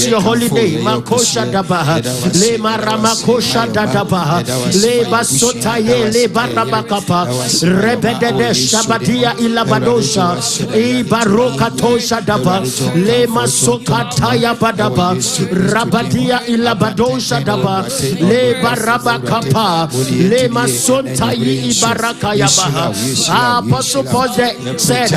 bless your holy name. Makosha Dabaha, Le Maramakosha Dadabaha, Le Basotaye, Le Barabakapa, Rebede Shabadia Ilabadosha, Ibaroka Tosha Daba, Le Masokataya Badaba, Rabadia Ilabadosha Daba, Le Barabakapa, Le Masontayi Ibarakaya. Apostle Paul said,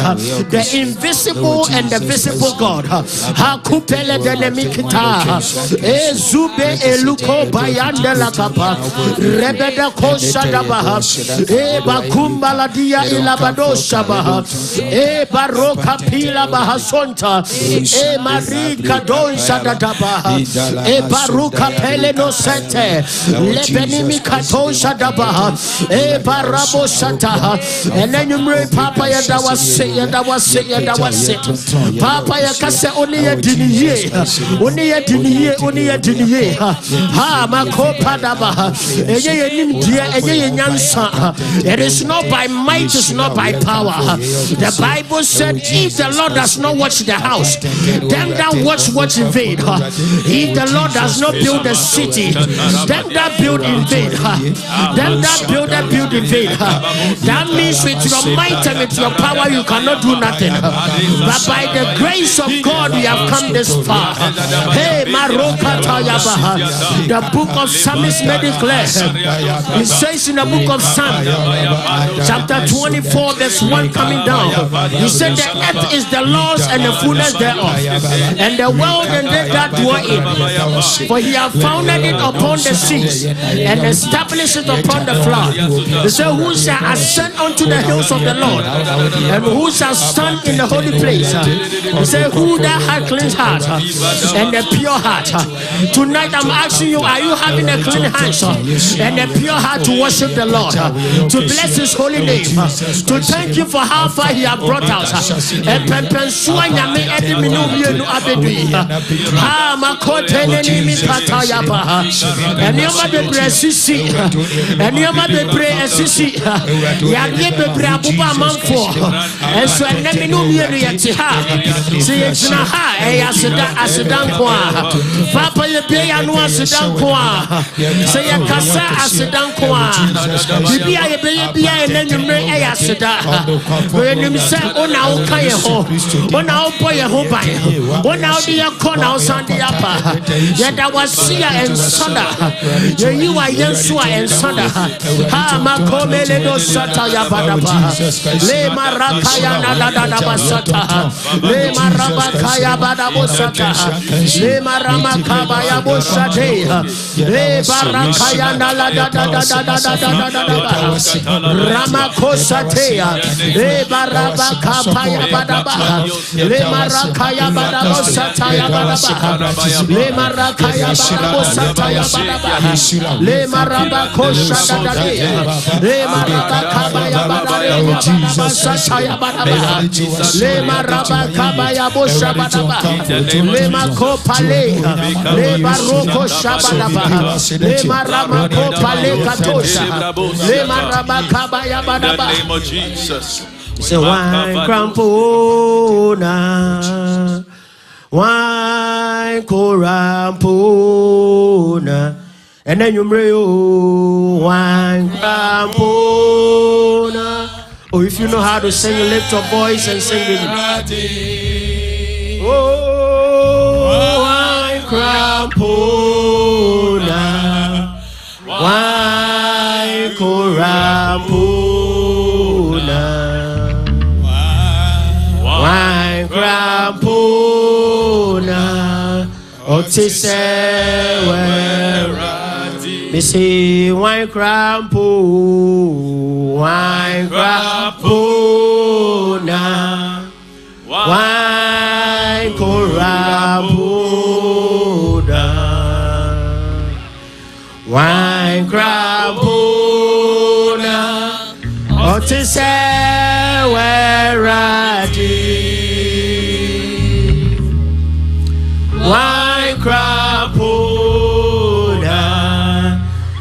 the invisible and the visible God. Hakupele denemikita, Ezube eluko bayande la kapa, Rebeda koshadabaha, Eba kumbaladia ilabado shabaha, Eba roka pila bahasonta, E marika don shadadabaha, Eba ruka pele no sente, Lebenimi kato shadabaha, Eba rabo shataha, and then you mray Papa ya da was sick, ya da was sick, ya da was sick. Papa ya kase only a diniye, only a diniye, only a diniye. Ha makopa daba, eye nimdia, eye nyansa. It is not by might, it's not by power. The Bible said, if the Lord does not watch the house, then that watch in vain. If the Lord does not build the city, then that build in vain. Then that build in vain. That means with your might and with your power you cannot do nothing. But by the grace of God we have come this far. Hey, Maroka Tayabaha. The book of Psalms made it clear. It says in the book of Psalms, chapter 24, verse 1 coming down. He said, the earth is the Lord's and the fullness thereof, and the world and they that dwell in. For he hath founded it upon the seas and established it upon the flood. He said, who shall ascend unto the hills of the Lord, and who shall stand in the holy place? He said, who that hath clean heart and a pure heart. Tonight I'm asking you, are you having a clean heart and a pure heart to worship the Lord, to bless his holy name, to thank you for how far he has brought us? And so let no see it's not high. I sit down Papa, you pay and one sit down say a cassa, I sit down Bibi, I pay and then you may I sit down. When you say, oh, now, Kayaho, oh, now, boy, a hope, oh, now, dear corner, Sunday upper. Yet I was Sia and Sonda. You are Yensua and Sonda. Ha, Makome, Ledo Sata Yabadaba, Le Marakaya Nada Basata, Le Marabakaya Badabosata, Le Maramakabaya Bosate, Le Barakaya Nala Ramakosatea, Le Barabakapaya Badaba, Le Marakaya Badabosataya Badaba, Le Marakaya Badabosataya Badaba, Le Marabakosataya, Le Marabakabaya Badaba, Sataya Badaba, Le Marabakabaya Bosabadaba, Le Makopale, Le Baroko Shabadaba, Le Maramako Katosha, Le Marabakabaya Badaba. In the name of Jesus. So wine crampona, wine corampona, and then you bring wine crampona. Oh, if you know how to sing, lift your voice and sing with me. Oh, wine crampona, wine corampona, wine crampona, otise me say wine crampo, wine crampona, wine corampona, wine crampona, otise weradi, wine crampona,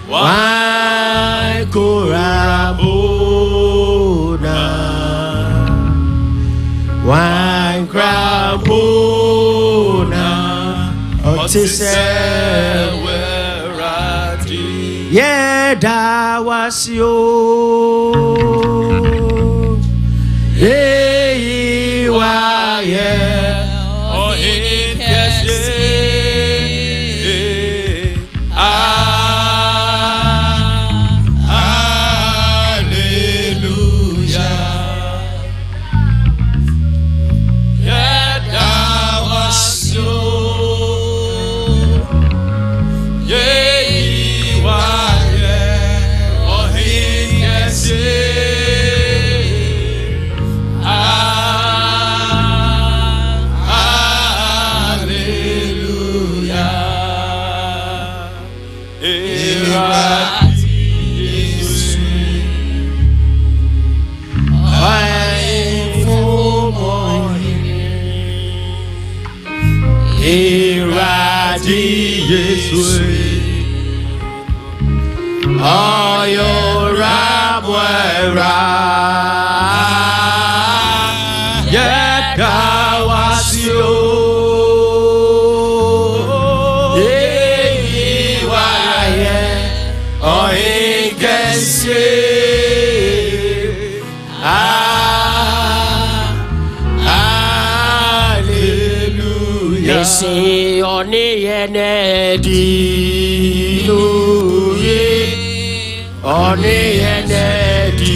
wine corampona, wine crampona, Yeah, that was you. Hey, why, yeah. Oh, he can say, hallelujah. Yeah, that was you. Yeah. Oh, you're yeah, that was you. Yeah, oh, he can say, hallelujah. They say, on the energy, on the energy,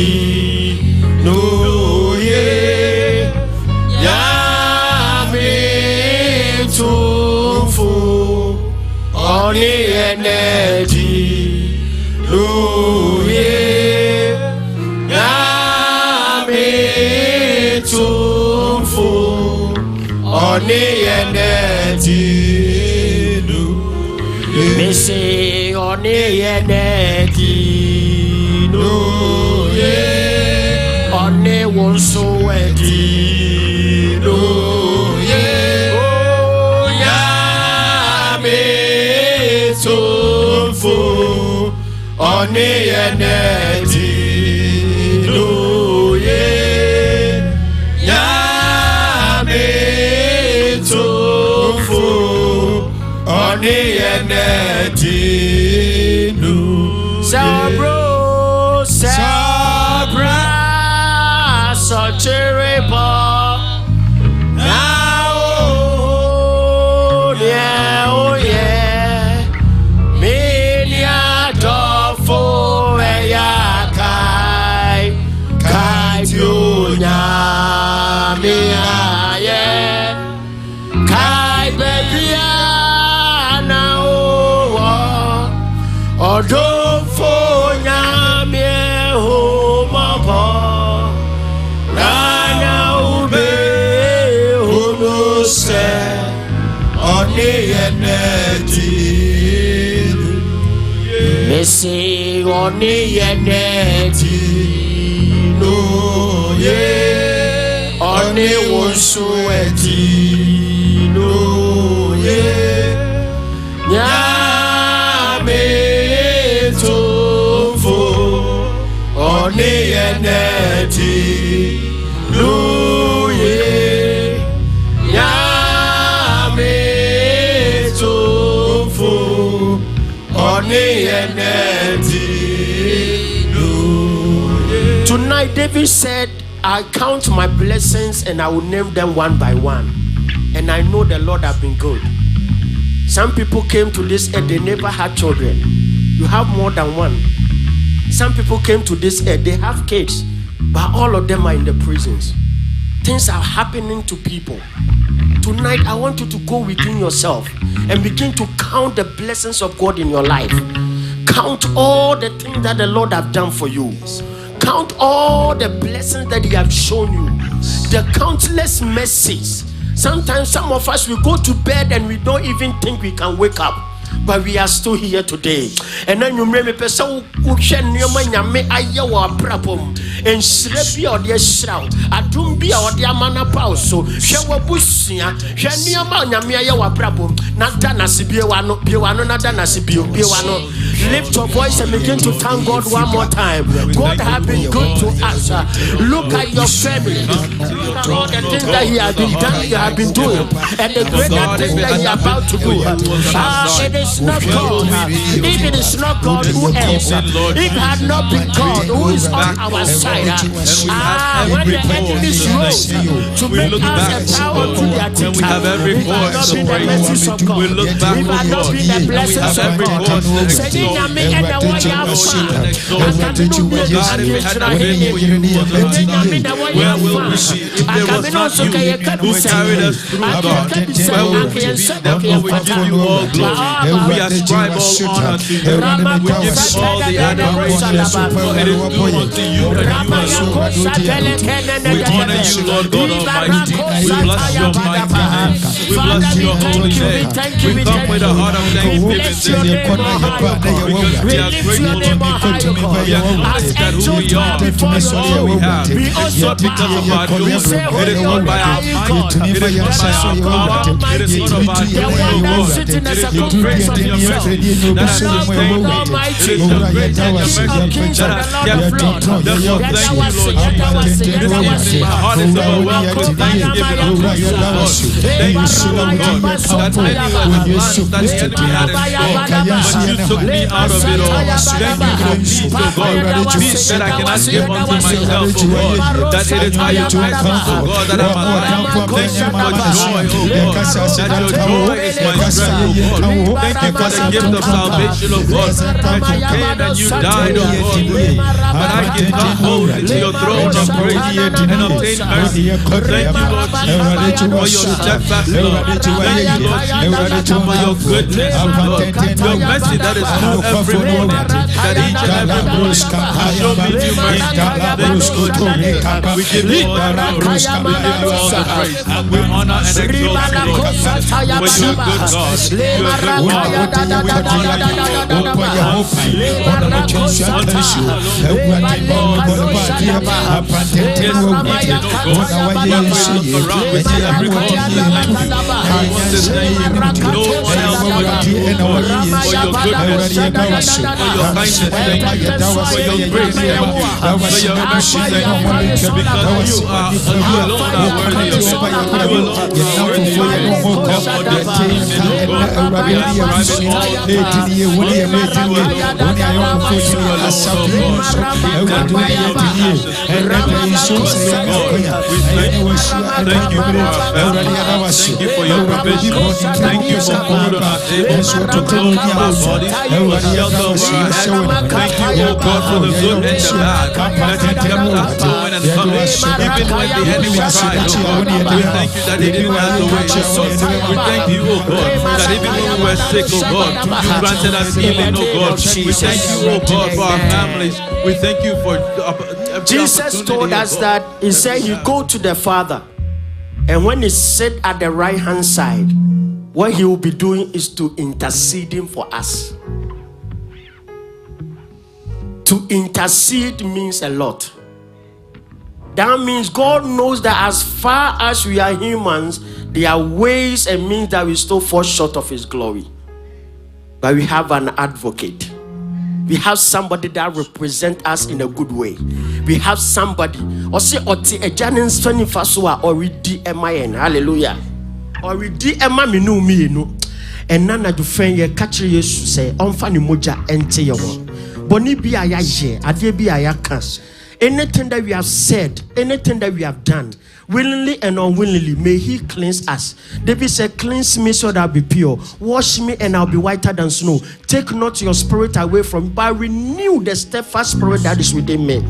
no, yeah, Yami Tufu, on the energy, no, yeah, Yami Tufu, on the energy, no, me say on the energy. No, yeah, on the one so ready. No, yeah, oh, yeah, me so full on the energy. No, yeah, me so full on the energy. No, Sabro. Sabra, so terrible. Now, oh yeah, Minya dofo ya kai dunya miya yeah, kai bebia now oh dofo nya. Missing on the energy, no, yeah, on the one sweaty, no, yeah, Yame Tofu on the energy, no, yeah, Yame Tofu on the energy. Tonight, David said, I count my blessings and I will name them one by one. And I know the Lord has been good. Some people came to this earth, they never had children. You have more than one. Some people came to this earth, they have kids, but all of them are in the prisons. Things are happening to people. Tonight, I want you to go within yourself and begin to count the blessings of God in your life. Count all the things that the Lord has done for you. Count all the blessings that He has shown you. The countless mercies. Sometimes some of us, we go to bed and we don't even think we can wake up. But we are still here today. And then you remember person who can nyame ayawa problem and sleepy or the shroud. I don't be or the mana pause. So shewa busia, Shania nyame ayawa problem. Not dana sibio, no piano, not dana sibio, piano. Lift your voice and begin to thank God one more time. God has been good to us. Look at your family. Look at all the things that He has been done, you have been doing, and the greater things that He is about to do. It is not God. If it is not God, who else? If it had not been God, who is on our side? When the enemies rose to make us a power to their teacher, if it had not been the mercies of God, if it had not been the blessings of God, where will we be if there was not you who carried us through, God? Where will we be? Therefore, we give you all glory. We ascribe all honor to you. We give you all the adoration. For it is due unto you and you alone. We honor you, Lord God Almighty. We bless your mighty name. We bless your holy name. We come with a heart of thanksgiving this evening because we are grateful unto you. We acknowledge that who we are is all we have. It's not because of our doing. It is not by our might. It is not by our power. It is not of our doing, Lord. It is your grace and your mercy that has sustained us. It is your grace and your mercy that has kept us. Therefore, thank you, Lord Jesus. This evening, my heart is overwhelmed with thanksgiving unto you, Lord. Thank you, Lord God, that many were the plans that the enemy had in store, but you took me out of it all. Thank you for peace, oh God. Peace that I cannot give unto myself, oh God. That it is by your mercy, oh God, that I'm alive. Thank you for joy, oh God. That your joy is my strength, oh God. Thank you for the gift of salvation, oh God. That you came and you died, oh God. But I can come boldly to your throne of grace and obtain mercy. Thank you, Lord Jesus, for your steadfast love. Thank you, Lord Jesus, for your goodness, oh God. Your mercy that is new every morning. That each and every morning show me new mercy. We give you all the glory. We give you all the praise. We honor and exalt you, Lord. For you are good God. You are good God. We honor Thank you for your provision. Thank you for food on our table, for clothes on our bodies, for shelter over our heads. Thank you, oh God, for the good and the bad. That you kept us going and coming. Even when the enemy tried, oh God, we thank you that they didn't have the way you saw. We thank you, oh God, that even when we were sick, oh God, you granted us healing, oh God. We thank you, oh God, for our families. We thank you for Jesus told us that He said He go to the Father, and when He sit at the right hand side, what He will be doing is to interceding for us. To intercede means a lot. That means God knows that as far as we are humans, there are ways and means that we still fall short of His glory. But we have an advocate. We have somebody that represents us in a good way. We have somebody. Hallelujah. Or we di Emma minu mi no. And nana do friend ye catch Jesus say on funny moja ente ye wo. Boni bi aya je, ade bi aya kas. Anything that we have said, anything that we have done, willingly and unwillingly, may He cleanse us. David said, cleanse me so that I'll be pure. Wash me and I'll be whiter than snow. Take not your spirit away from me, but renew the steadfast spirit that is within me.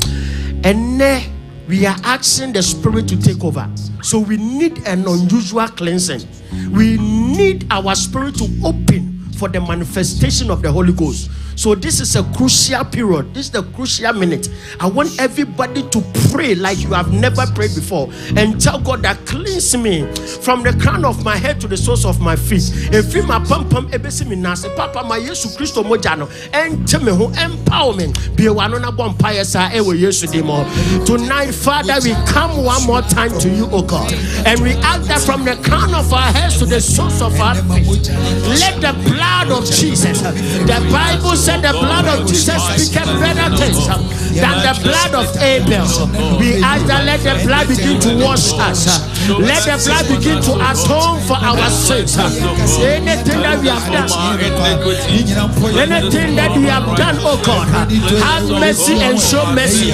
And now we are asking the Spirit to take over. So we need an unusual cleansing. We need our spirit to open for the manifestation of the Holy Ghost. So this is a crucial period. This is the crucial minute. I want everybody to pray like you have never prayed before and tell God that cleanse me from the crown of my head to the soles of my feet. If you my pam ebesi mi nase papa my Yesu Christo mojano and tell me who empowerment be one on a bonfire sa ewe Yesu demo. Tonight, Father, we come one more time to you, O God, and we ask that from the crown of our heads to the soles of our feet, let the blood of Jesus, the Bible says, said the blood of Jesus speaketh better things than the blood of Abel. We ask that let the blood begin to wash us. Let the blood begin to atone for our sins. Anything that we have done, anything that we have done, oh God, have mercy and show mercy.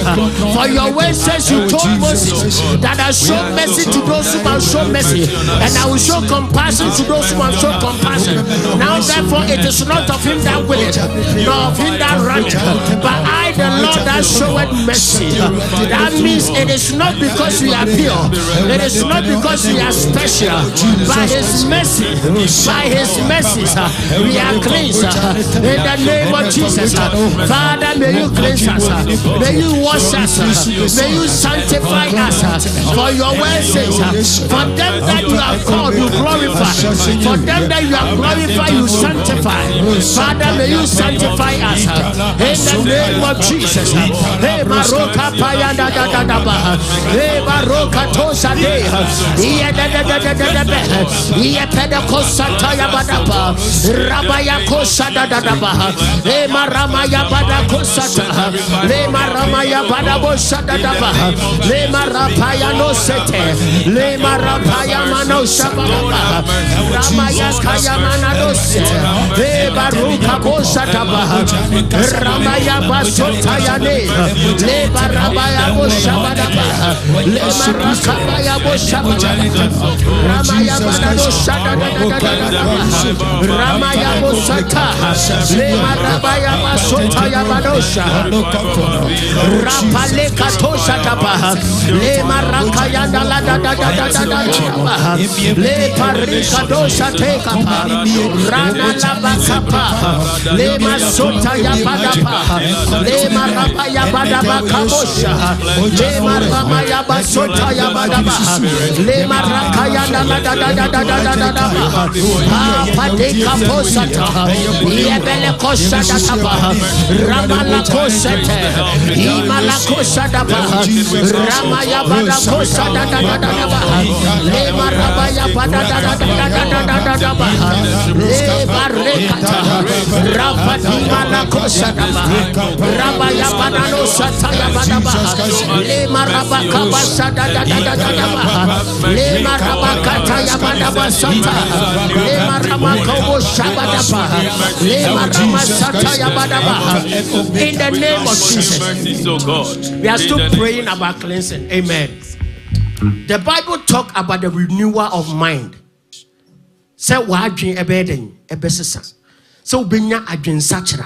For your word says you told Moses that I show mercy to those who will show mercy, and I will show compassion to those who will show compassion. Now therefore it is not of him that willeth, nor of him that runneth, but I the Lord that showeth mercy. That means it is not because we are pure, it is not because we are special. By his mercy, by his mercies, we are cleansed. In the name of Jesus, Father, may you cleanse us, may you wash us, may you sanctify us. For your word says, for them that you have called, you glorify. For them that you have glorified, you sanctify. Father, may you sanctify us. In the name of Jesus. Hey, Maroka Payanda da da ba. Hey, Maroka Tosa de. Iya da da da da da da. Iya Pentecosta ya badaba. Rabaya Kosa da da da ba. Hey, Maramaya bada Kosata. Le Maramaya bada Bosa da da ba. Le Marapaya no sete. Le Marapaya mano shababa. Ramaya kaya manado sete. Hey, Baruka Bosa da ba. Ramaya basota ya ne. Le Barabaya Boshabada. Le Marakabaya Boshabada. Ramaya Badado Shada. Ramaya Bosata. Le Marabaya Basota Yabadosha. Rapale Katosha Taba. Le Marakayanda la da da da da da da. Le Parika Dosha Tekapa. Rana Labakapa. Le Masota Yabadapa. Le Marabaya Badaba Kabosha. Le Marabaya Basota Yabadaba. Le Marakayanda la da da da da da da da. Padeka Posata. Yebele Kosha Daba. Ramala Kosete. Imala Kosha Daba. Ramaya Bada Kosha da da da da da. Le Marabaya Bada da da da da da da da. Le Barekata. Rafatima Kosha Daba. Rabaya Bada no Sataya Bada. Le Marabaka Basada da da da da. Le Marabaka ya Bada Basata. Le Marabaka Shabada. Le Marabaka ya Bada. In the name of Jesus, we are still praying about cleansing. Amen. The Bible talk about the renewal of mind. Say wadwin ebeden ebesesa. So benya adwin sachra.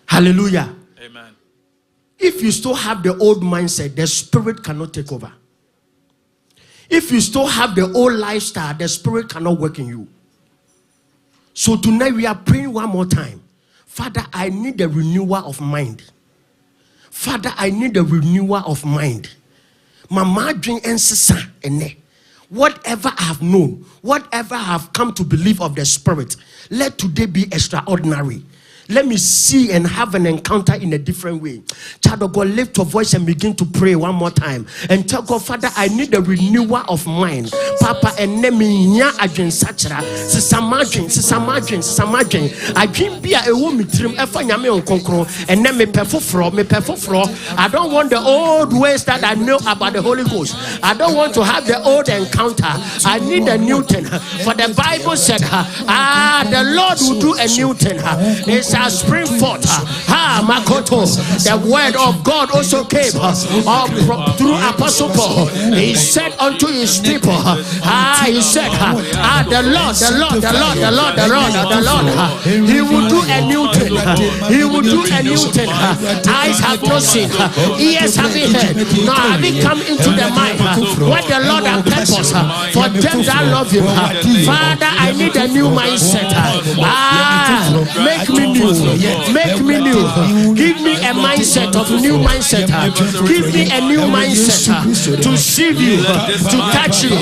Hallelujah. Amen. If you still have the old mindset, the spirit cannot take over. If you still have the old lifestyle, the spirit cannot work in you. So tonight we are praying one more time. Father, I need the renewal of mind. Father, I need the renewal of mind. Mama dream ensesa ene. Whatever I have known, whatever I have come to believe of the spirit, let today be extraordinary. Let me see and have an encounter in a different way. Child of God, lift your voice and begin to pray one more time. And tell God, Father, I need the renewal of mind. Papa, and nemi nya adwen sachra. Sisamajin. Adwen bia ewo mitrim efa nyame onkonkron. And then me perfofro. I don't want the old ways that I know about the Holy Ghost. I don't want to have the old encounter. I need a new thing. For the Bible said, the Lord will do a new thing. It's spring forth. Makoto. The word of God also came through Apostle Paul. He said unto his people, he said, the Lord, he will do a new thing. He will do a new thing. Eyes have not seen, ears haven't heard, nor have it come into the mind what the Lord has purposed for them that love him. Father, I need a new mindset. Make me new. Make me new. Give me a mindset of new mindset. Give me a new mindset to see you, to touch you,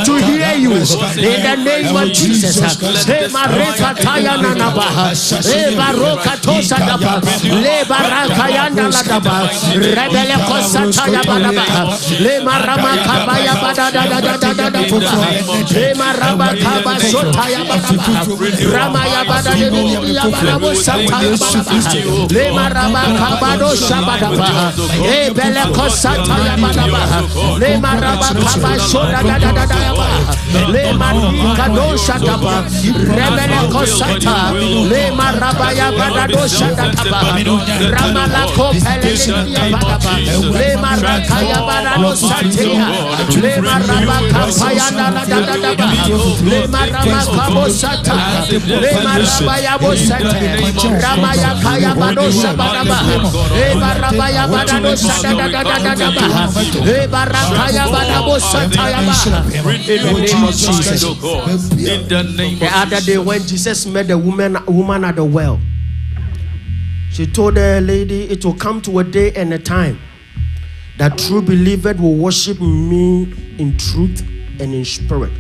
to hear you. In the name of Jesus. Hey, Mareka Tayana Naba. Hey, Baroka Tosa Daba. Le Baraka Yanda Ladaba. Rebele Kosataya Badaba. Le Marama Kabaya Badada. Le Maraba Kaba Sotaya Badaba. Ramaya Badada. sataya badaba. Le maraba kabado shabadaba. E bele kosataya badaba. Le maraba kabashoda da da da da ba. Le marika do shataba. Rebele kosata. Le maraba ya badado shataba. Ramala kopele ya badaba. Le maraka ya badado sataya. Le maraba kapaya da da da da ba. Le maraba kabosata. Le maraba ya bosata. Ramaya kaya bado shabadaba. E maraba ya badado shada da da da ba. E baraka ya badabo sataya ba. In the name of Jesus. In the name the other day when Jesus met the woman at the well, she told the lady, it will come to a day and a time that true believers will worship me in truth and in spirit.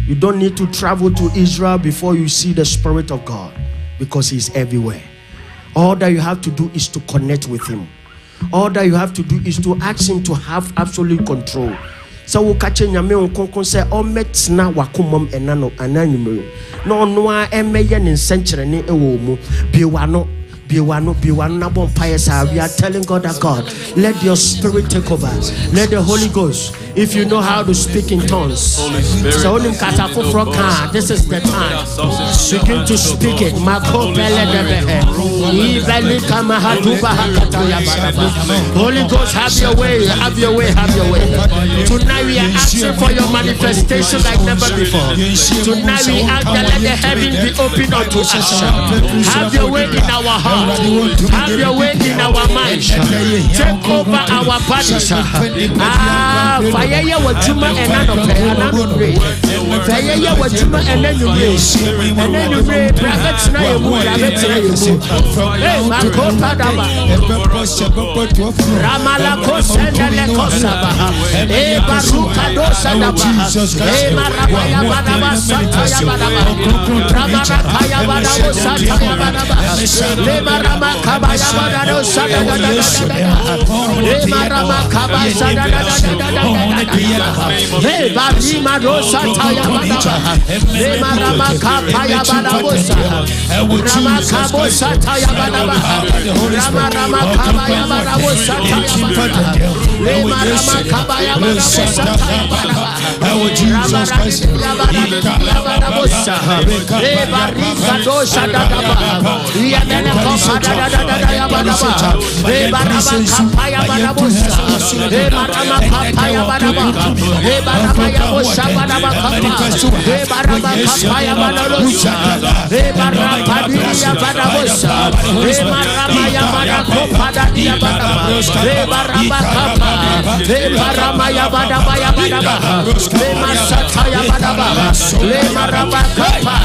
You don't need to travel to Israel before you see the Spirit of God, because He's everywhere. All that you have to do is to connect with Him. All that you have to do is to ask Him to have absolute control. So we catch nyame onkonkon say o metina wakomom enano ananyumre no noa emeye ne nsenkyerene ewo mu biwano na bonfire sir. We are telling God that God, let your spirit take over. Let the Holy Ghost, if you know how to speak in tongues, so this is the time. Begin to speak it. Holy Ghost, have your way, have your way, have your way. Tonight we are asking for your manifestation like never before. Tonight we ask that let the heavens be open unto us. Have your way in our heart. Have your way in our minds. Take over our bodies. Fire ya wajuma enano pray. Fire ya wajuma enano pray. Private na yemu, private na yemu. Hey, makota daba. Ramala kosenda le kosaba. Hey, baruka dosa daba. Hey, marabaya badaba sataya badaba. Ramala kaya badaba sataya badaba. Marama kabaya badado sada da da da. Marama kabaya sada da da da. Hey, barima do sataya badaba. Marama kabaya badabo sa. Rama kabo sataya badaba. Rama kabaya badabo sataya badaba. Marama kabaya badabo sataya badaba. Jesus Christ. Badabo sa. Barika do sada da. Sada da da da ya badaba. Barama kapaya badabusa. Barama kapaya badaba. Barama ya bosha badaba kapa. Barama kapaya badabusa. Barama padiya badabusa. Barama ya badako padadia badaba. Barama kapa. Barama ya badaba ya badaba. Masata ya badaba. Barama kapa.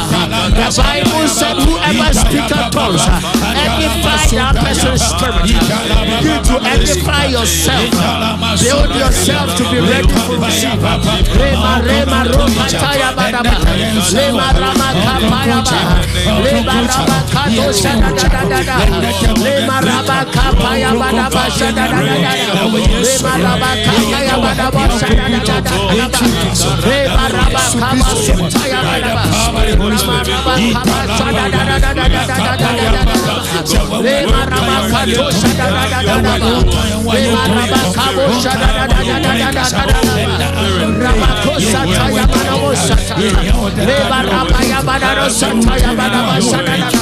The Bible said whoever speaks in tongues, edify that person's spirit. You to edify yourself. Build yourself to be ready for receive. Rema roma taya badaba. Lema rama kapaya ba. Lema rama kato shada da da da. Lema rama kapaya badaba shada da da da. Lema rama kapaya badaba shada da da da. Lema rama kapaya taya badaba. Lema rama kapaya shada da da da da da. Le marama kato shada da da da da. Le marama kabo shada da da da da da. Ramako sata ya bana sata. Le marama ya bana sata ya bana shada da da.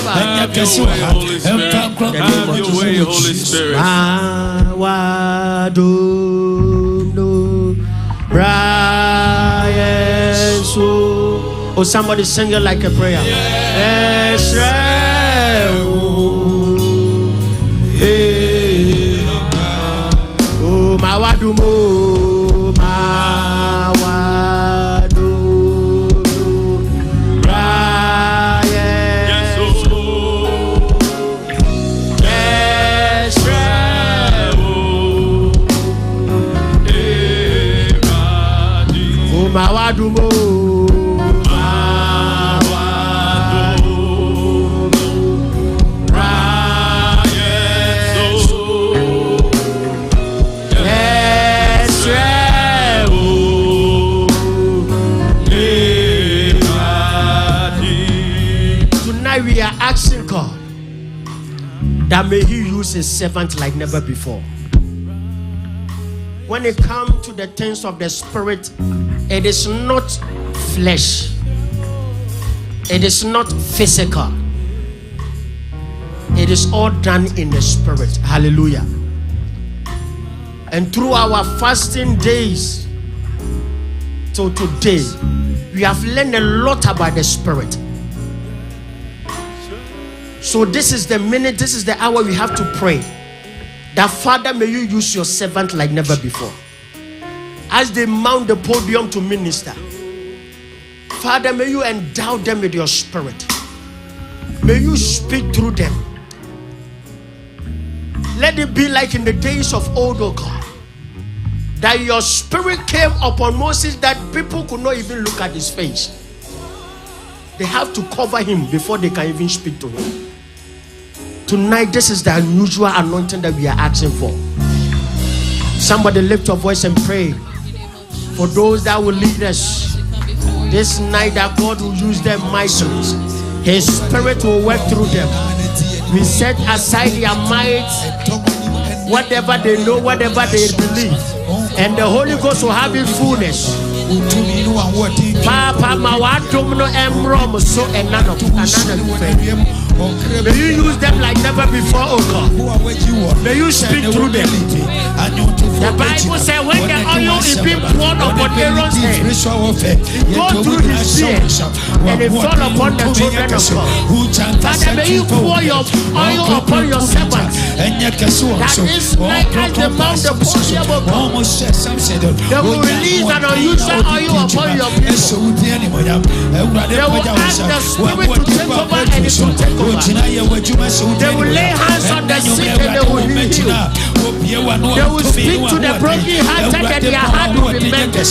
Have your way, Holy Spirit. Oh, somebody sing it like a prayer. Yes, oh, mawadumo, mawadumo. We are asking God that may he use his servant like never before. When it comes to the things of the spirit, it is not flesh. It is not physical. It is all done in the spirit. Hallelujah. And through our fasting days till today, we have learned a lot about the spirit. So this is the minute, this is the hour we have to pray. That Father, may you use your servant like never before. As they mount the podium to minister, Father, may you endow them with your spirit. May you speak through them. Let it be like in the days of old, oh God, that your spirit came upon Moses that people could not even look at his face. They have to cover him before they can even speak to him. Tonight, this is the unusual anointing that we are asking for. Somebody lift your voice and pray for those that will lead us this night, that God will use them mightily. His spirit will work through them. We set aside their might, whatever they know, whatever they believe, and the Holy Ghost will have in fullness. Papa mawatumno emrom so another. May you use them like never before, oh God. May you speak through them. The Bible says when the oil is being poured upon Aaron's head, go through his beard and it fall upon the children of God. Father, may you pour your oil upon your servants. That is like as they mount the podium of God, they will release an unusual oil upon your people. They will ask the Spirit to take over and it will take over. They will lay hands on the sick and they will heal. They will speak to the broken hearted and their heart will be mended.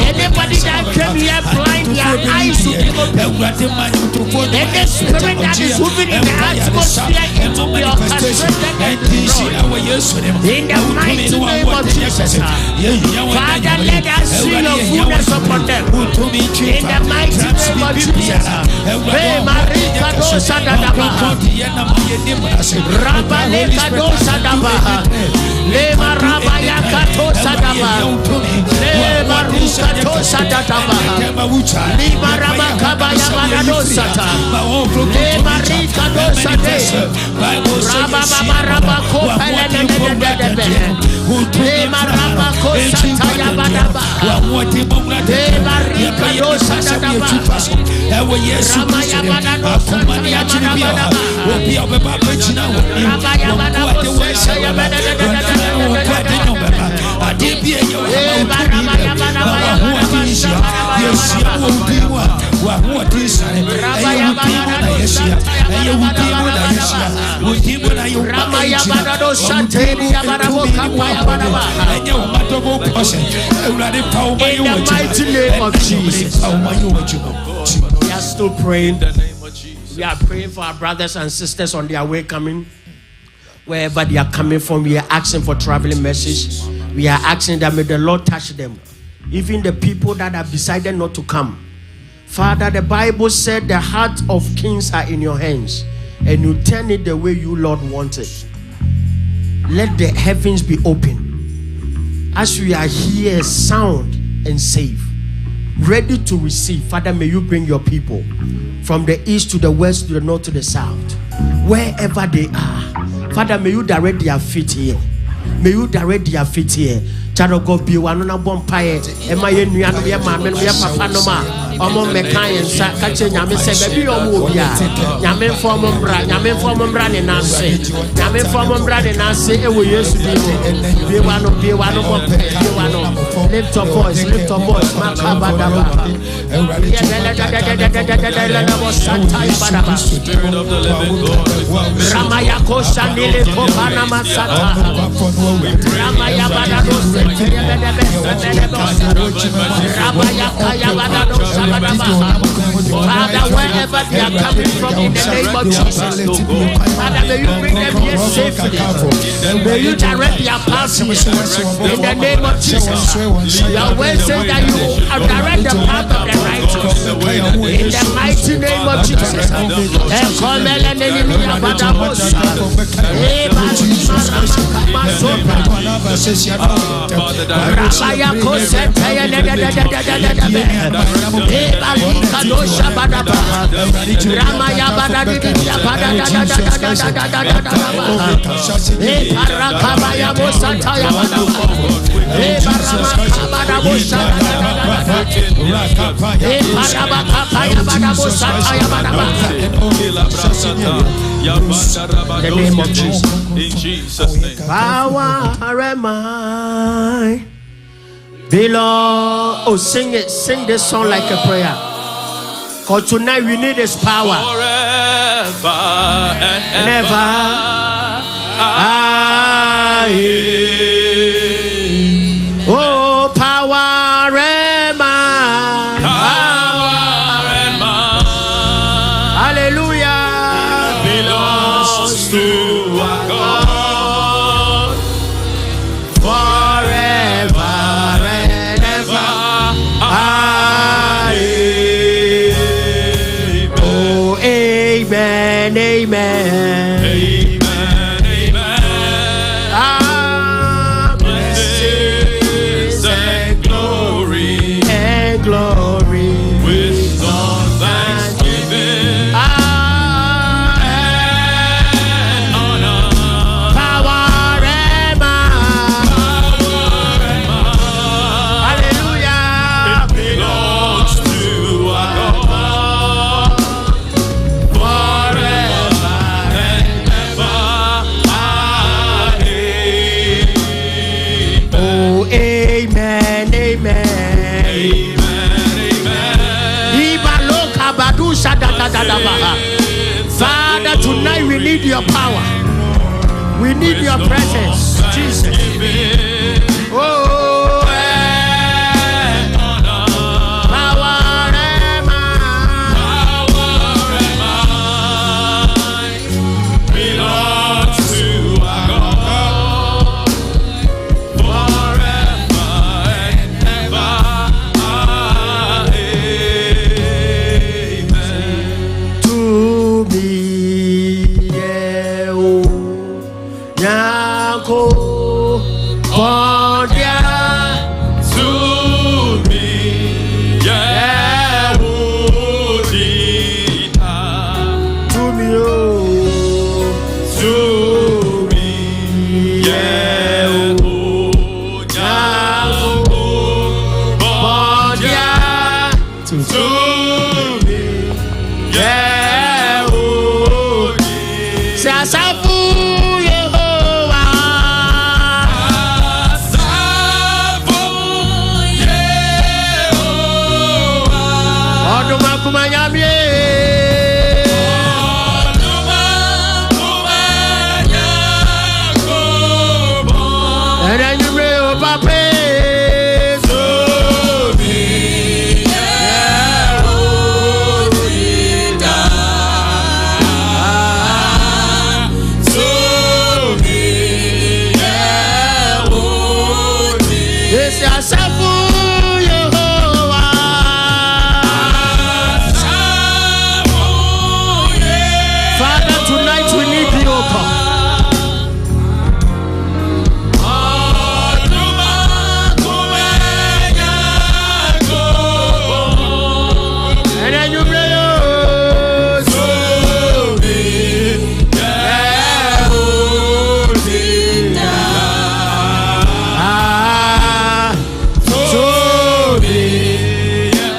Anybody that came here blind, their eyes will be open. And the spirit that is moving in the atmosphere, it will be orchestrated and destroyed. In the mighty name of Jesus, Father, let us see your fullness upon them. In the mighty name of Jesus. Hey, Marika dosa dadabaha. Rabaleka dosa dabaha. Lema rabaya katosa dabaha. Lema ruka tosa dadabaha. Lema ramakabaya manadosa ta. Lema rika dosa de. Rababa rabako pelene. Lema rabako sataya badabaha. Lema rika dosa dadabaha. Ramaya manadosa ya badabaha. Rabaya manadosa ya badabaha. In the mighty name of Jesus. We are still praying. We are praying for our brothers and sisters on their way coming. Wherever they are coming from, we are asking for traveling messages. We are asking that may the Lord touch them. Even the people that have decided not to come. Father, the Bible said the hearts of kings are in your hands, and you turn it the way you, Lord, want it. Let the heavens be open. As we are here, sound and safe, ready to receive. Father, may you bring your people from the east to the west, to the north, to the south, wherever they are. Father, may you direct their feet here. May you direct their feet here. Child of God, be one on a bonfire. Am I in your man? We are Papa Noma. Omo mekan yensa ka che nyame se ba bi omo obia nyame form mbra nyame form mbra ne nase nyame form mbra ne nase e wo Yesu bi wano lift your voice makabadaba Spirit of the living God, ramaya ko shandile ko bana masata ramaya badado se ramaya kaya badado Father, wherever they are coming from, in the name of Jesus, Father, may you bring them here safely. May you direct their paths in the name of Jesus. Your word says that you direct the path of the righteous in the mighty name of Jesus. The name of Jesus. In Jesus' name. Power am I below. Oh, sing it. Sing this song like a prayer. Because tonight we need His power. Forever and ever. Oh, power am I. Power and might. Hallelujah. Belongs to our God. Forever and ever. Oh, amen, amen. Amen, amen. Blessings and glory, wisdom, thanksgiving, and honor. Power am I. Hallelujah. Belongs to our God. Forever and ever. Oh, amen, amen. Father, tonight we need your power. We need your presence, Jesus. Oh, power am I. Belongs to our God. Forever and ever. Amen. To me, yeah, oh, Yanko, Pondia, To me, yeah, Udita. to me, oh, To me, yeah, Udita. Pondia, To me, yeah, Udita. Sasafu, Yehovah, Oduma Kumanyamie, and then you will papa. Yes, Sasafu, Yehovah. Father, tonight we need you, oh God. And then you pray, ah,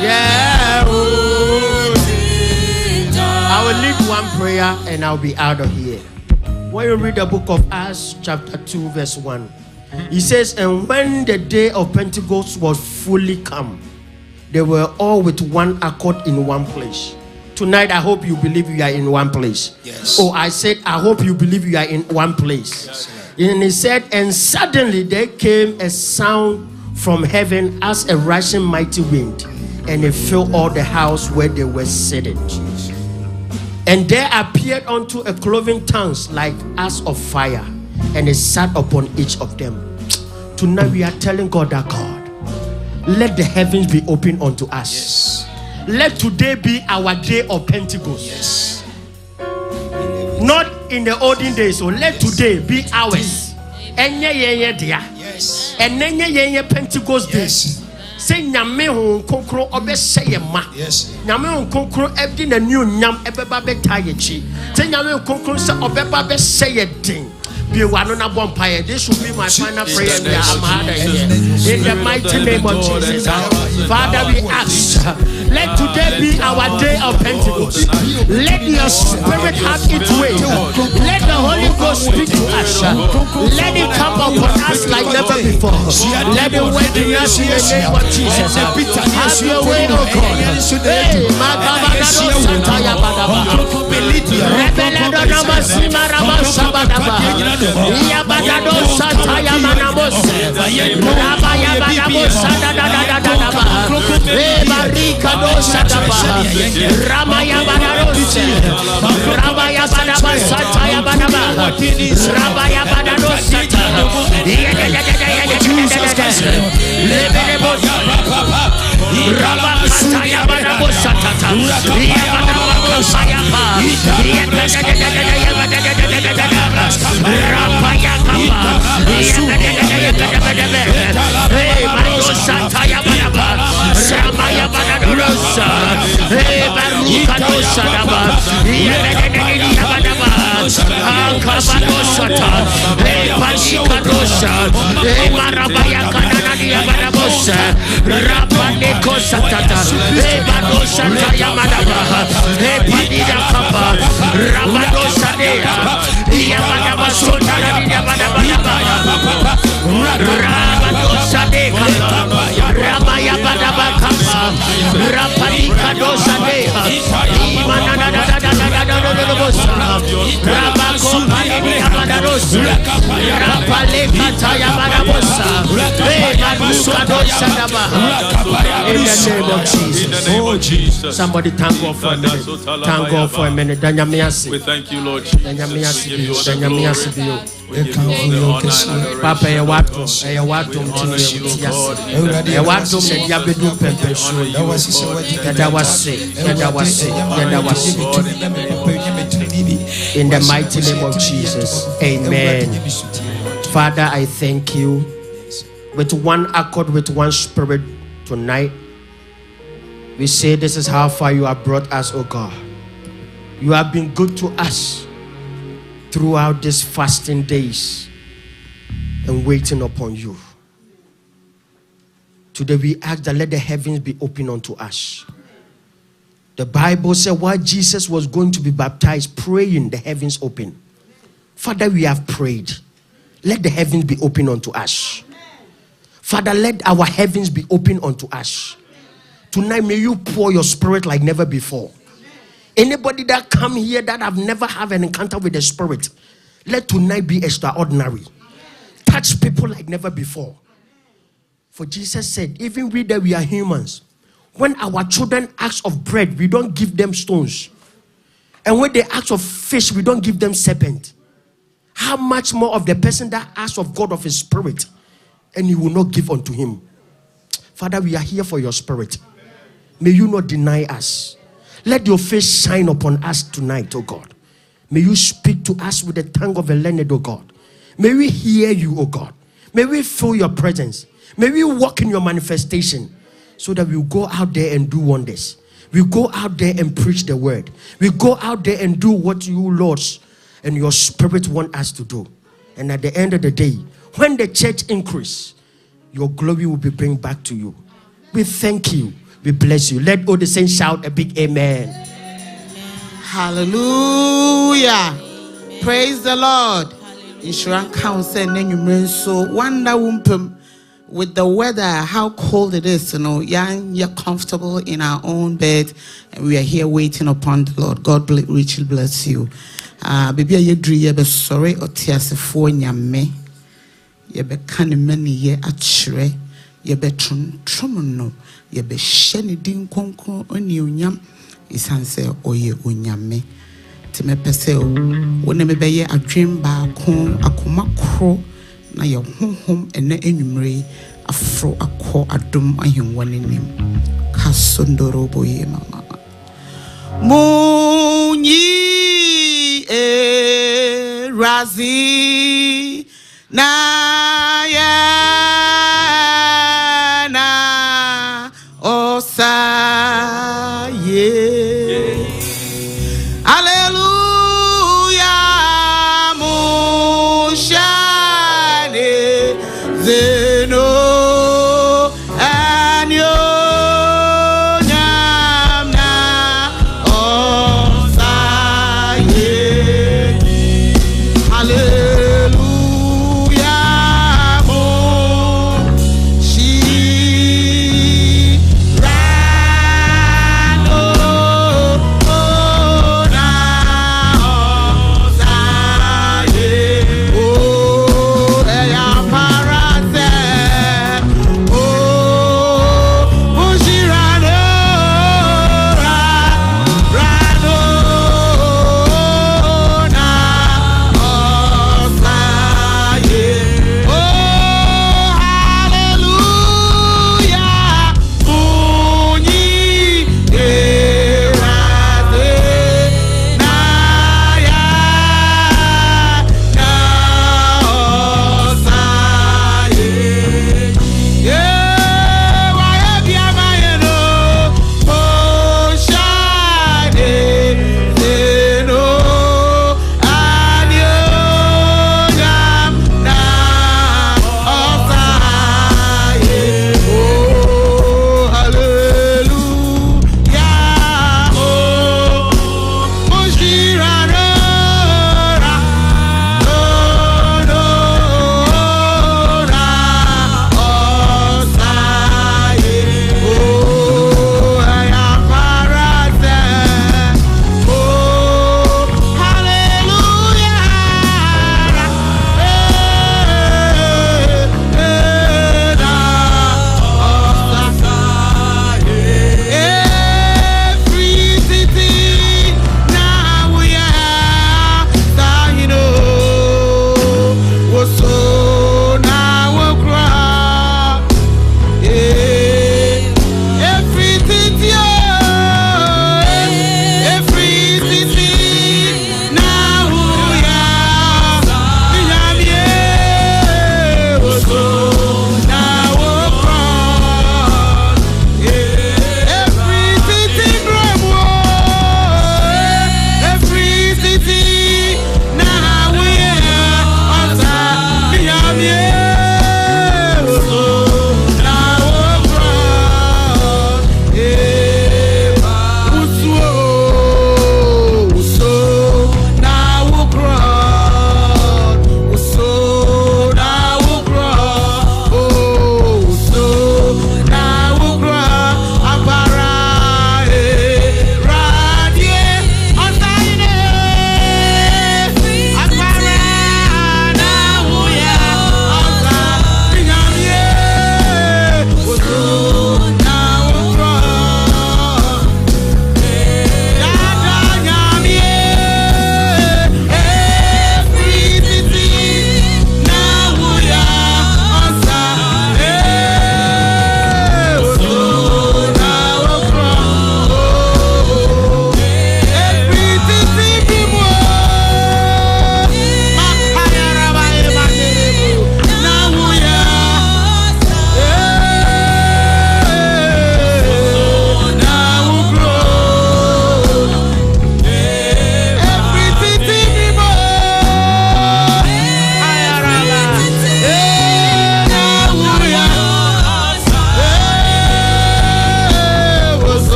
yeah, I will lead one prayer and I'll be out of here. When you read the book of Acts, chapter 2, verse 1, he says, and when the day of Pentecost was fully come, they were all with one accord in one place. Tonight, I hope you believe you are in one place. Yes. Oh, I said, I hope you believe you are in one place. Yes. And he said, and suddenly there came a sound from heaven as a rushing mighty wind, and it filled all the house where they were sitting. And there appeared unto a cloven tongues like as of fire, and it sat upon each of them. Tonight we are telling God that God, let the heavens be open unto us. Yes. Let today be our day of Pentecost. Yes. Not in the olden days. So let today be ours. Yes. And then Pentecost day. Yes. Say nyame ho konkro obese ye ma. Yes. Nyame ho konkro ebdi na new nyam ebeba beta ye chi. Say nyame ho konkro se obeba be say ye din. This should be my final prayer. In the mighty name of Jesus, Father, we ask, let today be our day of Pentecost. Let your spirit have its way. Let the Holy Ghost speak to us. Let it come upon us like never before. Let it work in us in the name of Jesus. Have your way, O God. Hey, Yabadado Sataya Manamos, Rabaya Badabo Sadadadadadaba, Barika do Sadaba, Ramaya Badaros, Rabaya Badaba Sataya Badaba, Rabaya Badado Sata, Rabakataya Badabo Satata, Yabadabo Sayapa, Rapaya Kapa, hey, Mario Sataya Banaba, Ramaya Banadosa, hey, Baruka Dosadaba, Yabanaba, Ankabadosata, hey, Pashika Dosa, hey, Marabaya Kanania Banabosa, Rapaneko Satata, hey, Badosataya Manaba, hey, Padida Kapa, Rabadosadea, Yabanaba Sotara, Ramaya Badabakapa, Rapanika Dosadeha, Rabako Pania Badarosa, Rapaleka Tayabarabosa, in the name of Jesus. Oh, Jesus. Somebody thank God for a minute. Thank God for a minute. We thank you, Lord Jesus. We give you all the glory. We give you all the honor and adoration. Papa, you want to in the mighty name of Jesus. Amen. Father, I thank you with one accord, with one spirit tonight. We say this is how far you have brought us, oh God. You have been good to us throughout these fasting days and waiting upon you. Today we ask that let the heavens be open unto us. The Bible said while Jesus was going to be baptized, praying, the heavens open. Father, we have prayed. Let the heavens be open unto us. Father, let our heavens be open unto us. Tonight, may you pour your spirit like never before. Anybody that come here that have never had an encounter with the Spirit, let tonight be extraordinary. Touch people like never before. For Jesus said, even we that we are humans, when our children ask of bread, we don't give them stones. And when they ask of fish, we don't give them serpent. How much more of the person that asks of God of his Spirit, and you will not give unto him? Father, we are here for your Spirit. May you not deny us. Let your face shine upon us tonight, oh God. May you speak to us with the tongue of a learned, oh God. May we hear you, oh God. May we feel your presence. May we walk in your manifestation so that we'll go out there and do wonders. We'll go out there and preach the word. We'll go out there and do what you, Lord, and your Spirit want us to do. And at the end of the day, when the church increase, your glory will be bring back to you. We thank you. We bless you. Let all the saints shout a big amen. Hallelujah. Praise the Lord. Insurance council so wonder with the weather, how cold it is, you're comfortable in our own bed, and we are here waiting upon the Lord. God richly bless you. Baby, you dream sorry or tears for me. You be kind of many ye actually. ye betron tromono ye be sheni din konkon oni onyam isanse oye onyame ti me pese o wona me beye adwen ba ko akoma kro na ye honhom ene enwumre afro akọ adom ahenwane nim kasondoro boye mama munyi razi na ya na osaye hallelujah mushane zeno anyo nyamna osaye hallelujah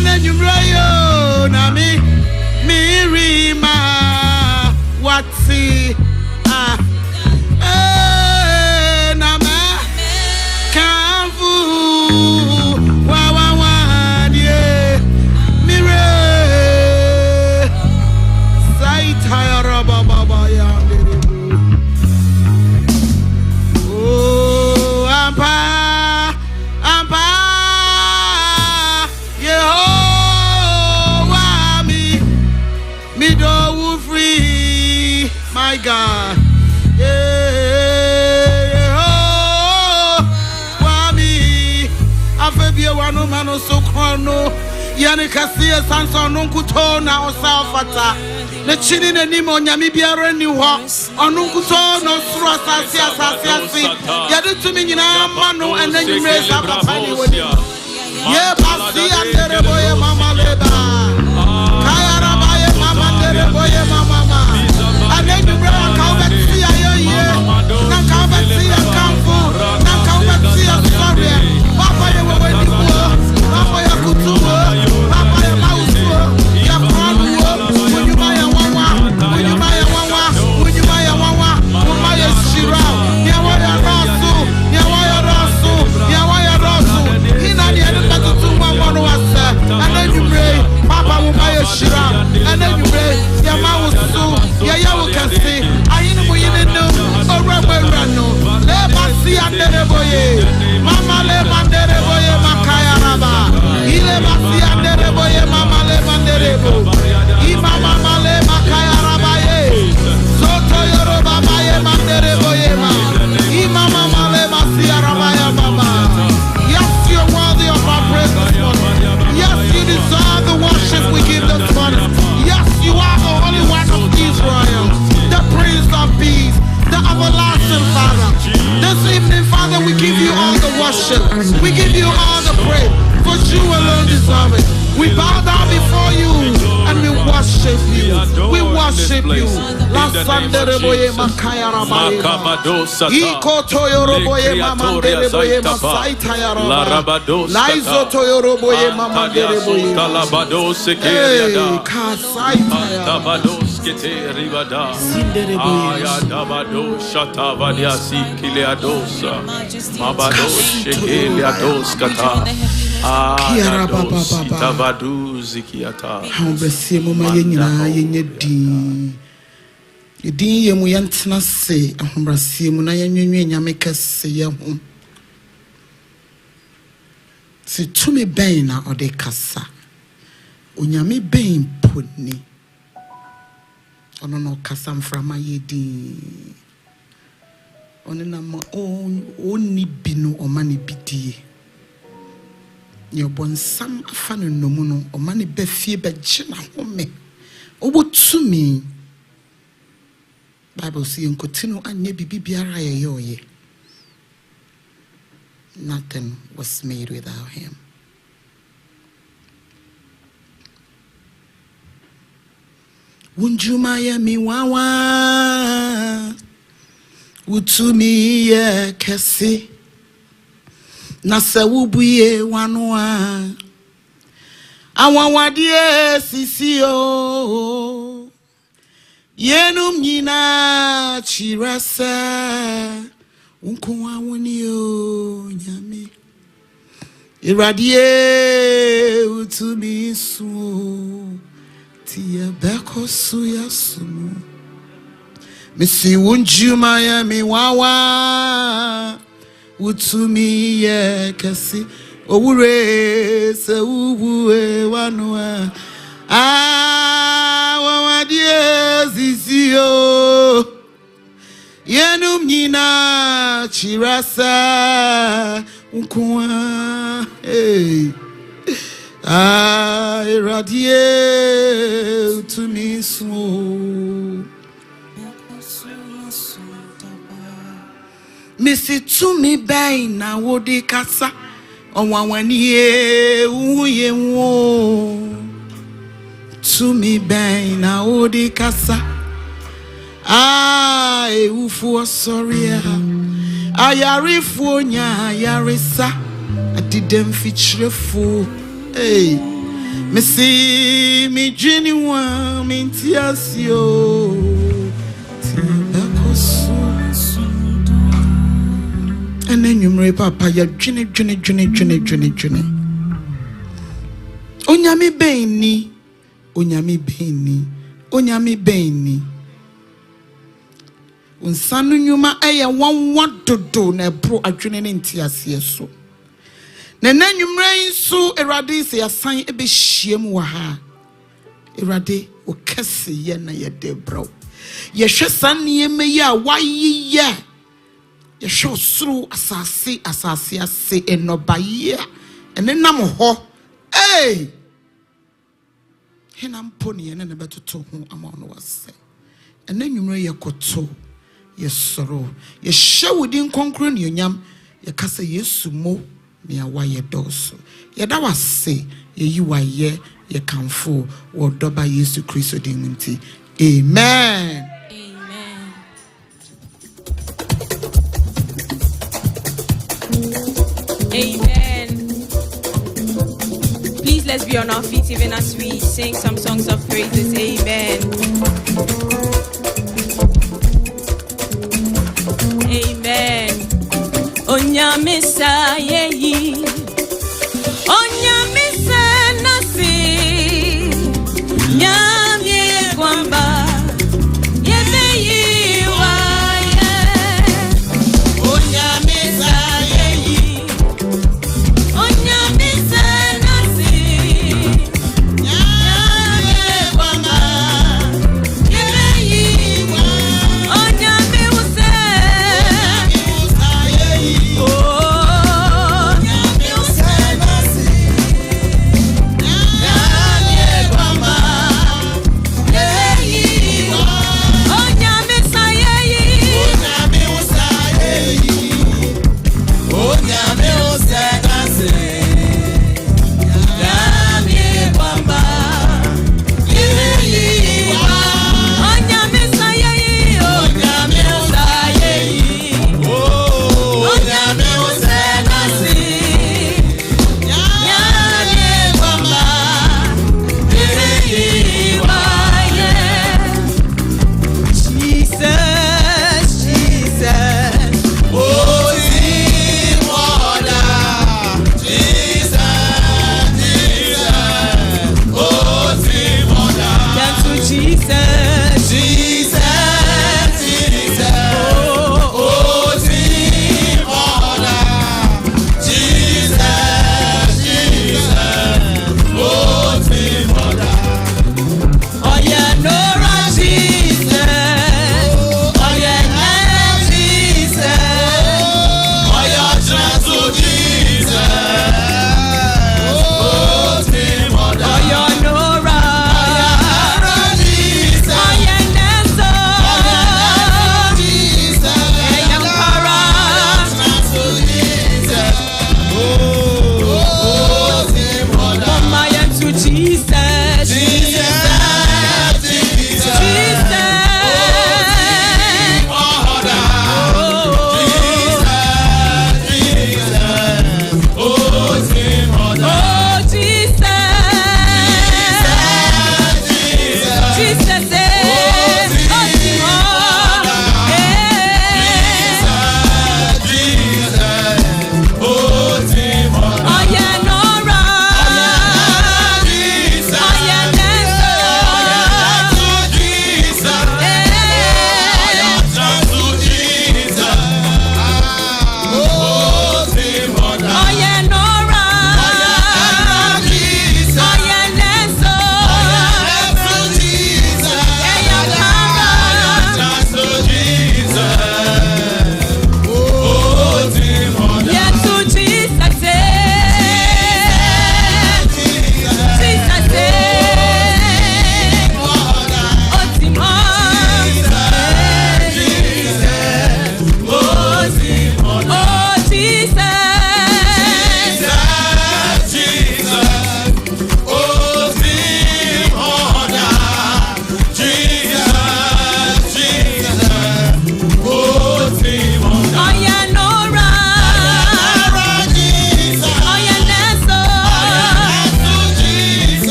Ananyumrayo nami mirima wati nama kamfu wawawadie mire saitaya baba ya oh ampa my God, yeah, oh, wami, afebie wano mano sokrano, yani kasiye sanso nunkuto na osafata, ne chini ne nimo nyami biare ni wa, onunkuto no sura sasi, yadu tumi nyina mano ene nyumre zapapani wodi, ye pasi andere boye mama leba, kaya rabaye mama andere boye mama. And then you bring a cover to see a year, not cover to see a campo, not cover to see a story. Papa, you were when you were, Papa, you could do it, Papa, your mouse, your crown, when you buy a wawa, when you buy a wawa, when you buy a wawa, when you buy a shira, Yawaya Rasu, Yawaya Rasu, Yawaya Rasu, in the end of the 2 1 was, and then you bring Papa will buy a shira, and then you bring your mouse. Yayawu kasi ayinu mu yini no orabwerano le basi andere boye mama le mandere boye makaya raba ile basi andere boye mama le mandere bo mama le makaya raba ye soto yoroba baye mandere boye ma mama le basi raba ya mama. Yes, you're worthy of our praise this morning. Yes, you deserve the worship we give this morning. Yes, you are the only one of Israel, the Prince of Peace, the everlasting Father. This evening, Father, we give you all the worship. We give you all the praise, for you alone deserve it. We bow down before you and we worship you. We worship you. La sandere boye makaya rabaye. Iko toyoro boye mamandere boye masaita yara. La izo toyoro boye mamandere boye. Hey, kasaita yara. Kete ribada aya dabado shata vadia sikiliadosa mabado shekeliados kata aya tabadu zikiata hambese mo mayenya yenyedi edin yemu yantena se ahombrase mu na yenwenwe nyame kase ye ho se tumi ben na ode kasa onyame ben poni ono no kasam frama yedi ono na ma oni binu o mani bidie ye bonsam afa no nomu no o mani be fie be gina home obotumi Bible say nkotino anye bibiara ye yoye. Nothing was made without him. Unjumaya miwawa utumi ye kesi nasa wubuye wanwa awawadie sisio yenum nyina chirasa unkuwa wonio nyame iradie utumi su tia beko suya sumu misi unjuma ya miwawa utumi ye kasi owure se ubuwe wanwa wawadie zizio yenum nyina chirasa unkuwa hey. Irradie to me so Missy to me bay na wodi kasa onwanwanie uye wo to me bay na wodi kasa ufu sorry ayarifu nya yarisa adidem fichrefu hey Missy me genuine mintiasio and then you marry papa ya juni onyami beni unsanu nyuma eye wan dodo na bro adwene ne ntiasie so na nanwumran nso erade se yasan ebe hiem wa ha erade o kase ye na ye de bro ye hwesan ne meyi a wayiye ye hwe suru asase ase enobaye ene nam ho hena mponi ye na betoto ho ama no wase ene nwumran ye koto ye soro ye hwewudi nkonkro ne onyam ye kase yesu mo me awaye doso yeda wase ye waye ye kanfo wo doba Yesu Kristo dinti. Amen. Amen. Please let's be on our feet even as we sing some songs of praises. Amen. Amen. Onyamisa yeyi Onyamisa nasi Nyamye kwamba Yemeyi waye Onyamisa yeyi Onyamisa nasi Nyamye kwamba Yemeyi waye Onyame use Oh, Nyame use nasi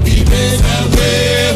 He made a way.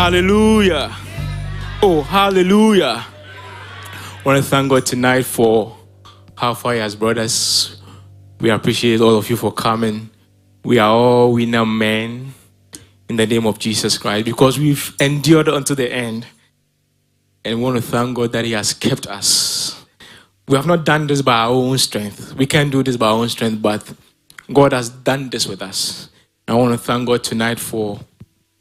Hallelujah. Oh, hallelujah. I want to thank God tonight for how far He has brought us. We appreciate all of you for coming. We are all winner men in the name of Jesus Christ because we've endured unto the end. And we want to thank God that He has kept us. We have not done this by our own strength. We can't do this by our own strength, but God has done this with us. I want to thank God tonight for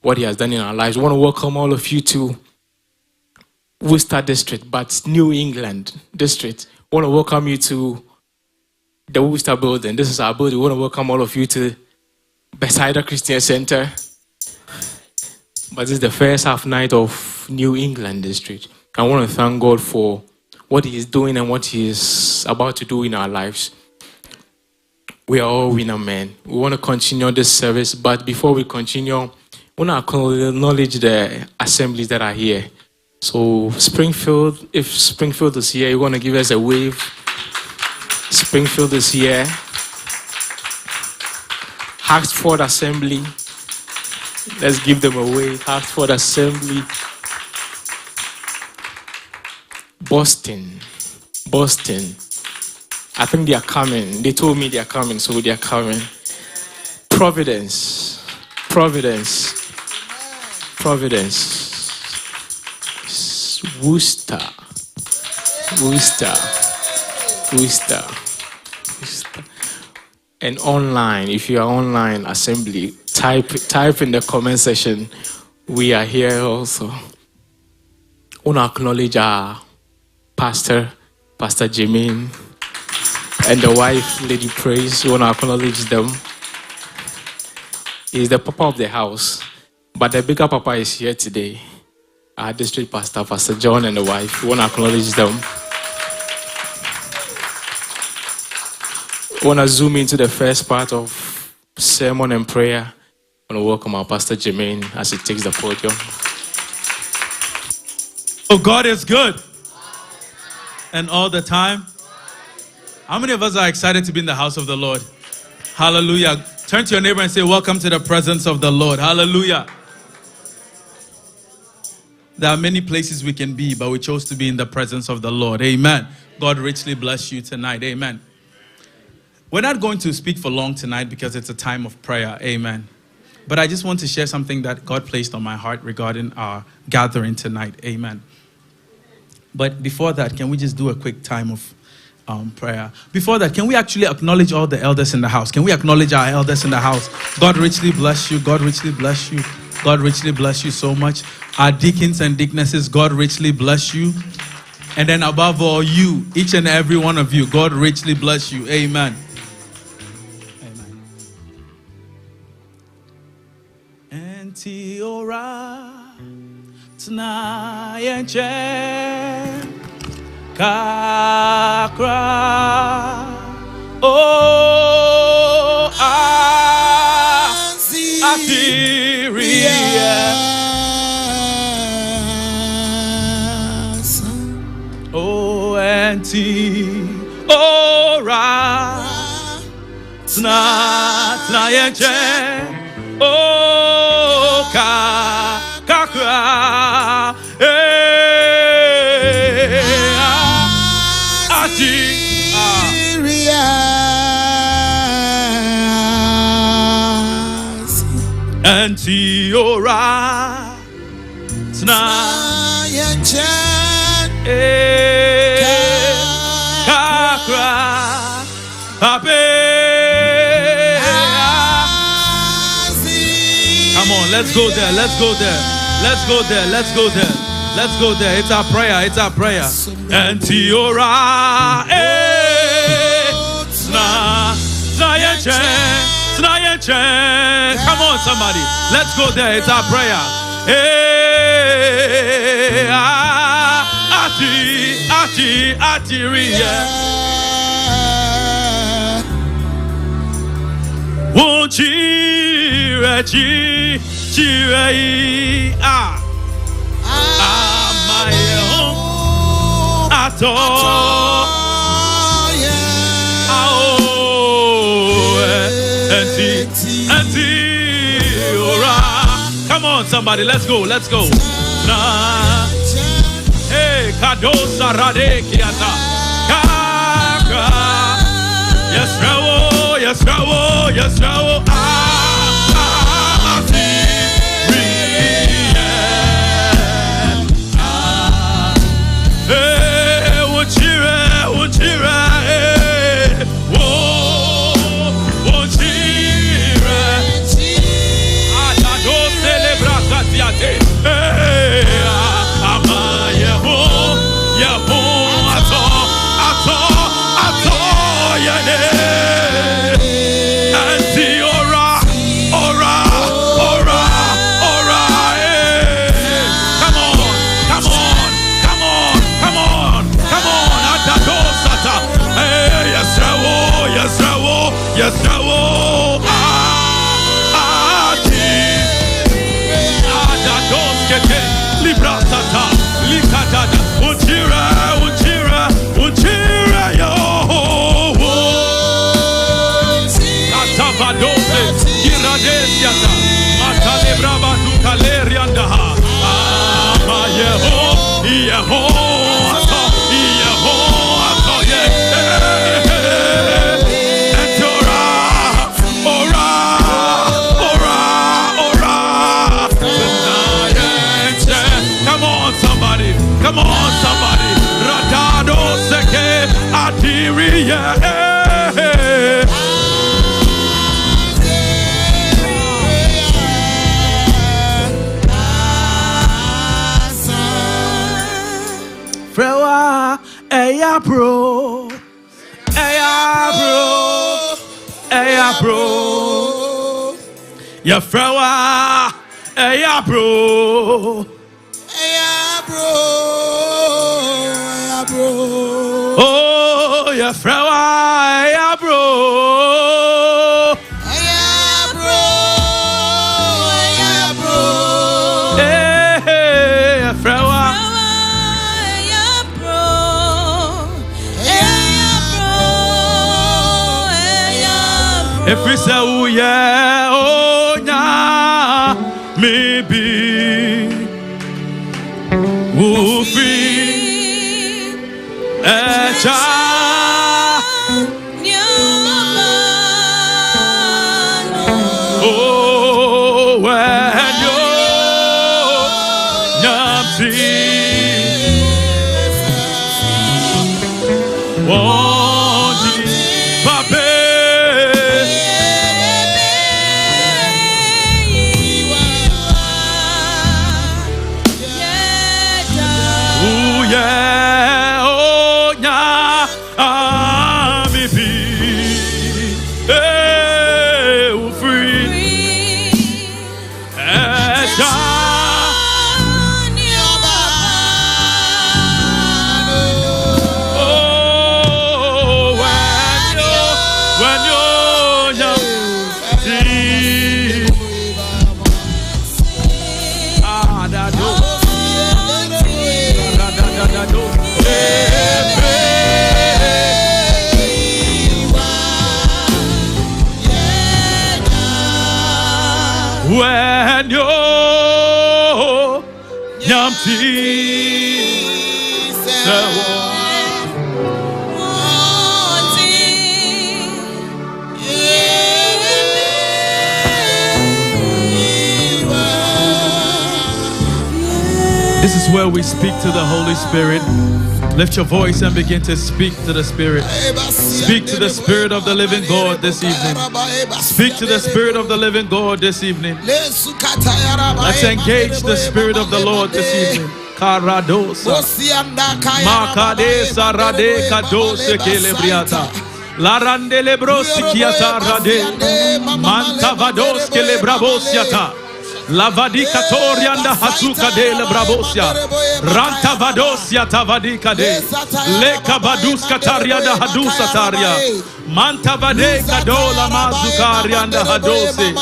what He has done in our lives. I want to welcome all of you to Worcester District, but New England District. I want to welcome you to the Worcester building. This is our building. We want to welcome all of you to Bethesda Christian Center. But this is the first half night of New England District. I want to thank God for what He is doing and what He is about to do in our lives. We are all winner men. We want to continue this service, but before we continue, we want to acknowledge the assemblies that are here. So Springfield, if Springfield is here, you want to give us a wave. Springfield is here. Oxford Assembly. Let's give them a wave. Oxford Assembly. Boston. I think they are coming. They told me they are coming, so they are coming. Providence. Worcester. And online, if you are online assembly, type in the comment section. We are here also. I want to acknowledge our Pastor Jermaine, and the wife, Lady Praise. We want to acknowledge them. He's the papa of the house, but the bigger papa is here today. Our district pastor, Pastor John, and the wife. We want to acknowledge them. We want to zoom into the first part of sermon and prayer. I want to welcome our Pastor Jermaine as he takes the podium. Oh, God is good. And all the time. How many of us are excited to be in the house of the Lord? Hallelujah. Turn to your neighbor and say, welcome to the presence of the Lord. Hallelujah. There are many places we can be, but we chose to be in the presence of the Lord. Amen. God richly bless you tonight. Amen. We're not going to speak for long tonight because it's a time of prayer. Amen. But I just want to share something that God placed on my heart regarding our gathering tonight. Amen. But before that, can we just do a quick time of prayer? Before that, can we actually acknowledge all the elders in the house? Can we acknowledge our elders in the house? God richly bless you. God richly bless you. God richly bless you so much. Our deacons and deaconesses, God richly bless you. And then above all, you, each and every one of you, God richly bless you. Amen. Amen. Entiora tnayenche kakra oh Assyria oh Entiora tnayenche oh kakra Antiora tnayenche kakra ape. Come on, let's go there. It's our prayer. Antiora tnayenche. Come on, somebody. Let's go there. It's our prayer. Won't you come on, somebody, let's go. Hey, kadosa rade kiata. Yes, Rawo. Yeah. Rabadesiata, Matalebraba Dukaleriandaha, Come on, somebody. Radado seke adiria. Frewa, eya bro, ya frewa, eya bro. Oh, yeah, frewa, yeah, bro. Hey, yeah, frewa. If we say, oh, yeah, oh, nah, maybe we'll free. Oh, when you're empty, this is where we speak to the Holy Spirit. Lift your voice and begin to speak to the Spirit. Speak to the Spirit of the living God this evening. Speak to the Spirit of the living God this evening. Let's engage the Spirit of the Lord this evening. Karadosa Makadesa Rade Kadose Kelebriata Larande Lebrosi Kiata Rade Mantavados Kelebrabosiata Lavadika Torianda Hasuka de Lebrabosia Ranta Vadosia Tavadika de Leka Baduska Tarianda Hadusa Taria Manta Vade Kadola Mazukarianda Hadose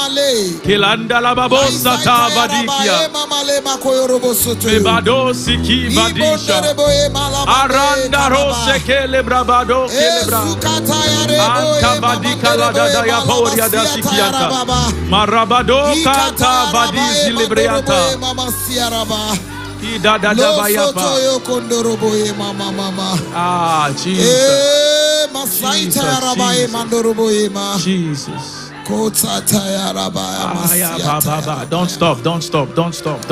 Kilanda Lababosa Tavadikia Bebadosi Ki Vadisha Aranda Rose Kelebrabado Kelebra Anta Vadika Ladaya Poria da Sikiata Marabado Kata Vadizi Libreata Ah, Jesus. Jesus. Don't stop.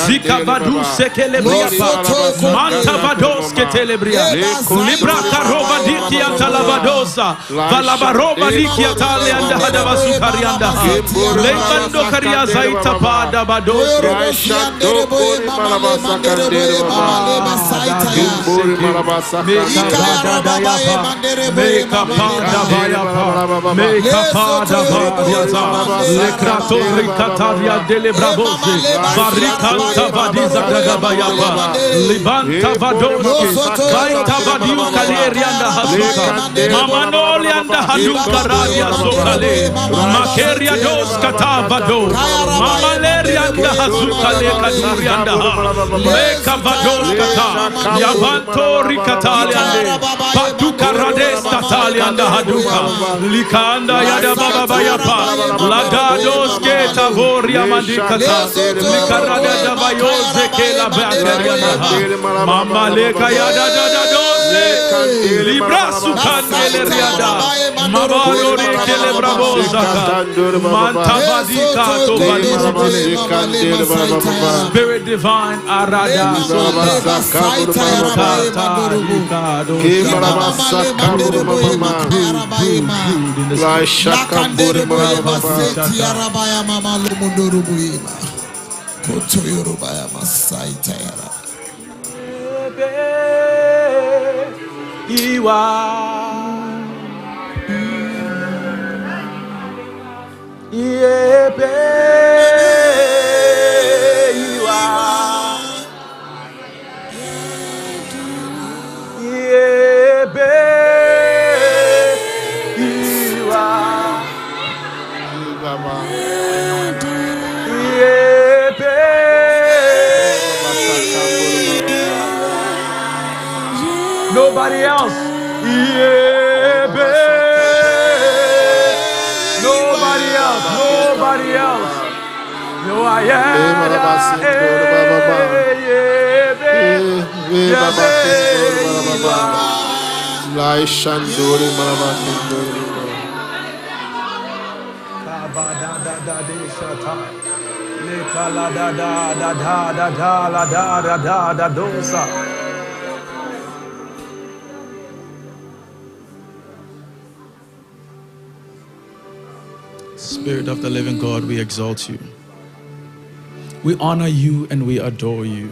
Zika Badu Sekelebria, Manta Vados Ketelebria, Libra Karova Dikia Talabadosa, Valabarova Dikia Talianda Hadavasukarianda, Lemando Karia Zaita Pada Bados, Varikanta Vadiza Dagabayaba, Libanta Vadoski, Vaita Vadiu Kalerianda Hasuka, Mamanolianda Haduka Radia Sokale, Makeria Dos Katavado, Mamalerianda Hasuka Leka Durianda, Leka Vados Kata, Yavanto Rikataliande, Patuka Rades Katalianda Haduka, Likanda Yada Baba Bayapa, Lagados Keta Voria Mandikata, Likarada da Bayoze Kela Bakariana, Mama Leka Yada da Dose, Libra Sukandele Riada, Mabano Rikele Brabozaka, Manta Vadika to Spirit Divine Arada Iwa Iebe Iwa Iebe Iwa Nobody else. Nobody else. Nobody else. No, I Spirit of the living God, we exalt you. We honor you and we adore you.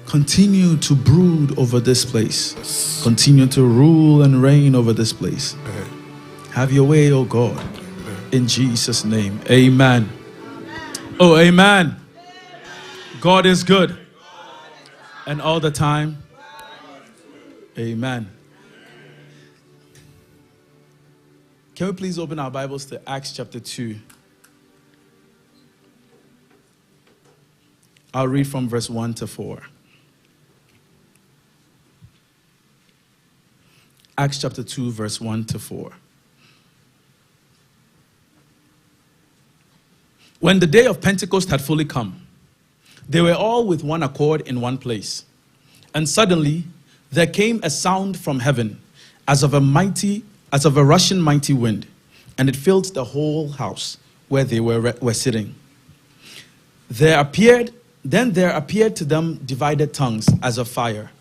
Continue to brood over this place. Continue to rule and reign over this place. Have your way, oh God. In Jesus' name, amen. Oh, amen. God is good. And all the time, amen. Can we please open our Bibles to Acts chapter 2? I'll read from verse 1 to 4. Acts chapter 2, verse 1 to 4. When the day of Pentecost had fully come, they were all with one accord in one place. And suddenly there came a sound from heaven as of a rushing mighty wind, and it filled the whole house where they were sitting. There appeared to them divided tongues as of fire,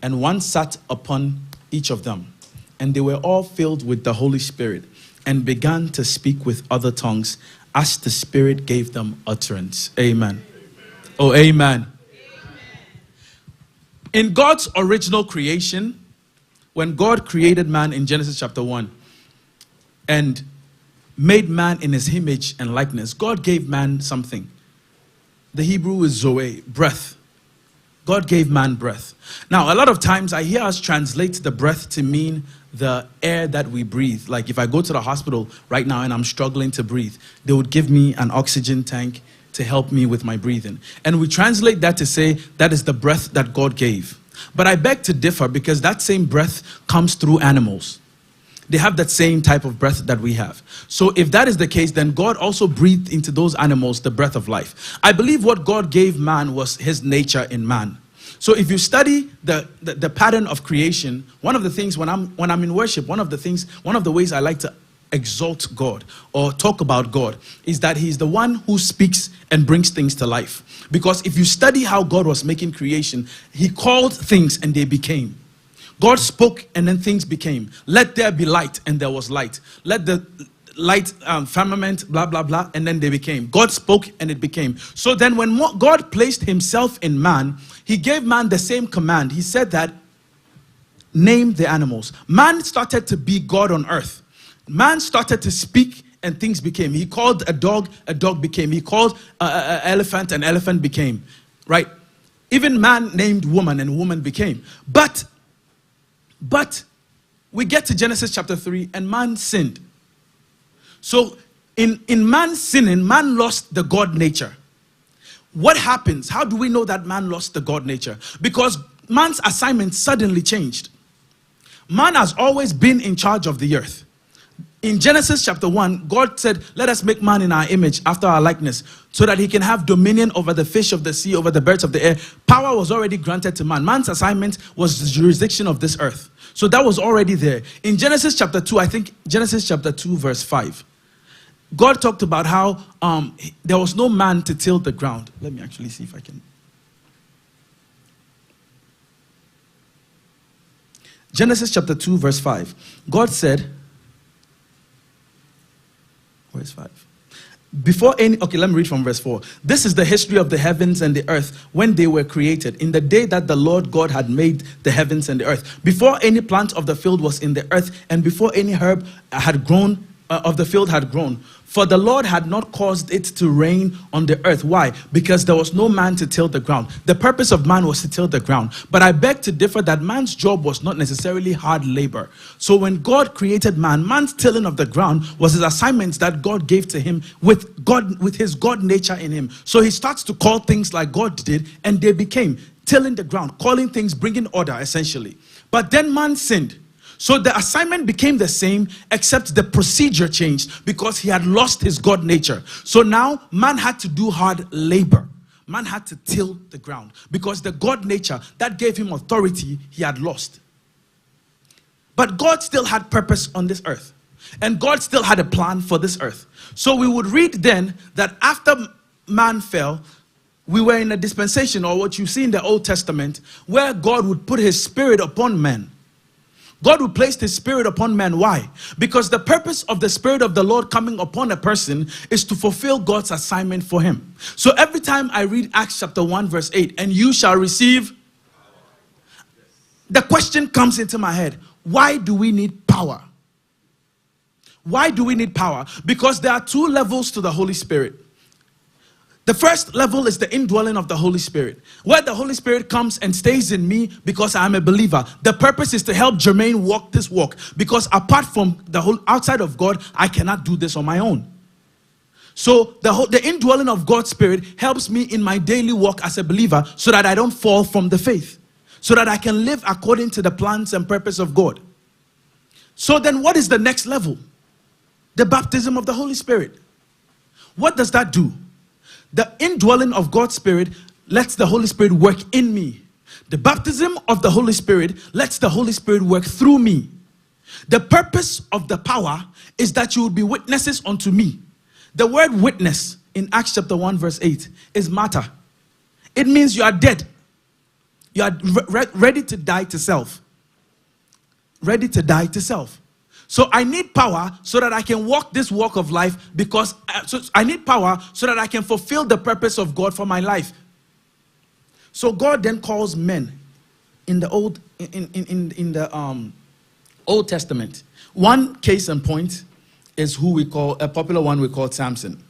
and one sat upon each of them. And they were all filled with the Holy Spirit, and began to speak with other tongues as the Spirit gave them utterance. Amen. Oh, amen. In God's original creation, when God created man in Genesis chapter 1 and made man in his image and likeness, God gave man something. The Hebrew is zoe, breath. God gave man breath. Now, a lot of times I hear us translate the breath to mean the air that we breathe. Like if I go to the hospital right now and I'm struggling to breathe, they would give me an oxygen tank to help me with my breathing. And we translate that to say that is the breath that God gave. But I beg to differ, because that same breath comes through animals. They have that same type of breath that we have. So if that is the case, then God also breathed into those animals the breath of life. I believe what God gave man was his nature in man. So if you study the pattern of creation, one of the things when I'm in worship, one of the ways I like to exalt God or talk about God is that he's the one who speaks and brings things to life. Because if you study how God was making creation, he called things and they became. God spoke and then things became. Let there be light, and there was light. Let the light firmament, blah, blah, blah, and then they became. God spoke and it became. So then when God placed himself in man, he gave man the same command. He said that, name the animals. Man started to be God on earth. Man started to speak and things became. He called a dog became. He called an elephant became. Right? Even man named woman and woman became. But we get to Genesis chapter 3 and man sinned. So in man sinning, man lost the God nature. What happens? How do we know that man lost the God nature? Because man's assignment suddenly changed. Man has always been in charge of the earth. In Genesis chapter 1, God said, let us make man in our image, after our likeness, so that he can have dominion over the fish of the sea, over the birds of the air. Power was already granted to man. Man's assignment was the jurisdiction of this earth. So that was already there. In Genesis chapter 2, I think Genesis chapter 2 verse 5, God talked about how there was no man to till the ground. Let me actually see if I can. Genesis chapter 2 verse 5. God said, where's 5? Okay, let me read from verse 4. This is the history of the heavens and the earth when they were created, in the day that the Lord God had made the heavens and the earth. Before any plant of the field was in the earth, and before any herb had grown, of the field had grown. For the Lord had not caused it to rain on the earth. Why? Because there was no man to till the ground. The purpose of man was to till the ground. But I beg to differ that man's job was not necessarily hard labor. So when God created man, man's tilling of the ground was his assignments that God gave to him with his God nature in him. So he starts to call things like God did, and they became tilling the ground, calling things, bringing order essentially. But then man sinned. So the assignment became the same, except the procedure changed because he had lost his God nature. So now man had to do hard labor. Man had to till the ground because the God nature that gave him authority, he had lost. But God still had purpose on this earth. And God still had a plan for this earth. So we would read then that after man fell, we were in a dispensation, or what you see in the Old Testament, where God would put his spirit upon men. God will place his spirit upon man. Why? Because the purpose of the spirit of the Lord coming upon a person is to fulfill God's assignment for him. So every time I read Acts chapter 1 verse 8, and you shall receive, the question comes into my head, why do we need power? Why do we need power? Because there are two levels to the Holy Spirit. The first level is the indwelling of the Holy Spirit, where the Holy Spirit comes and stays in me because I am a believer. The purpose is to help Jermaine walk this walk, because apart from outside of God, I cannot do this on my own. So the indwelling of God's Spirit helps me in my daily walk as a believer, so that I don't fall from the faith, so that I can live according to the plans and purpose of God. So then what is the next level? The baptism of the Holy Spirit. What does that do? The indwelling of God's Spirit lets the Holy Spirit work in me. The baptism of the Holy Spirit lets the Holy Spirit work through me. The purpose of the power is that you will be witnesses unto me. The word witness in Acts chapter 1 verse 8 is martyr. It means you are dead. You are ready to die to self. Ready to die to self. So I need power so that I can walk this walk of life, because I need power so that I can fulfill the purpose of God for my life. So God then calls men in the Old Testament. One case in point is who we call, a popular one we call Samson.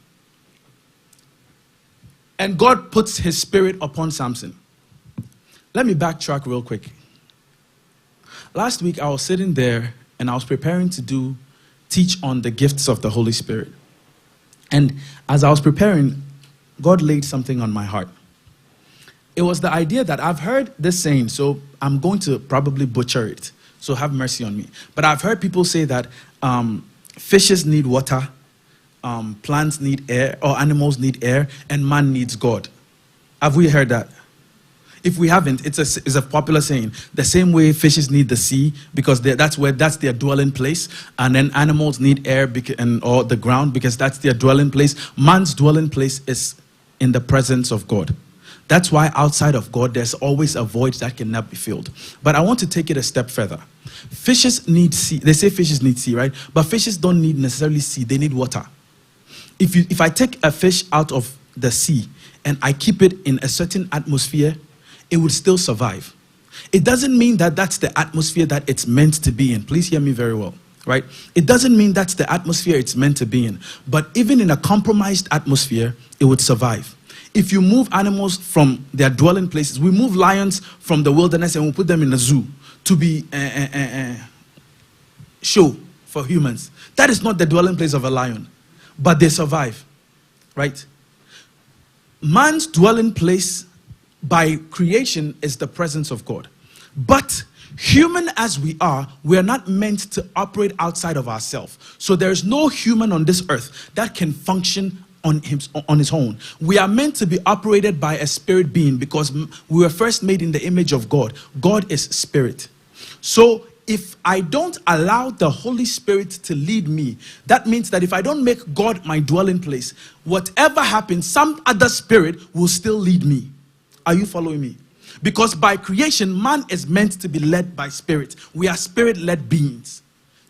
And God puts his spirit upon Samson. Let me backtrack real quick. Last week I was sitting there and I was preparing to teach on the gifts of the Holy Spirit. And as I was preparing, God laid something on my heart. It was the idea that I've heard this saying, so I'm going to probably butcher it, so have mercy on me. But I've heard people say that fishes need water, plants need air, or animals need air, and man needs God. Have we heard that? If we haven't, it's a popular saying. The same way fishes need the sea because that's their dwelling place, and then animals need air or the ground because that's their dwelling place. Man's dwelling place is in the presence of God. That's why outside of God, there's always a void that cannot be filled. But I want to take it a step further. Fishes need sea. They say fishes need sea, right? But fishes don't need necessarily sea. They need water. If I take a fish out of the sea and I keep it in a certain atmosphere, it would still survive. It doesn't mean that that's the atmosphere that it's meant to be in. Please hear me very well, right? It doesn't mean that's the atmosphere it's meant to be in. But even in a compromised atmosphere, it would survive. If you move animals from their dwelling places, we move lions from the wilderness and we put them in a zoo to be show for humans. That is not the dwelling place of a lion, but they survive, right? Man's dwelling place by creation is the presence of God. But human as we are not meant to operate outside of ourselves. So there is no human on this earth that can function on his own. We are meant to be operated by a spirit being because we were first made in the image of God. God is spirit. So if I don't allow the Holy Spirit to lead me, that means that if I don't make God my dwelling place, whatever happens, some other spirit will still lead me. Are you following me? Because by creation, man is meant to be led by spirit. We are spirit-led beings.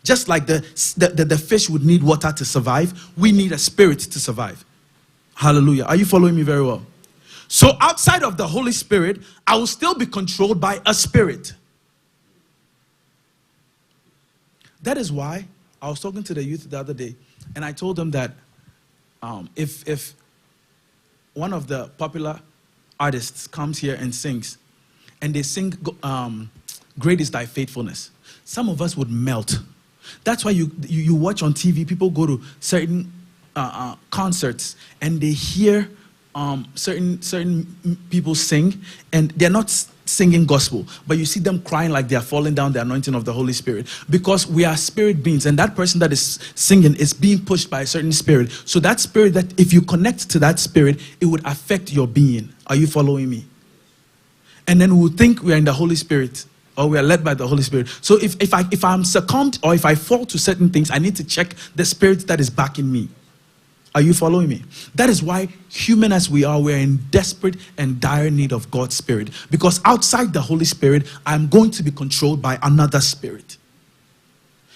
Just like the fish would need water to survive, we need a spirit to survive. Hallelujah. Are you following me very well? So outside of the Holy Spirit, I will still be controlled by a spirit. That is why I was talking to the youth the other day, and I told them that if one of the popular artists comes here and sings, and they sing Great is Thy Faithfulness, some of us would melt. That's why you watch on TV, people go to certain concerts and they hear certain people sing, and they're not singing gospel, but you see them crying like they are falling down the anointing of the Holy Spirit, because we are spirit beings, and that person that is singing is being pushed by a certain spirit. So that spirit, that if you connect to that spirit, it would affect your being. Are you following me? And then we would think we are in the Holy Spirit, or we are led by the Holy Spirit. So if I'm succumbed or if I fall to certain things, I need to check the spirit that is backing me. Are you following me? That is why, human as we are, we're in desperate and dire need of God's Spirit. Because outside the Holy Spirit, I'm going to be controlled by another spirit.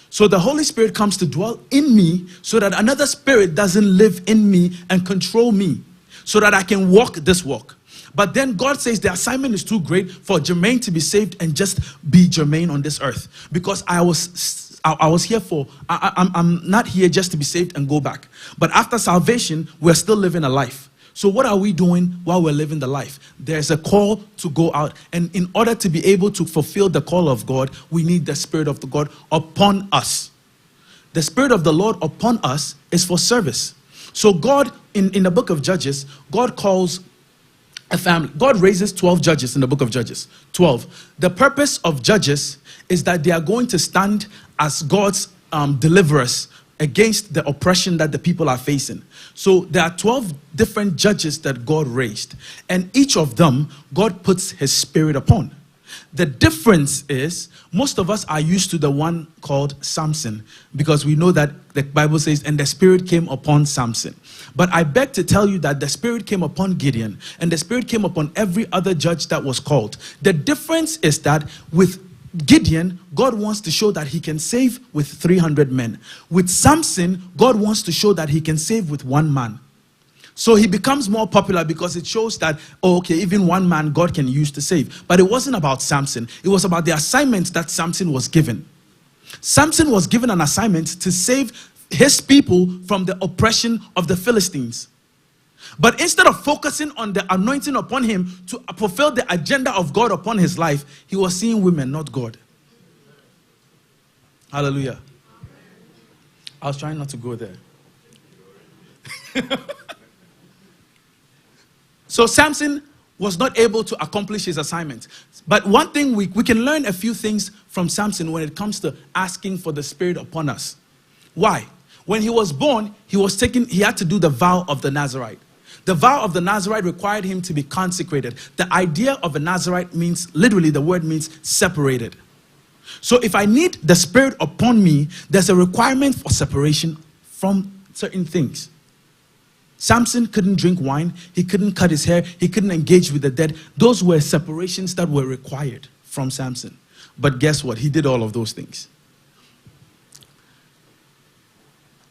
So the Holy Spirit comes to dwell in me so that another spirit doesn't live in me and control me, so that I can walk this walk. But then God says the assignment is too great for Jermaine to be saved and just be Jermaine on this earth. Because I was here for, I'm not here just to be saved and go back. But after salvation, we're still living a life. So what are we doing while we're living the life? There's a call to go out. And in order to be able to fulfill the call of God, we need the Spirit of the God upon us. The Spirit of the Lord upon us is for service. So God, in the book of Judges, God calls a family. God raises 12 judges in the book of Judges. 12. The purpose of judges is that they are going to stand as God's deliverers against the oppression that the people are facing. So there are 12 different judges that God raised, and each of them God puts his Spirit upon. The difference is, most of us are used to the one called Samson, because we know that the Bible says, and the Spirit came upon Samson. But I beg to tell you that the Spirit came upon Gideon, and the Spirit came upon every other judge that was called. The difference is that with Gideon, God wants to show that he can save with 300 men. With Samson, God wants to show that he can save with one man. So he becomes more popular because it shows that, oh, okay, even one man God can use to save. But it wasn't about Samson. It was about the assignment that Samson was given. Samson was given an assignment to save his people from the oppression of the Philistines. But instead of focusing on the anointing upon him to fulfill the agenda of God upon his life, he was seeing women, not God. Hallelujah. I was trying not to go there. So Samson was not able to accomplish his assignment. But one thing, we can learn a few things from Samson when it comes to asking for the Spirit upon us. Why? When he was born, he had to do the vow of the Nazarite. The vow of the Nazarite required him to be consecrated. The idea of a Nazarite means, literally the word means separated. So if I need the Spirit upon me, there's a requirement for separation from certain things. Samson couldn't drink wine. He couldn't cut his hair. He couldn't engage with the dead. Those were separations that were required from Samson. But guess what? He did all of those things.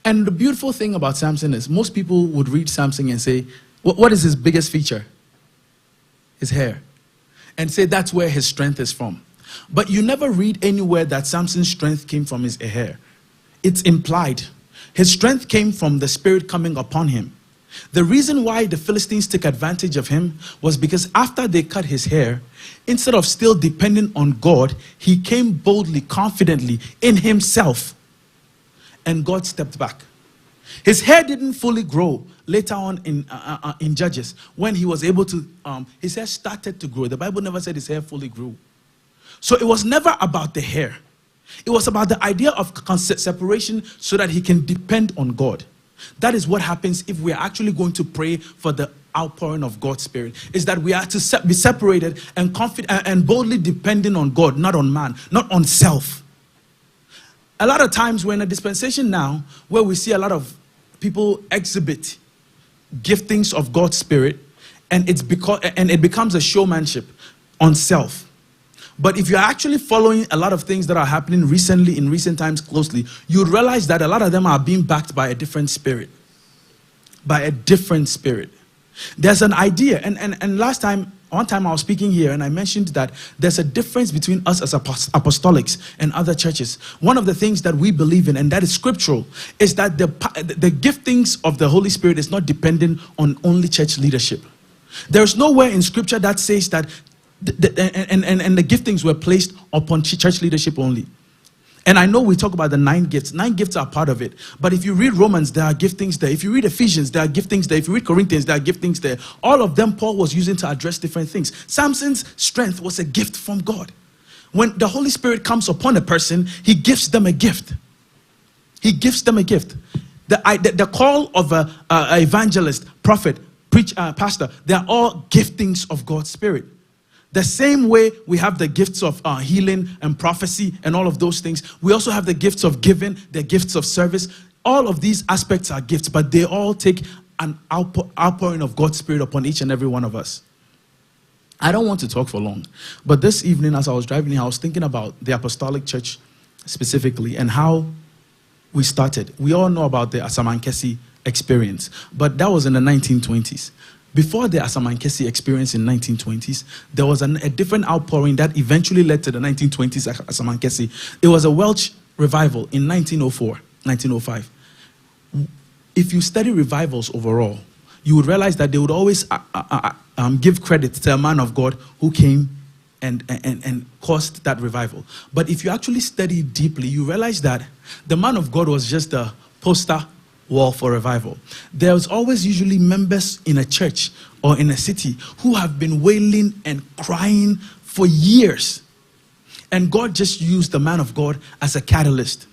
And the beautiful thing about Samson is most people would read Samson and say, what is his biggest feature? His hair. And say that's where his strength is from. But you never read anywhere that Samson's strength came from his hair. It's implied. His strength came from the Spirit coming upon him. The reason why the Philistines took advantage of him was because after they cut his hair, instead of still depending on God, he came boldly, confidently in himself. And God stepped back. His hair didn't fully grow later on in Judges when he was able to, his hair started to grow. The Bible never said his hair fully grew. So it was never about the hair. It was about the idea of separation so that he can depend on God. That is what happens if we are actually going to pray for the outpouring of God's Spirit. Is that we are to be separated and confident and boldly depending on God, not on man, not on self. A lot of times we're in a dispensation now where we see a lot of people exhibit giftings of God's Spirit, and it becomes a showmanship on self. But if you're actually following a lot of things that are happening recently, in recent times closely, you'd realize that a lot of them are being backed by a different spirit. By a different spirit. There's an idea, and one time I was speaking here and I mentioned that there's a difference between us as apostolics and other churches. One of the things that we believe in, and that is scriptural, is that the giftings of the Holy Spirit is not dependent on only church leadership. There's nowhere in scripture that says that the giftings were placed upon church leadership only. And I know we talk about the 9 gifts. 9 gifts are part of it. But if you read Romans, there are giftings there. If you read Ephesians, there are giftings there. If you read Corinthians, there are giftings there. All of them Paul was using to address different things. Samson's strength was a gift from God. When the Holy Spirit comes upon a person, he gives them a gift. He gives them a gift. The call of an evangelist, prophet, pastor, they are all giftings of God's Spirit. The same way we have the gifts of healing and prophecy and all of those things, we also have the gifts of giving, the gifts of service. All of these aspects are gifts, but they all take an outpouring of God's Spirit upon each and every one of us. I don't want to talk for long, but this evening as I was driving here, I was thinking about the Apostolic Church specifically and how we started. We all know about the Asamankesi experience, but that was in the 1920s. Before the Asamankesi experience in 1920s, there was a different outpouring that eventually led to the 1920s Asamankesi. It was a Welsh revival in 1904, 1905. If you study revivals overall, you would realize that they would always give credit to a man of God who came and caused that revival. But if you actually study deeply, you realize that the man of God was just a poster wall for revival. There's always usually members in a church or in a city who have been wailing and crying for years. And God just used the man of God as a catalyst.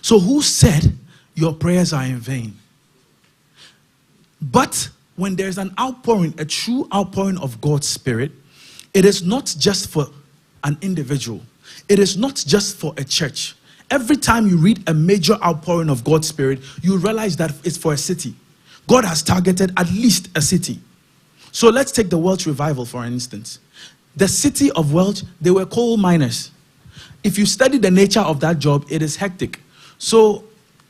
So who said your prayers are in vain? But when there's an outpouring, a true outpouring of God's Spirit, it is not just for an individual. It is not just for a church. Every time you read a major outpouring of God's Spirit, you realize that it's for a city. God has targeted at least a city. So let's take the Welsh revival for instance. The city of Welsh, they were coal miners. If you study the nature of that job, it is hectic. So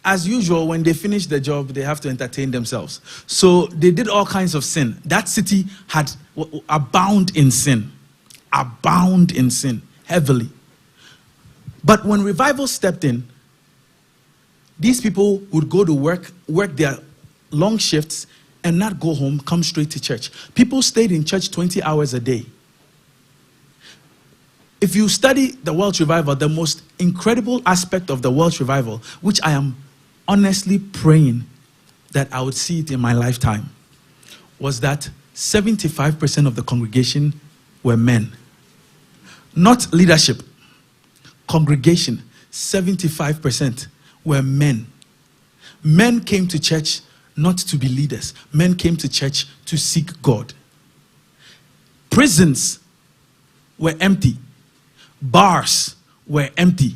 as usual, when they finish the job, they have to entertain themselves. So they did all kinds of sin. That city had abound in sin, heavily. But when revival stepped in, these people would go to work their long shifts and not go home, come straight to church. People stayed in church 20 hours a day. If you study the Welsh revival, the most incredible aspect of the Welsh revival, which I am honestly praying that I would see it in my lifetime, was that 75% of the congregation were men. Not leadership. Congregation, 75% were men. Men came to church not to be leaders. Men came to church to seek God. Prisons were empty. Bars were empty.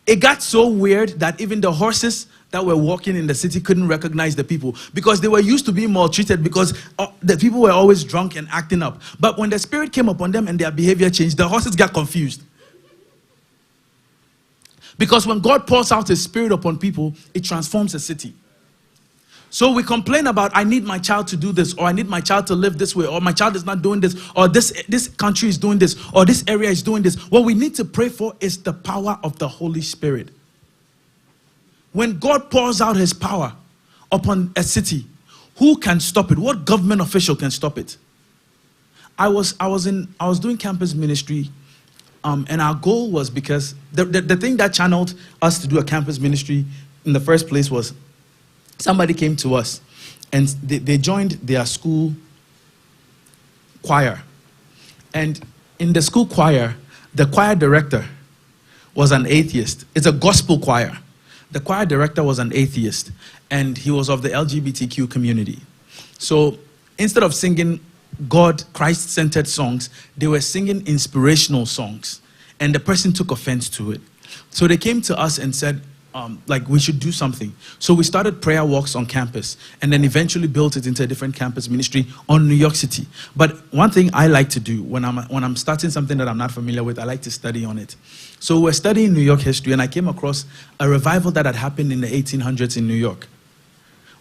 It got so weird that even the horses that were walking in the city couldn't recognize the people because they were used to being maltreated because the people were always drunk and acting up. But when the Spirit came upon them and their behavior changed, the horses got confused. Because when God pours out His Spirit upon people, it transforms a city. So we complain about, I need my child to do this, or I need my child to live this way, or my child is not doing this, or this country is doing this, or this area is doing this. What we need to pray for is the power of the Holy Spirit. When God pours out His power upon a city, who can stop it? What government official can stop it? I was doing campus ministry, and our goal was, because the thing that channeled us to do a campus ministry in the first place was somebody came to us and they joined their school choir. And in the school choir, the choir director was an atheist. It's a gospel choir. The choir director was an atheist, and he was of the LGBTQ community. So instead of singing God, Christ-centered songs, they were singing inspirational songs. And the person took offense to it. So they came to us and said, we should do something. So we started prayer walks on campus, and then eventually built it into a different campus ministry on New York City. But one thing I like to do when I'm starting something that I'm not familiar with, I like to study on it. So we're studying New York history, and I came across a revival that had happened in the 1800s in New York,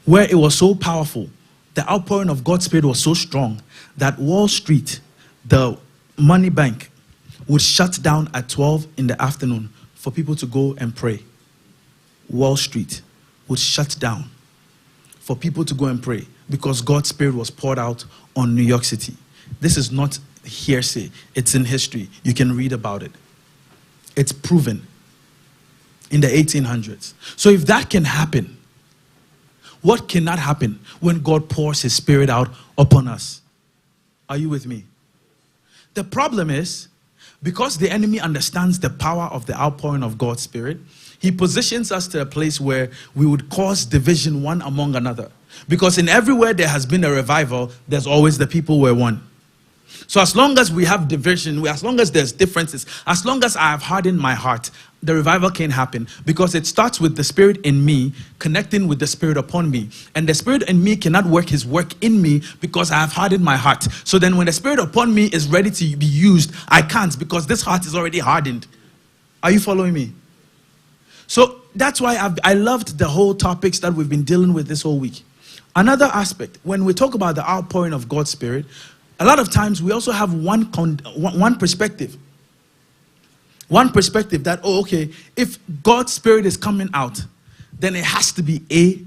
where it was so powerful. The outpouring of God's Spirit was so strong that Wall Street, the money bank, would shut down at 12 in the afternoon for people to go and pray. Wall Street would shut down for people to go and pray because God's Spirit was poured out on New York City. This is not hearsay. It's in history. You can read about it. It's proven in the 1800s. So if that can happen, what cannot happen when God pours His Spirit out upon us? Are you with me? The problem is, because the enemy understands the power of the outpouring of God's Spirit, he positions us to a place where we would cause division one among another. Because in everywhere there has been a revival, there's always the people who are one. So as long as we have division, as long as there's differences, as long as I have hardened my heart, the revival can't happen. Because it starts with the Spirit in me connecting with the Spirit upon me. And the Spirit in me cannot work His work in me because I have hardened my heart. So then when the Spirit upon me is ready to be used, I can't, because this heart is already hardened. Are you following me? So that's why I loved the whole topics that we've been dealing with this whole week. Another aspect, when we talk about the outpouring of God's Spirit, a lot of times we also have one perspective. One perspective that, if God's Spirit is coming out, then it has to be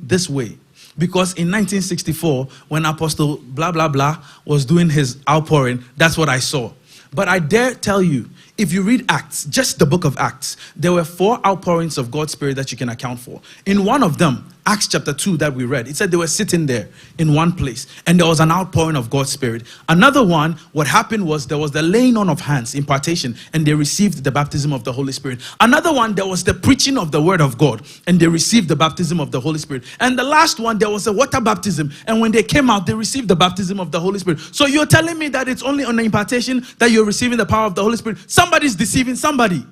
this way. Because in 1964, when Apostle blah, blah, blah was doing his outpouring, that's what I saw. But I dare tell you, if you read Acts, just the book of Acts, there were 4 outpourings of God's Spirit that you can account for. In one of them, Acts chapter 2 that we read, it said they were sitting there in one place and there was an outpouring of God's Spirit. Another one, what happened was there was the laying on of hands, impartation, and they received the baptism of the Holy Spirit. Another one, there was the preaching of the word of God and they received the baptism of the Holy Spirit. And the last one, there was a water baptism, and when they came out, they received the baptism of the Holy Spirit. So you're telling me that it's only on the impartation that you're receiving the power of the Holy Spirit? Somebody's deceiving somebody.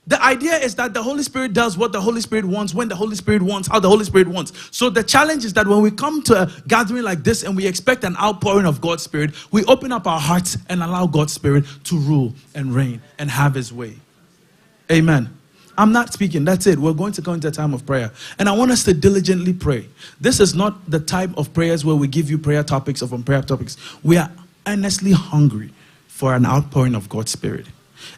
The idea is that the Holy Spirit does what the Holy Spirit wants, when the Holy Spirit wants, how the Holy Spirit wants. So the challenge is that when we come to a gathering like this and we expect an outpouring of God's Spirit, we open up our hearts and allow God's Spirit to rule and reign and have His way. Amen. I'm not speaking. That's it. We're going to go into a time of prayer. And I want us to diligently pray. This is not the type of prayers where we give you prayer topics or from prayer topics. We are earnestly hungry for an outpouring of God's Spirit.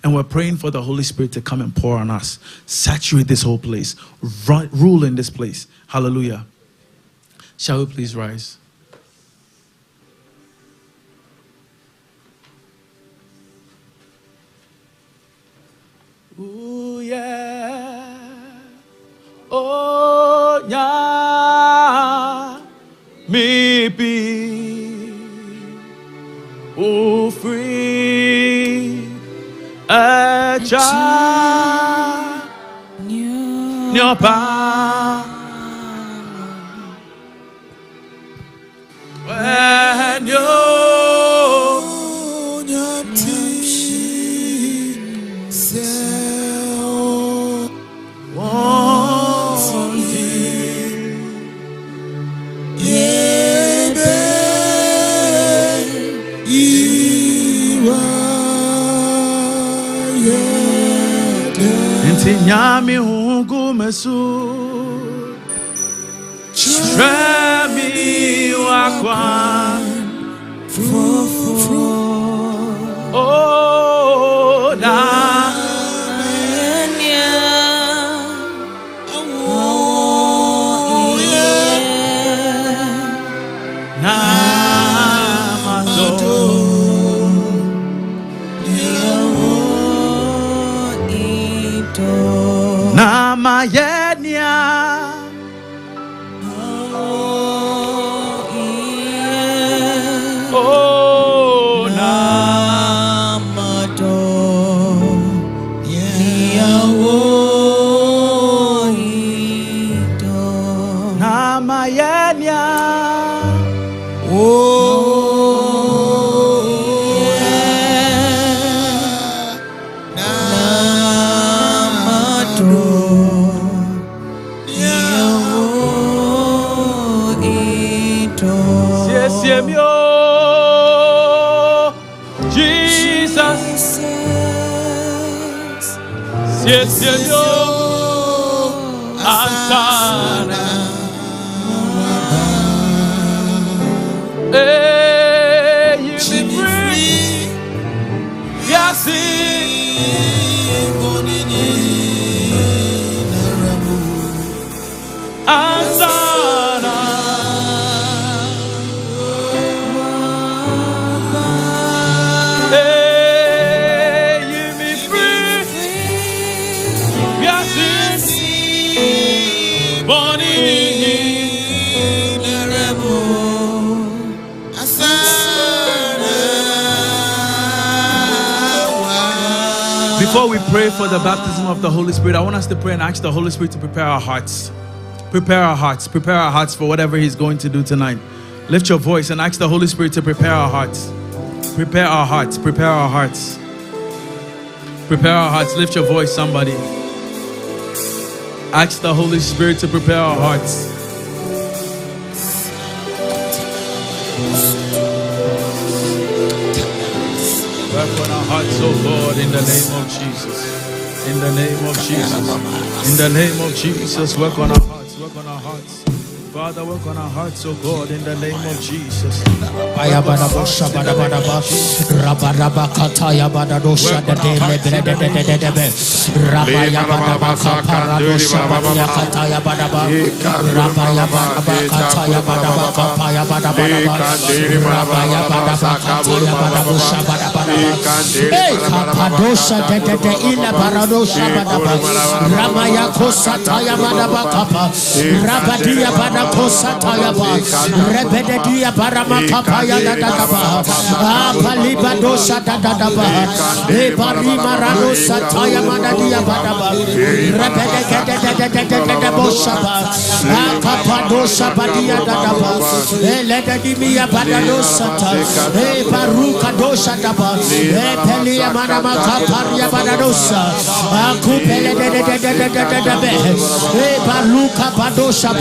And we're praying for the Holy Spirit to come and pour on us. Saturate this whole place. Rule in this place. Hallelujah. Shall we please rise? Ooh, yeah. Oh, yeah. Me be. Oh, free. Aja. Nyopa. Nyami hungumesu Tremi wakwan Oh na Namayenia Oh Namado Namayenia Jesus, yes, Asana, you be free, yes, Asana. Before we pray for the baptism of the Holy Spirit, I want us to pray and ask the Holy Spirit to prepare our hearts. Prepare our hearts. Prepare our hearts for whatever He's going to do tonight. Lift your voice and ask the Holy Spirit to prepare our hearts. Prepare our hearts. Prepare our hearts. Prepare our hearts. Lift your voice, somebody. Ask the Holy Spirit to prepare our hearts. Work on our hearts, oh God, in the name of Jesus. In the name of Jesus. In the name of Jesus, work on our hearts. Work on our hearts. Father, work on our hearts, oh God, in the name of Jesus. Kosatayaba Rebededia Baramakapaya Dadaba Palibadosha Dadaba Ebarima Sataya Madadia Badaba Rebedekadebosha Akapadosha Badia Dadaba Eledimia Badadosata Ebaruka Dosha Daba Epelia Manamakapaya Badadosa Akupele Ebaruka Badosha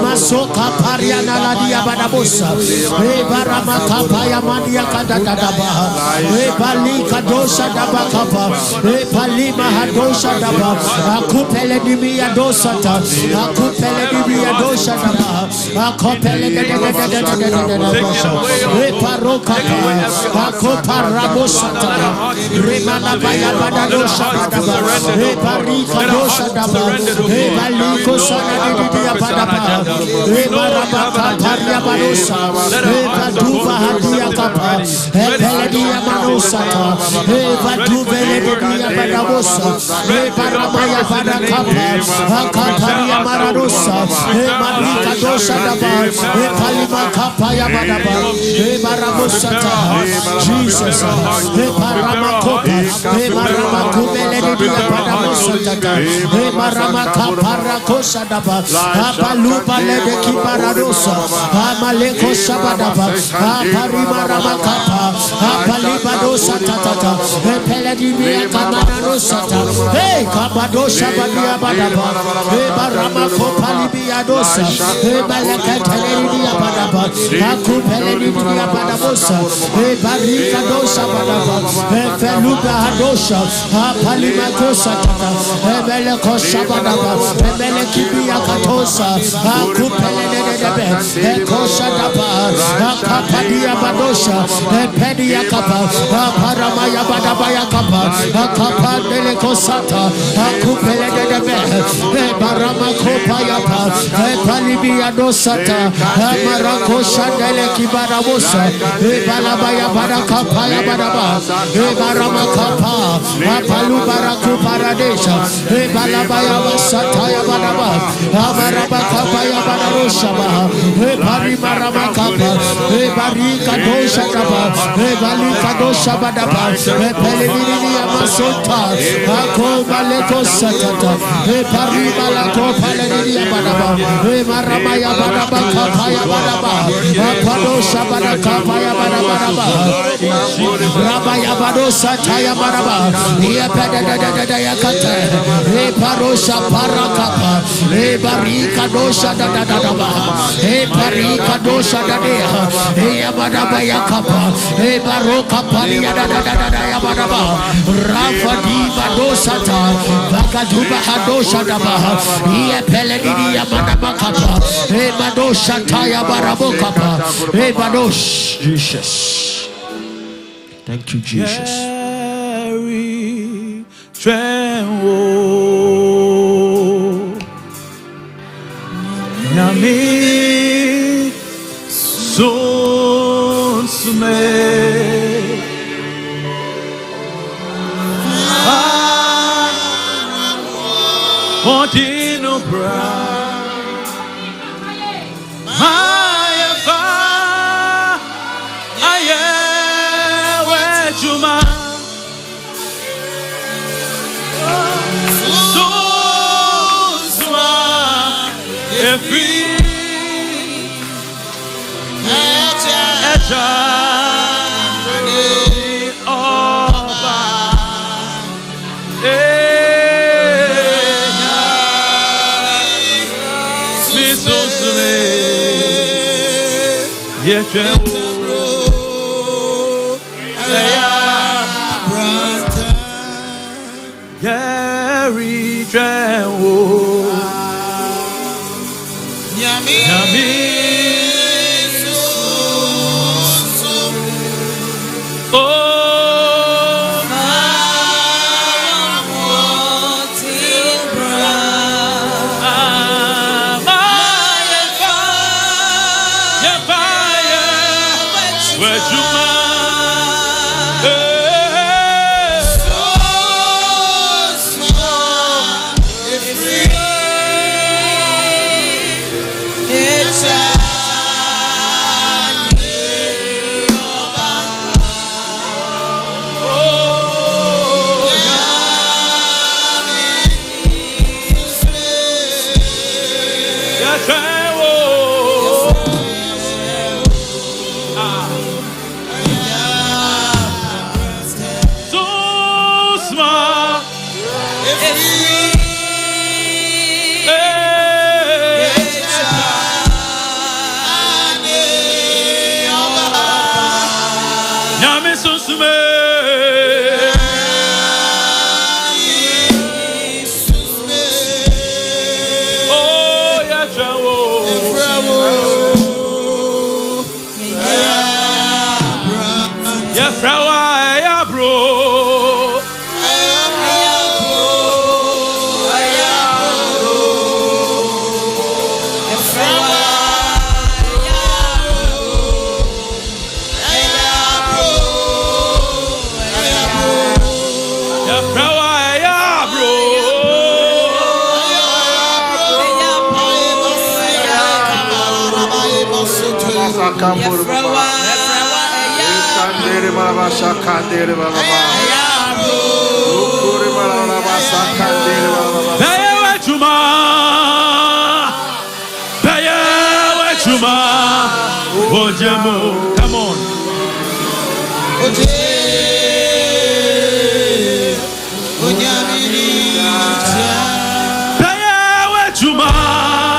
Masoka Pariana Ladia Badabosa, Baramaka Paya Mania Kadadaba, Balika Dosha Dabakapa, Palima Hadosha Daba, Akupele Dimia Dosata, Akupele Dimia Dosha Daba, Akopele Paroka, Akoparabosata, Remana Baya Badadosha Daba, Parika Dosha Daba, Baliko Sana. Apalupa lede kibaradosa, Amaleko Shabadaba, Aparima Ramakapa, Apalibadosa Tatata, Peledimia Kamanarosata, Hey Kabadosha Badia Badaba, Baramako Palibiadosa, Ebalekatelia Badaba, Akupeledia Badabosa, Ebarika Dosa Badaba, Feluga Hadosha, Apalimakosa, Ebelekosa Badaba, Ebelekibia Katosa, Akupelede, Ekosa Daba, Akapadia Badosha, Epedia Kapa, Paramaya Badabaya Kapa, Akapadele Kosata, Akupelede, Barama Kopayapa, Palibia Dosata, Marako Shandele Kibarabosa, Balabaya Badakapaya Badaba, Barama Kapa, Palubaraku Paradesha, Balabaya Sataya Badaba, Amaraba Kapaya Badarosaba, Parimarama Kapa, Barika Dosha Daba, Balika Dosha Badaba, Pelinia Masota, Ako Baleko Satata, Pariba la Copaleria Badaba, Maramaya Badaba Kapaya Badaba, Padosa Badakapaya Badaba, Rabaya Badosa Taya Badaba, Yakata, Padosa Parakapa, Barika Dosa Dadaba, Parika Dosa Dadea, Yabadaba Yakapa, Baroka Palia Dadaba, Rafa Diva Dosata, Bakaduba Hadosha Daba, Peledidia Badabakapa, Badosha Taya Barabokapa, Badosh. Jesus. Thank you, Jesus. Nami Sunsume Odino Bra Mayafa Ayewe Juma Susma Every Eja Oba Gary Trewo Yami Come on. Chuma.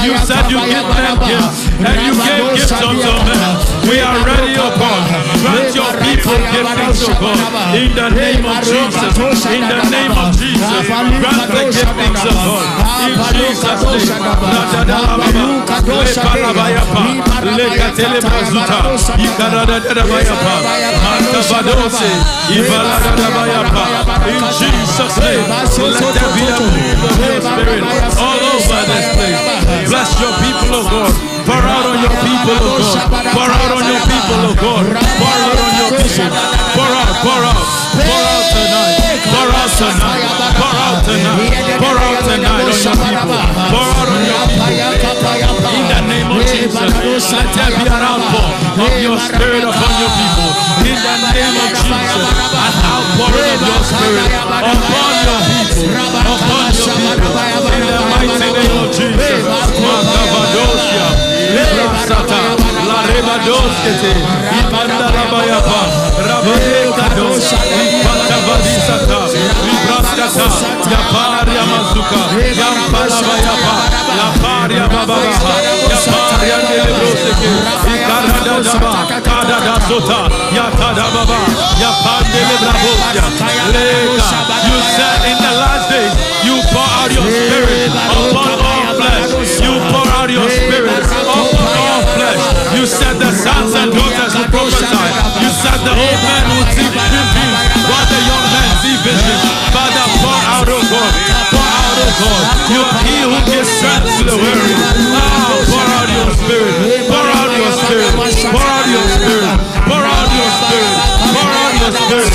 You said you give them gifts, and you gave gifts unto men. We are ready, O God. Grant your people giftings, O God. In the name of Jesus. In the name of Jesus. Grant the giftings, O God. In Jesus' name. Ikaradadabayapa, Mantabadose, Ibaladadabayapa. In Jesus' name, let there be a move of your spirit all over this place. Bless your people, oh God. Pour out on your people, oh God. Pour out on your people, oh God. Pour out on your people. Pour out, pour out, pour out tonight. Pour out tonight. Pour out tonight. Pour out tonight on your people. Pour out on your people. In the name of Jesus, let there be an outpour of your spirit upon your people. In the name of Jesus, an outpouring of your spirit upon your people. Upon your people. In the mighty name of Jesus. Makavadosia, Lebrasata, La Rebadoskete, Ibanda Rabayapa, Rabadekados, Ipatavadisata, Libraskata, Yaparia Mazuka, Yampalabayapa, Laparia Babaha, Yaparia Delebroseke, Ikaradadaba, Kadadasota, Yatadababa, Yapandelebrabosia, Leka. You said in the last days, you pour out your spirit upon all flesh. You pour out your spirit upon all flesh. You said the sons and daughters will prophesy. You said the old men will see visions, while the young men see visions. Father, pour out, oh God. Pour out, oh God. You are he who gives strength to the weary. Pour out your spirit. Pour out your spirit. Pour out your spirit. Pour out your spirit. Pour out your spirit.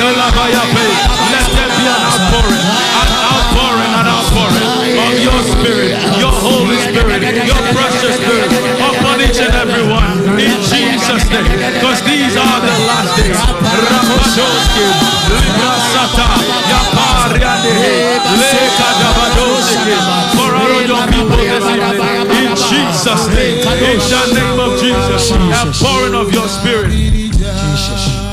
Let there be an outpouring, an outpouring, an outpouring of your spirit, your Holy Spirit, your precious spirit upon each and every one in Jesus' name. Because these are the last days. Rapadoski, Librasata, Yapariande, Lekadabadoski, for all of your people this evening in Jesus' name. In the name of Jesus, a pouring of your spirit. Jesus.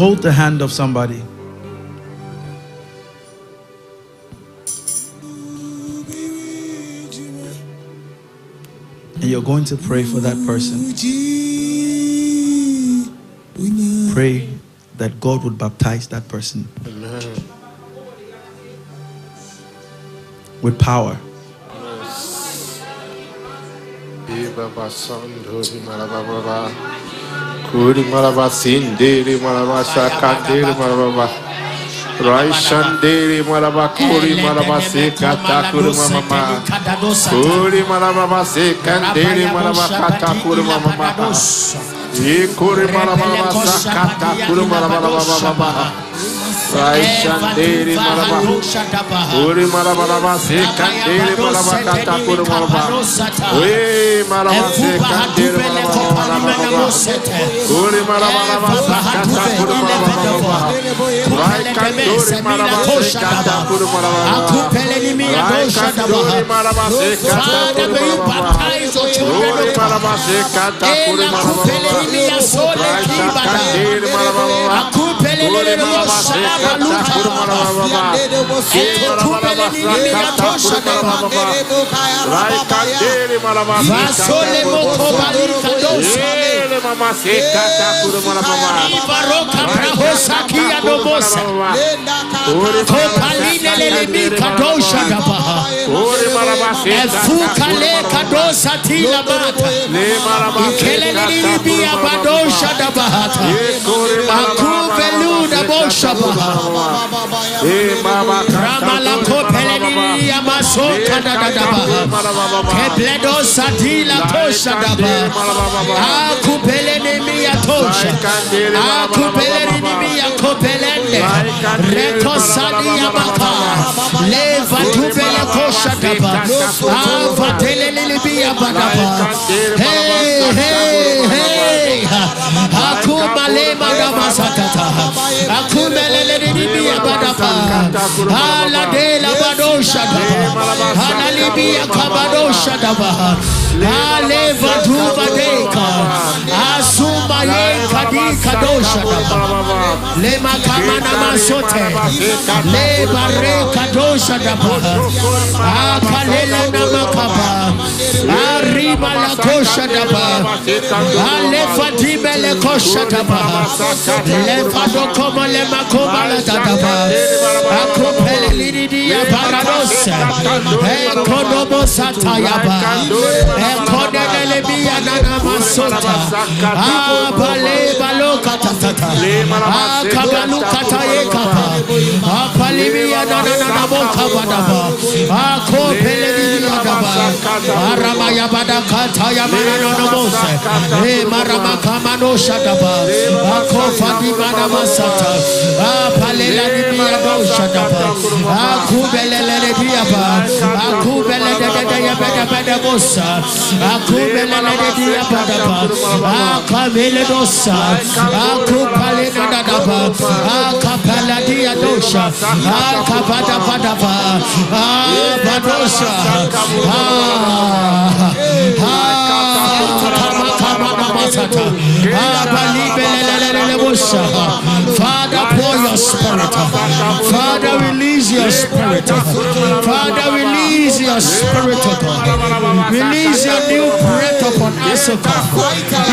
Hold the hand of somebody. And you're going to pray for that person. Pray that God would baptize that person. Amen. With power. Kuri Marabasindiri Marabashakandiri Marababa Raishandiri Marabakuri Marabasika Takuri Mama Kuri Marabasekandiri Marabakata Kuri Mama Kuri Marabasakata Kuri Marababa Raishandere Maraba. Uri Maraba Sekandere Maraba Kata Kuru Maraba. We Maraba Sekandere Maraba. Uri Maraba Kata Kuru Maraba. Raikandore Maraba Sekata Kuru Maraba. Raikandore Maraba Sekata Kuru Maraba. Uri Maraba Sekata Kuru Maraba. Raikandere Maraba. Uri Maraba Sekata Kuru Maraba. Raikandere Maraba Sekata Mama Sekata Kuru Maraba. Father, pour your spirit. Father, release your spirit. Father, release your spirit, God. Release your new breath upon us, God.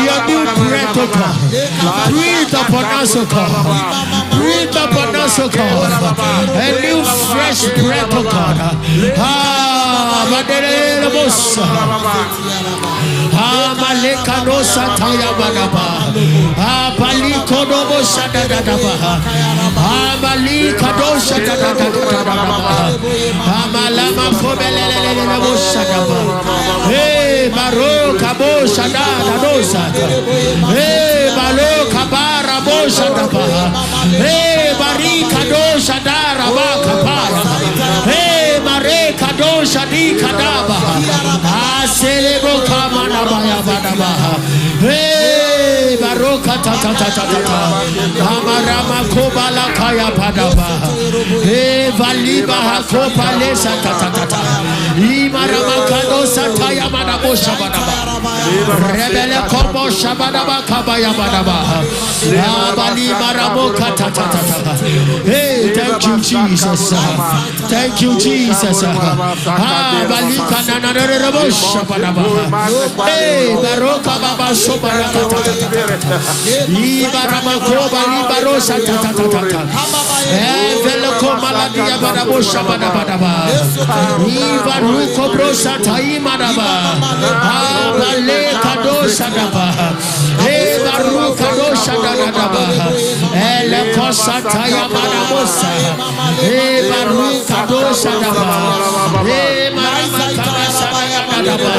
Your new breath, God. Breathe upon us, God. Breathe upon us, God. A new fresh breath, God. Maleka no sataya badaba. Baliko no boshada dadaba. Malika do shada dadaba. Malama kobelele no boshada. Hey baroka boshada dadosa. Hey baroka bara boshada. Hey barika do shada rabaka para. Hey mareka do shadi kadaba. Aselebo kamana baya badaba. Hey baroka ta ta ta ta ta. Amarama kobala kaya badaba. Hey valiba hakopa lesa ta ta ta ta. Imarama kado sataya madabo shabadaba. Rebele kombo shabadaba kabaya badaba. Abali maramo kata ta ta ta. Hey, thank you Jesus. Thank you Jesus. Abali kana na rebo shabadaba. Hey, baroka baba sobaraka ta ta ta. Ibarama koba libarosa ta ta ta ta. Vele komala dia badabo shabadaba. Ibaruko brosa taimadaba. Abale kado shadaba. Hey, baruka do shadaba. Ele kosa tayamadabosa. Hey, baruka do shadaba. Hey, marama kama shadaba.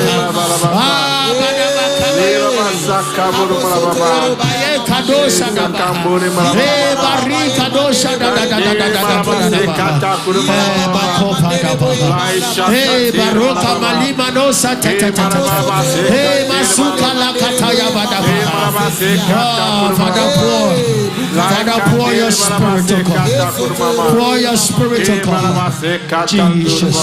Father, pour your spirit to come. Pour your spirit to come. Jesus.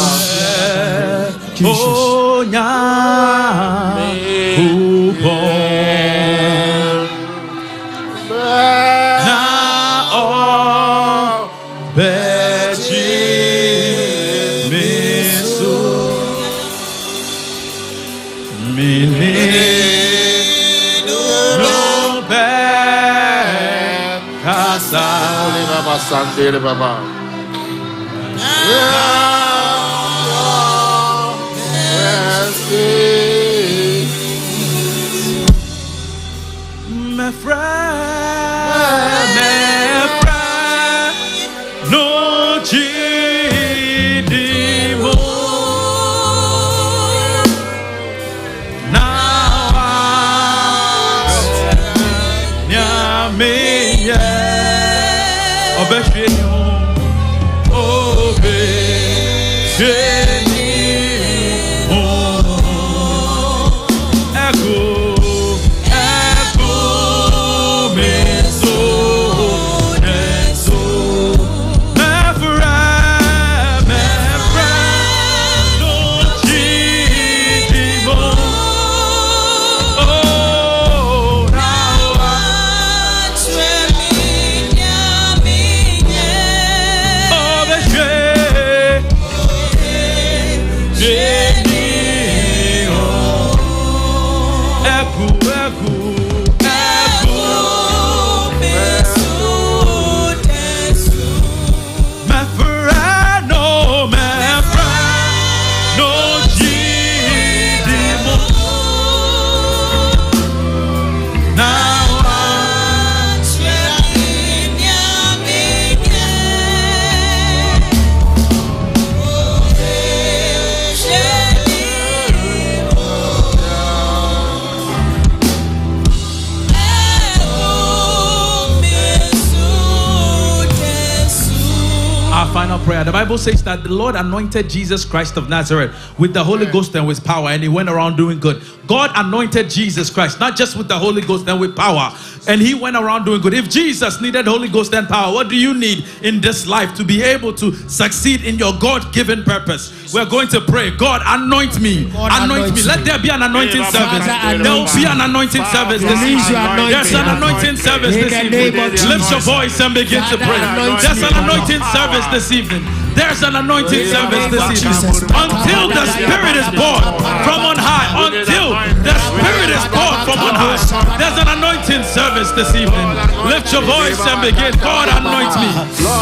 Sandere Baba. My friend, no chidimo. Now final prayer. The Bible says that the Lord anointed Jesus Christ of Nazareth with the Holy Ghost and with power, and he went around doing good. God anointed Jesus Christ, not just with the Holy Ghost and with power, and he went around doing good. If Jesus needed Holy Ghost and power, what do you need in this life to be able to succeed in your God-given purpose? We're going to pray. God, anoint me. Anoint me. Let there be an anointing service. There will be an anointing service this evening. There's an anointing service this evening. Lift your voice and begin to pray. There's an anointing service this evening. There's an anointing service this evening. Until the Spirit is poured from on high. Until the Spirit is poured from on high. There's an anointing service this evening. Lift your voice and begin. God, anoint me.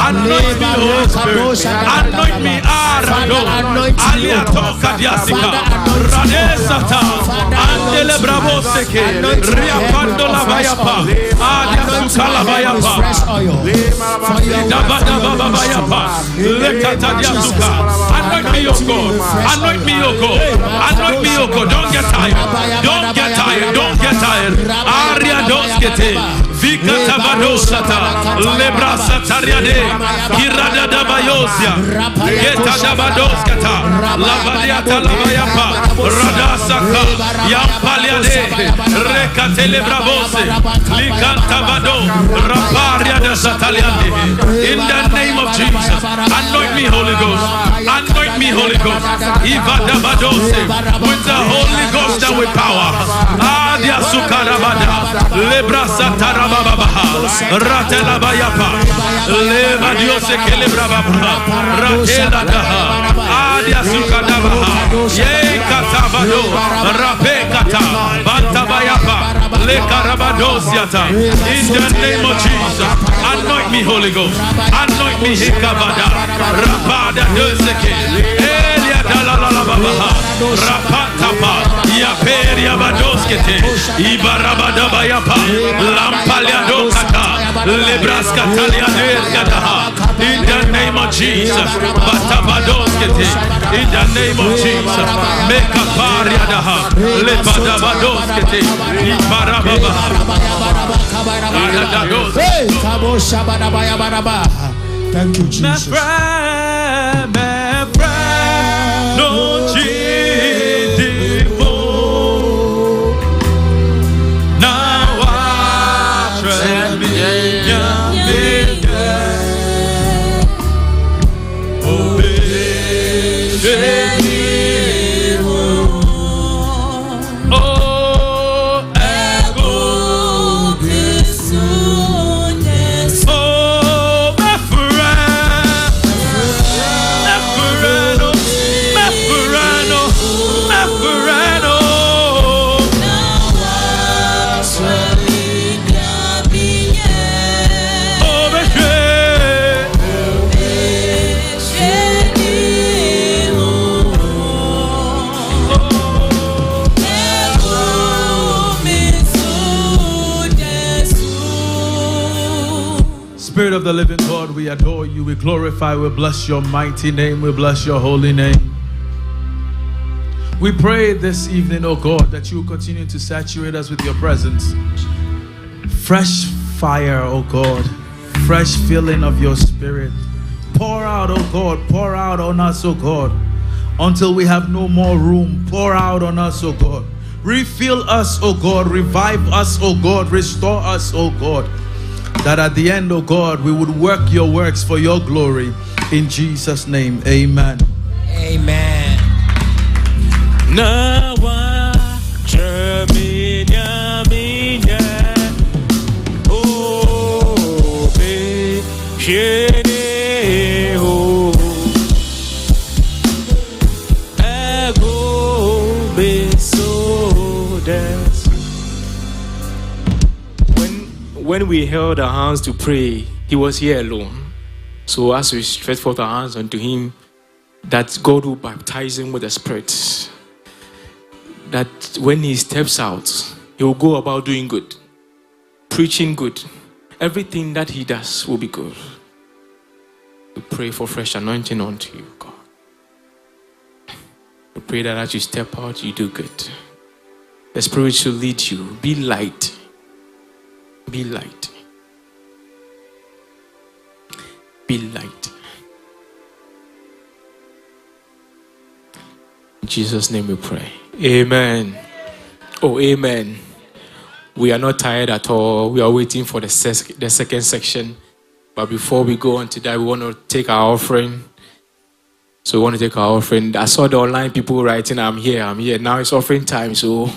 Anoint me, Holy Spirit. Anoint me. Aliato Kadiasika. Radesata. Andele Bravo Seke. Riapando la Bayapa. Adiasuka la Bayapa. Dabada Bayapa. Anoint me, O God. Anoint me, O God. Anoint me, O God. Don't get tired. Don't get tired. Don't get tired. Aria doskete. Vika tabadosata. Lebra satariade. Kirada dabayosia. Geta dabadoskata. Lavadiata labayapa. Radasaka. Yampaliade. Rekate lebrabose. Likanta bado. Raparia da sataliande. In the name of Jesus. Anoint me, Holy Ghost. Anoint me, Holy Ghost. Ivada badose. With the Holy Ghost and with power. Adia sukarabada. Lebra satarababaha. Ratela bayapa. Leva diose kelebrababa. Ratela daha. Adia sukadabaha. Ye katabado. Rape kata. Bantabayapa. Le karabadosiata. In the name of Jesus. Anoint me, Holy Ghost. Anoint me, Hikavada. Rapada doseke. Elia dalalalabaha. Rapatapa. Yaperia badoskete. Ibarabada bayapa. Lampalia dokata. In the name of Jesus. In the name of Jesus. Make a pariadaha. Lebadabadoskete. Thank you, Jesus. My friend, no chidimo. Now I trust me. Spirit of the living God, we adore you, we glorify, we bless your mighty name, we bless your holy name. We pray this evening, oh God, that you will continue to saturate us with your presence. Fresh fire, oh God, fresh filling of your spirit. Pour out, oh God, pour out on us, oh God, until we have no more room. Pour out on us, oh God. Refill us, oh God, revive us, oh God, restore us, oh God. That at the end, oh God, we would work your works for your glory. In Jesus' name, amen. Amen. When we held our hands to pray, he was here alone. So as we stretch forth our hands unto him, that God will baptize him with the Spirit. That when he steps out, he will go about doing good, preaching good. Everything that he does will be good. We pray for fresh anointing unto you, God. We pray that as you step out, you do good. The Spirit should lead you. Be light. Be light. Be light. In Jesus' name we pray. Amen. Oh, amen. We are not tired at all. We are waiting for the second section. But before we go on to that, we want to take our offering. So we want to take our offering. I saw the online people writing, I'm here. Now it's offering time. So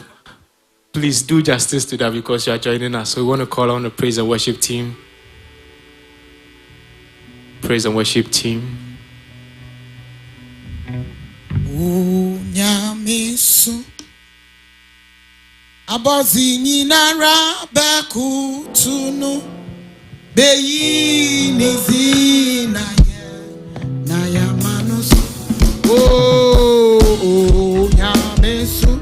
please do justice to that because you are joining us. So we want to call on the praise and worship team. Praise and worship team. Unyamisu Abazini nara bekutunu Beyini zina na ya manusu Unyamisu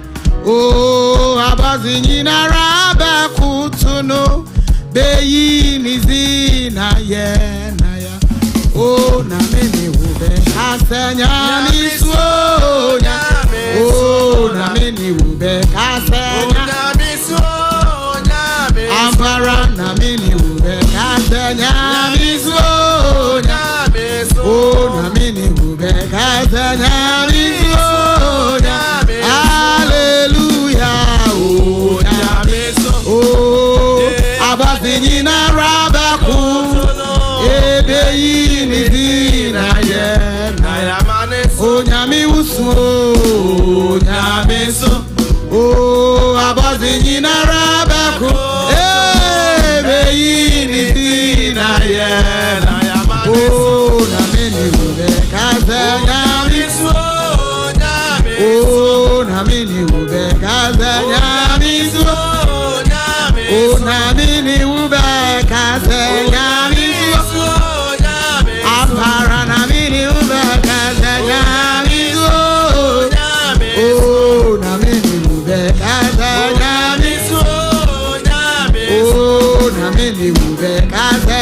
Abazini nara bekutunu Beyini zina na ya na meni ube kasenya misu na meni ube kasenya misu ampara na meni ube kasenya misu na meni ube kasenya misu hallelujah na misu abazini na rabaku ebeyini dina ye na ya maneso nyami usu nyamiso abazini na rabaku ebeyini dina ye na ya maneso na meni ube kaze nyamiso na meni ube kaze nyamiso na meni ube kaze nyamiso apara na mini ube kazanya miso na mini ube kazanya miso na mini ube kazanya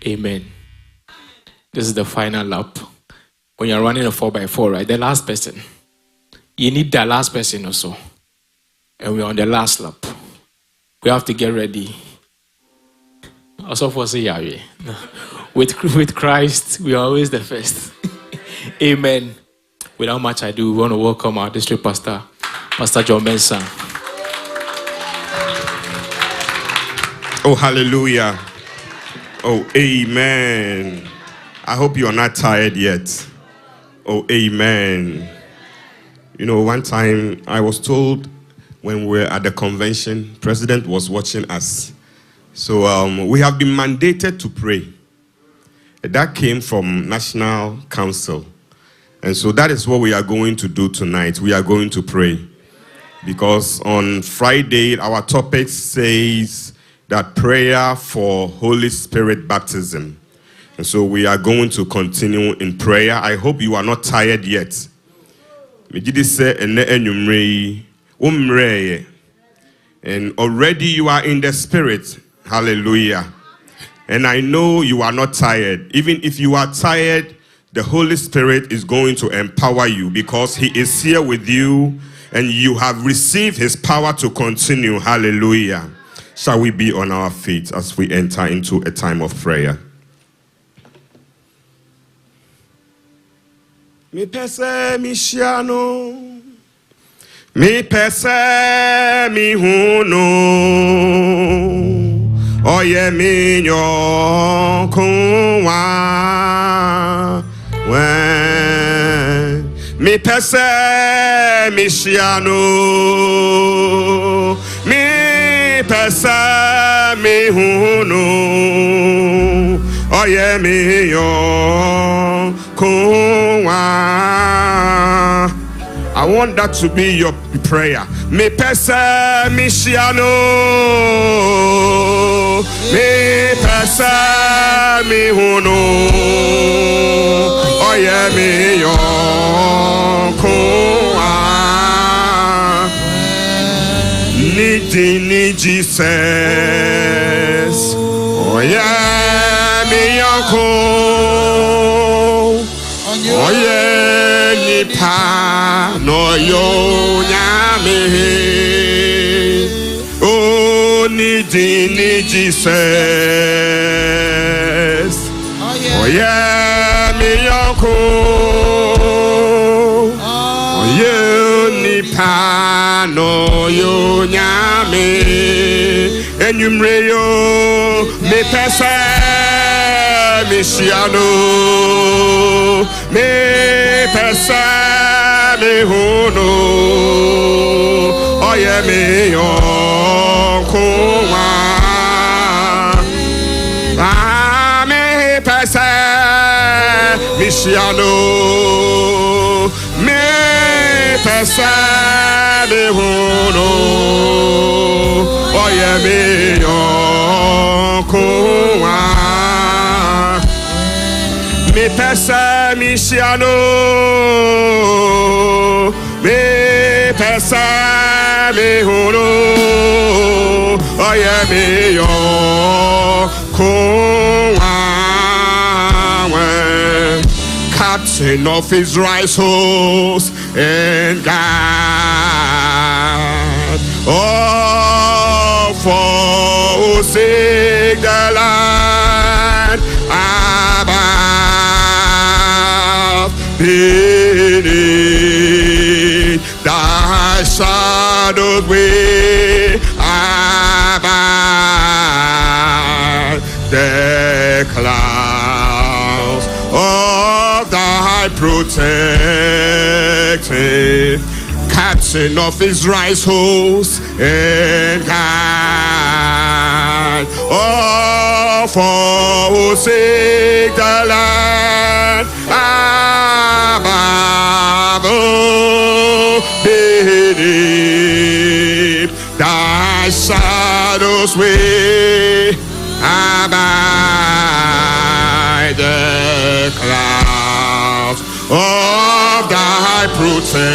Amen. This is the final lap. When you're running a 4x4, right? The last person. You need that last person also. And we're on the last lap. We have to get ready. Also for say with Christ, we are always the first. Amen. Without much ado, we want to welcome our district pastor, Pastor John Mensah. Oh, hallelujah. Oh, amen. I hope you are not tired yet. Oh, amen. You know, one time I was told when we were at the convention, President was watching us. So we have been mandated to pray. That came from National Council. And so that is what we are going to do tonight. We are going to pray. Because on Friday, our topic says that prayer for Holy Spirit baptism. And so we are going to continue in prayer. I hope you are not tired yet. And already you are in the spirit. Hallelujah. And I know you are not tired. Even if you are tired, the Holy Spirit is going to empower you because he is here with you and you have received his power to continue. Hallelujah. Shall we be on our feet as we enter into a time of prayer? Mi pese mi shiano, mi pese mi huno, oye mi nyo kunwa, when mi pese mi shiano, mi pese mi huno, oye mi nyo kunwa. I want that to be your prayer. Me pesa mi shiano, me pesa mi huno, oye mi yonkunwa. Ni Jesus, oye mi yonkun, oye ni pa. No yo nyame, oh ni Jesus, oh yeah mi yonko, oh yeah ni pa no yo nyame, enyumre yo me pesa mi shiano, me pesa. Huno, oye mi yonkunwa, me pese mi shiano, me pese mi huno, oye mi yonkunwa, me pese mi shiano. Me pesa mi huno, oye mi yonkunwa. Captain of his rice horse and God, oh for forsake the land above beneath thy shadows way abide the clouds of thy protected captain of Israel's host and God, oh forsake the land above beneath thy shadows way abide the clouds of thy protection.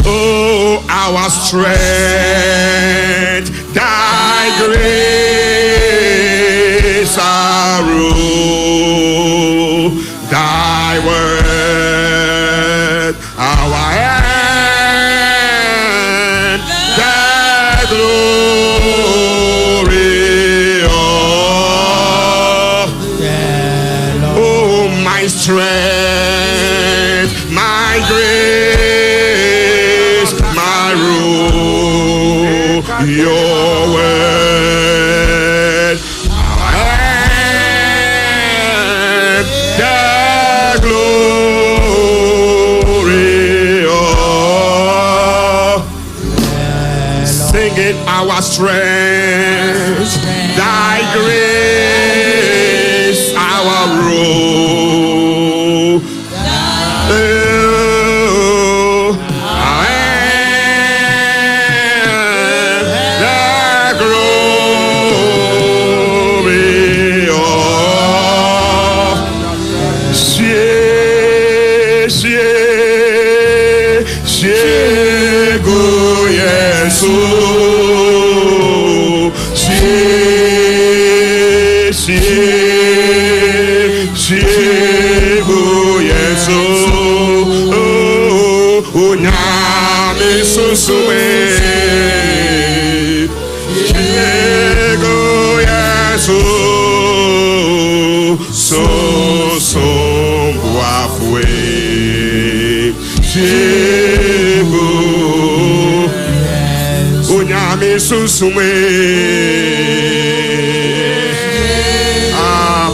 Oh, our strength, thy grace thy word, our end, thy glory of, oh, my strength, my grace, my rule, your word, our end, the glory of, sing it, our strength, thy grace, our rule.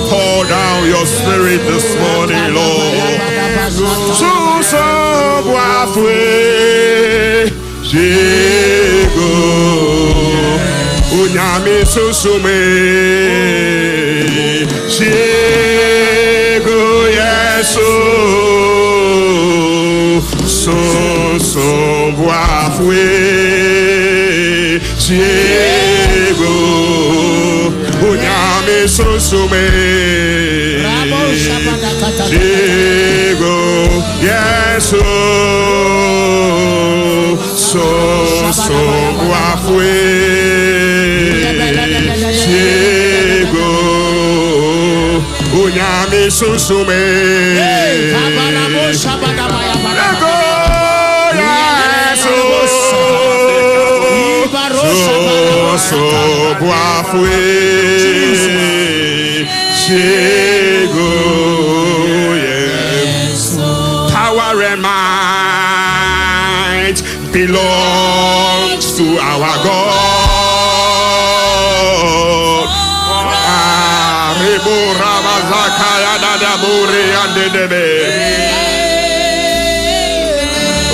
Pour down your spirit this morning, Lord. Power and might belongs to our God.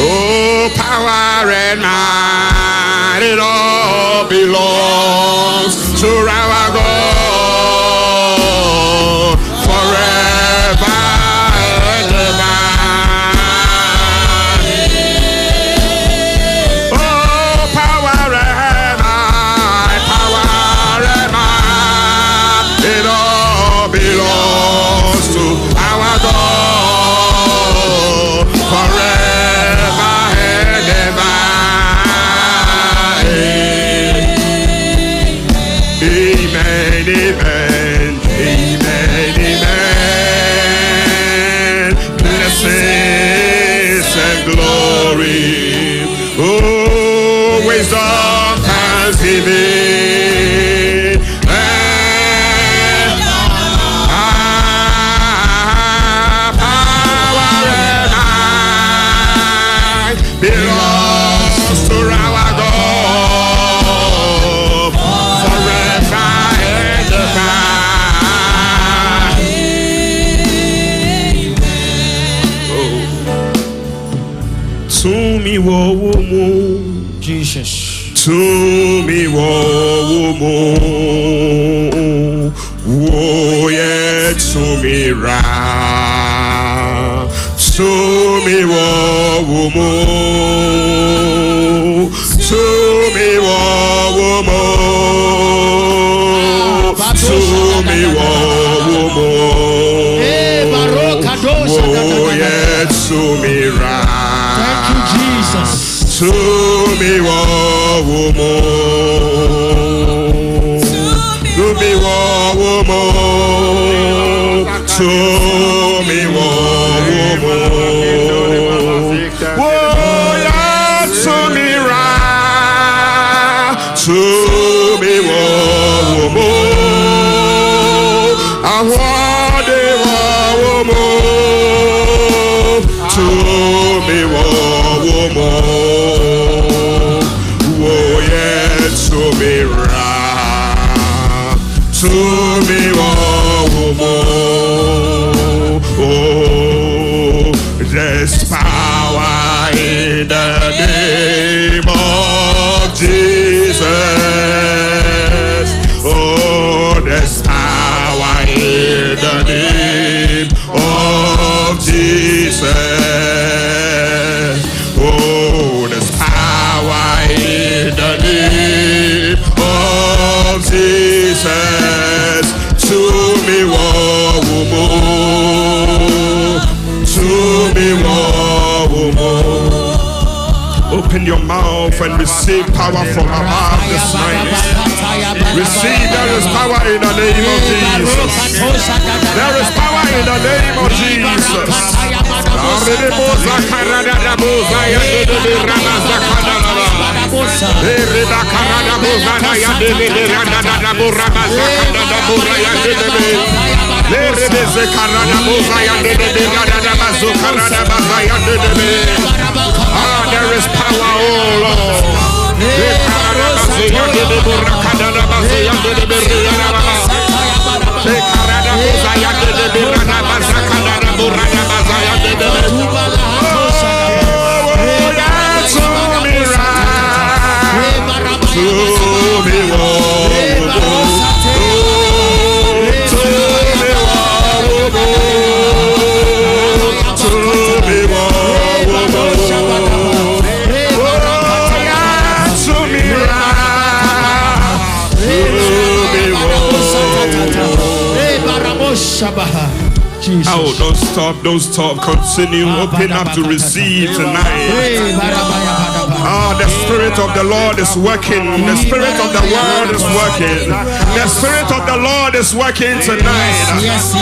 Oh, power and might, it all belongs to our God forever and ever. Oh, power and might, it all belongs to our God forever and ever. Amen, amen, amen, amen. Blessings and glory. Oh, wisdom, thanksgiving. Power and might belongs to our God forever and ever. To me, woe, Jesus. to me, woe, yeah, to me, ra, to me, woe, to me, woe, to me, woe, yeah, to me, ra. Thank you, Jesus. To me, woe, to me, woe, to me wo ya to me ra to me wo ahwade wo to me wo yeah to me ra to me wo oh, there's power in the name of Jesus. Oh, there's power in the name of Jesus. Oh, there's power in the name of Jesus. To me, open your mouth and receive power from above this night. Receive, there is power in the name of Jesus. There is power in the name of Jesus. There is power, oh Lord. Jesus. Oh, don't stop, continue, open up to receive tonight. The Spirit of the Lord is working, the Spirit of the Word is working, the Spirit of the Lord is working tonight. Yes.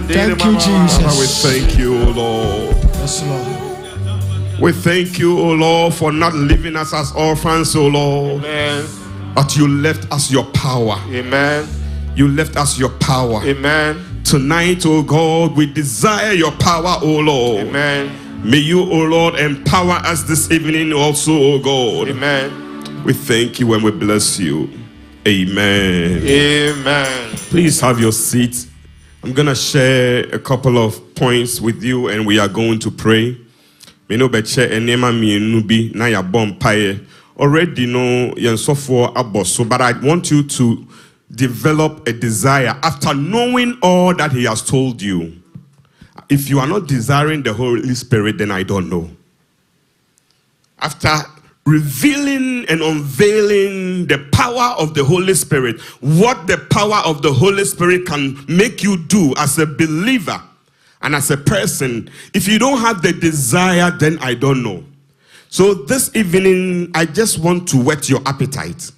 Thank you, Jesus. We thank you, O Lord. Yes, Lord. We thank you, O Lord, for not leaving us as orphans, O Lord. Amen. But you left us your power. Amen. You left us your power. Amen. Tonight, O God, we desire your power, O Lord. Amen. May you, O Lord, empower us this evening also, O God. Amen. We thank you and we bless you. Amen. Amen. Please have your seat. I'm going to share a couple of points with you and we are going to pray. Already know but I want you to develop a desire after knowing all that he has told you. If you are not desiring the Holy Spirit, then I don't know. After revealing and unveiling the power of the Holy Spirit, what the power of the Holy Spirit can make you do as a believer and as a person, if you don't have the desire, then I don't know. So this evening, I just want to whet your appetite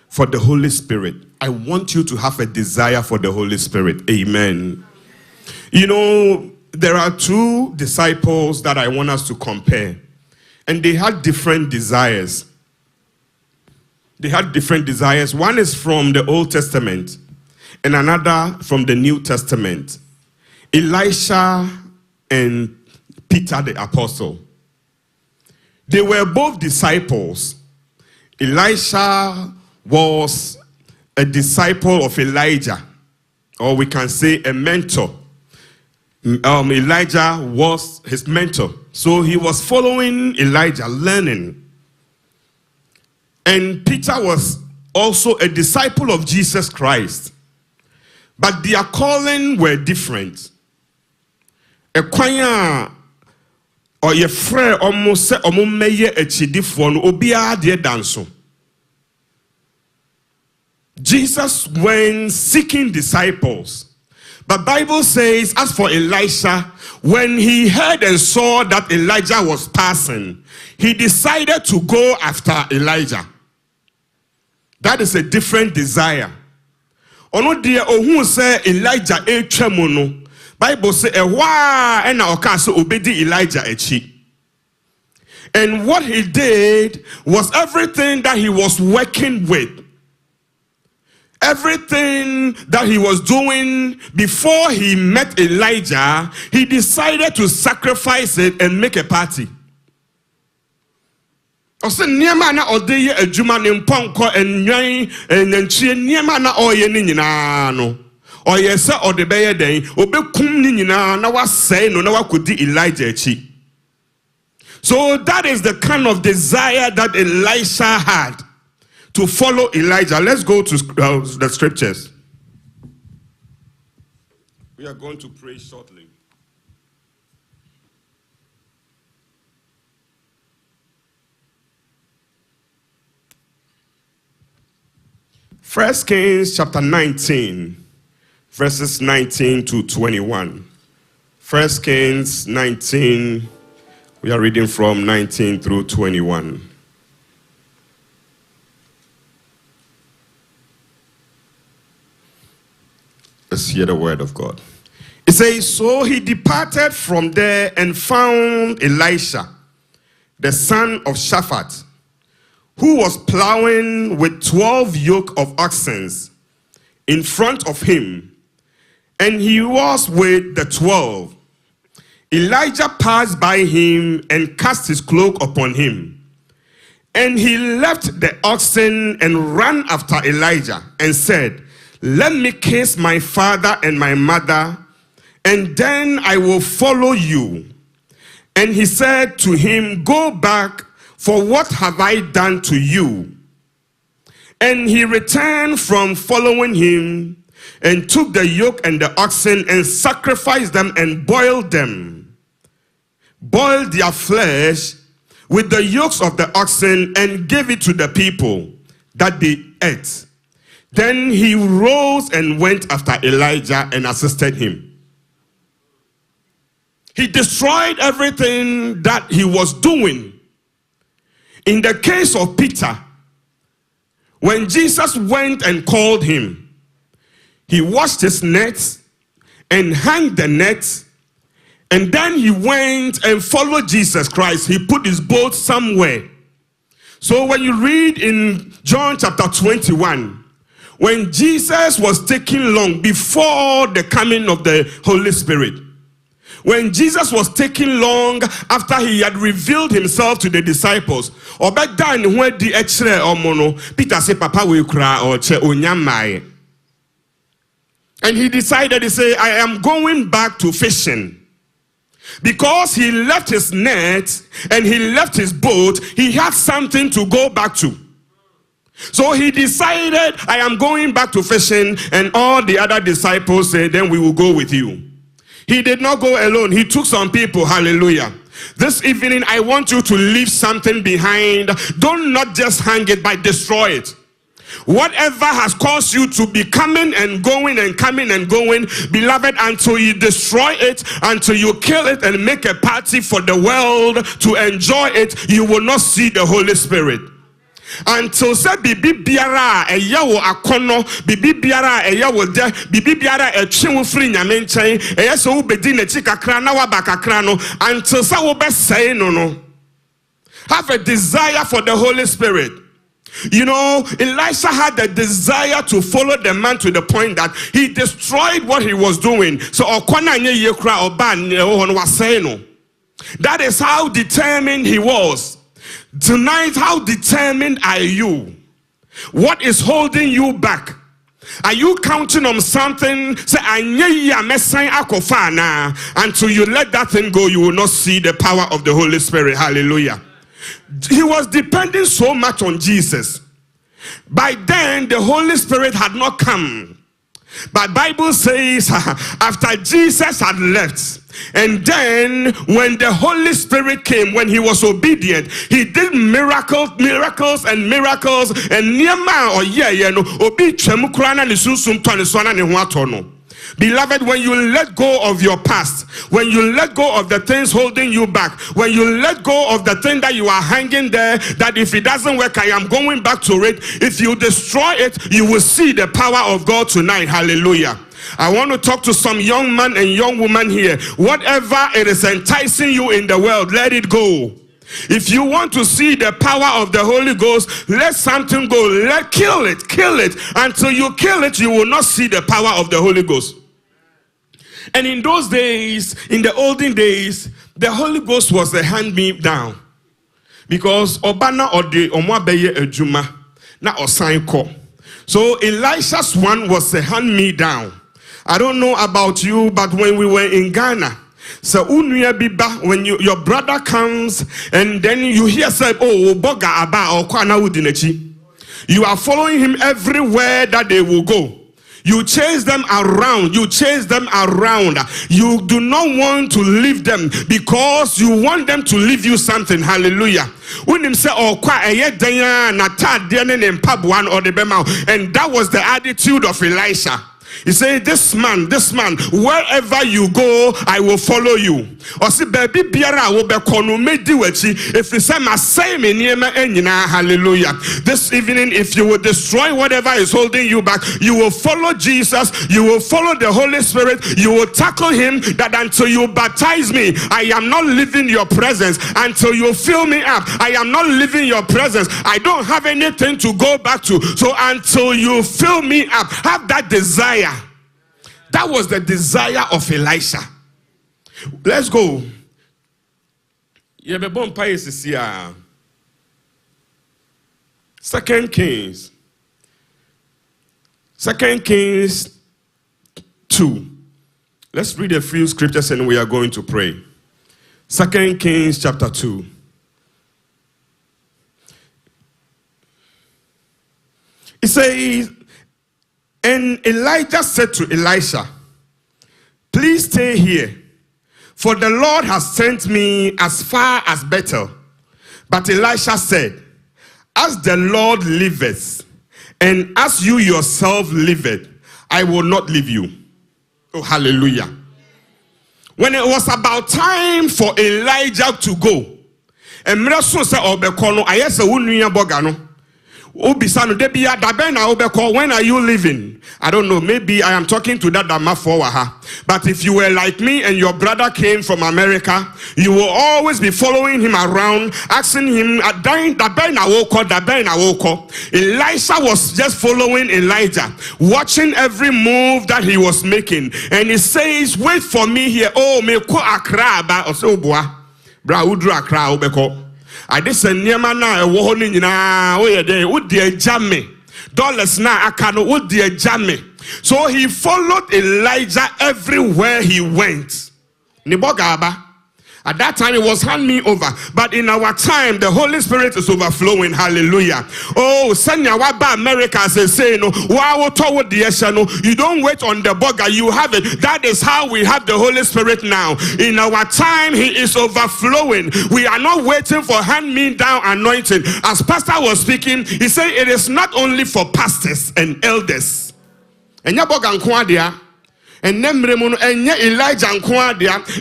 for the Holy Spirit. I want you to have a desire for the Holy Spirit. Amen. You know, there are two disciples that I want us to compare. And they had different desires. They had different desires. One is from the Old Testament and another from the New Testament. Elisha and Peter the apostle. They were both disciples. Elisha was a disciple of Elijah, or we can say a mentor. Elijah was his mentor. So he was following Elijah, learning. And Peter was also a disciple of Jesus Christ. But their calling were different. A choir or your friend almost said, "Omumeye echidifo no obiara de danso." Jesus went seeking disciples. But Bible says, as for Elisha, when he heard and saw that Elijah was passing, he decided to go after Elijah. That is a different desire. Ono dia ohun say Elijah etwemu no. Bible say ewa and oka so obedi Elijah echi. And what he did was everything that he was working with. Everything that he was doing before he met Elijah, he decided to sacrifice it and make a party. Ose niema na odeye adwuma ne mponko enwan enanchie niema na oye ni nyina no. Oye se odebeye den obekum ni nyina na wasai no na wakodi Elijah echi. So that is the kind of desire that Elisha had, to follow Elijah. Let's go to the scriptures. We are going to pray shortly. First Kings chapter 19, verses 19 to 21. First Kings 19, we are reading from 19 through 21. Let's hear the word of God. It says, so he departed from there and found Elisha, the son of Shaphat, who was plowing with 12 yoke of oxen in front of him, and he was with the 12. Elijah passed by him and cast his cloak upon him. And he left the oxen and ran after Elijah and said, let me kiss my father and my mother, and then I will follow you. And he said to him, go back, for what have I done to you? And he returned from following him and took the yoke and the oxen and sacrificed them and boiled them. Boiled their flesh with the yokes of the oxen and gave it to the people that they ate. Then he rose and went after Elijah and assisted him. He destroyed everything that he was doing. In the case of Peter, when Jesus went and called him, he washed his nets and hung the nets, and then he went and followed Jesus Christ. He put his boat somewhere. So when you read in John chapter 21, when Jesus was taking long before the coming of the Holy Spirit, when Jesus was taking long after he had revealed himself to the disciples, Peter said, Papa will cry or onyamai. And he decided to say, I am going back to fishing. Because he left his net and he left his boat, he had something to go back to. So he decided, I am going back to fishing, and all the other disciples said, then we will go with you. He did not go alone. He took some people. Hallelujah. This evening, I want you to leave something behind. Don't not just hang it, but destroy it. Whatever has caused you to be coming and going and coming and going, beloved, until you destroy it, until you kill it and make a party for the world to enjoy it, you will not see the Holy Spirit. Until say bibi biara eya wo akono, bibi biara eya wo de, bibi biara etwe wo firi nyame nchen, eya so wo bedi na chi kakra na wa ba kakra no, until say wo be say no. Have a desire for the Holy Spirit. You know, Elisha had a desire to follow the man to the point that he destroyed what he was doing. So okona nye yekra oba ne ho no say no. That is how determined he was. Tonight, how determined are you? What is holding you back? Are you counting on something? Say, until you let that thing go, you will not see the power of the Holy Spirit. Hallelujah. He was depending so much on Jesus. By then, the Holy Spirit had not come. But Bible says after Jesus had left, and then when the Holy Spirit came, when he was obedient, he did miracles and niema or obi twemkrana ni susum to ni sona ni ho atono. Beloved, when you let go of your past, when you let go of the things holding you back, when you let go of the thing that you are hanging there, that if it doesn't work, I am going back to it. If you destroy it, you will see the power of God tonight. Hallelujah. I want to talk to some young man and young woman here. Whatever it is enticing you in the world, let it go. If you want to see the power of the Holy Ghost, let something go. Kill it. Until you kill it, you will not see the power of the Holy Ghost. And in those days, in the olden days, the Holy Ghost was a hand-me-down. Because Obana ode omwabeye ejuma na osanko. So Elisha's one was a hand-me-down. I don't know about you, but when we were in Ghana, so when your brother comes and then you hear say, oh, boga aba or kwana udinechi, you are following him everywhere that they will go. You chase them around. You do not want to leave them because you want them to leave you something. Hallelujah. When him say, oh, and that was the attitude of Elisha. He said, this man, wherever you go, I will follow you. Or see, baby, if you say, my same hallelujah. This evening, if you will destroy whatever is holding you back, you will follow Jesus, you will follow the Holy Spirit, you will tackle him, that until you baptize me, I am not leaving your presence. Until you fill me up, I am not leaving your presence. I don't have anything to go back to. So until you fill me up, have that desire. That was the desire of Elisha. Let's go. Second Kings 2. Let's read a few scriptures and we are going to pray. 2 Kings chapter 2. It says, and Elijah said to Elisha, please stay here, for the Lord has sent me as far as Bethel. But Elisha said, as the Lord liveth, and as you yourself liveth, I will not leave you. Oh, hallelujah. When it was about time for Elijah to go, and when are you leaving? I don't know. Maybe I am talking to that Dama Forwaha. But if you were like me and your brother came from America, you will always be following him around, asking him, Elisha was just following Elijah, watching every move that he was making. And he says, wait for me here. Oh, me ko akra ba osobua. Bra udru akra obeko. I did say Niamana a warning na oh yeah, would dear jammy dollars na akano would dear jammy. So he followed Elijah everywhere he went. Nibogaba. At that time it was hand me over, but in our time the Holy Spirit is overflowing. Hallelujah. Oh, Sanya Waba America say no. Wow, toward the no. You don't wait on the burger, you have it. That is how we have the Holy Spirit now. In our time, he is overflowing. We are not waiting for hand me down anointing. As Pastor was speaking, he said it is not only for pastors and elders. And and Elijah,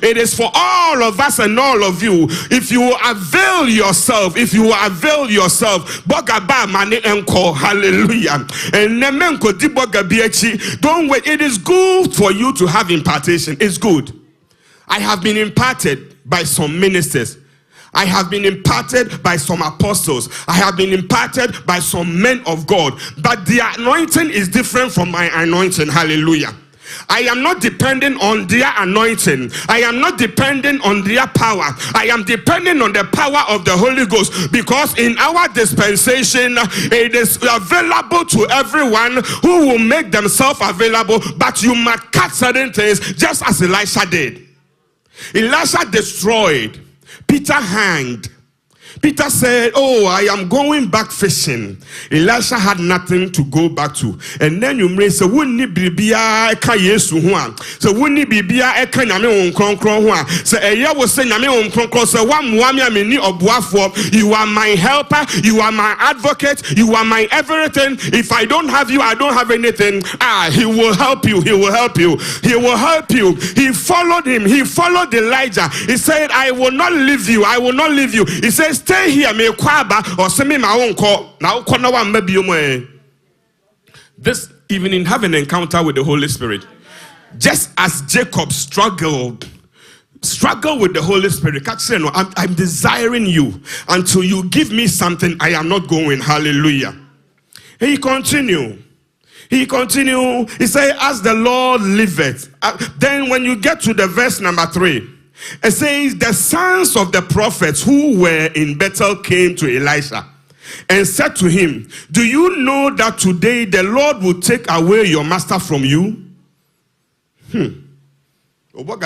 it is for all of us and all of you. If you avail yourself, Bogaba mane enko, hallelujah. And nemenko di bogabiechi. Don't wait. It is good for you to have impartation. It's good. I have been imparted by some ministers. I have been imparted by some apostles. I have been imparted by some men of God. But the anointing is different from my anointing. Hallelujah. I am not depending on their anointing. I am not depending on their power. I am depending on the power of the Holy Ghost, because in our dispensation it is available to everyone who will make themselves available, but you must cut certain things, just as Elisha did. Elisha destroyed, Peter hanged, Peter said, oh, I am going back fishing. Elisha had nothing to go back to. And then you may say, wouldn't bibia eka yesu ho. So wouldn't bibia eka nyame won kronkron ho. So eya wo say nyame won kronkron so wa moa me ameni oboafo. You are my helper, you are my advocate, you are my everything. If I don't have you, I don't have anything. He will help you. He will help you. He will help you. He followed him. He followed Elijah. He said, I will not leave you. I will not leave you. He says, stay here. Me kwaba or send me my own call. Now, this evening, have an encounter with the Holy Spirit. Just as Jacob struggled with the Holy Spirit. I'm desiring you. Until you give me something, I am not going. Hallelujah. He continued. He said, as the Lord liveth. Then when you get to the verse number 3, it says, the sons of the prophets who were in Bethel came to Elisha and said to him, do you know that today the Lord will take away your master from you? Why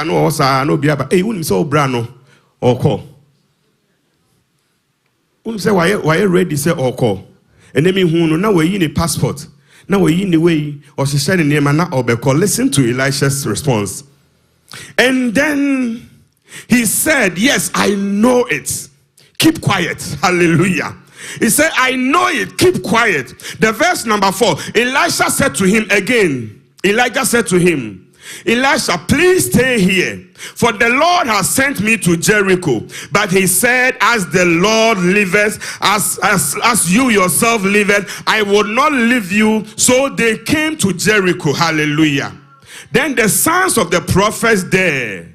ready say oko? And then me now we in a passport. Now we in the way or she said in the name or listen to Elisha's response. And then he said, yes, I know it. Keep quiet. Hallelujah. He said, I know it. Keep quiet. The verse number 4. Elisha said to him again. Elijah said to him, Elisha, please stay here, for the Lord has sent me to Jericho. But he said, as the Lord liveth, as you yourself liveth, I will not leave you. So they came to Jericho. Hallelujah. Then the sons of the prophets there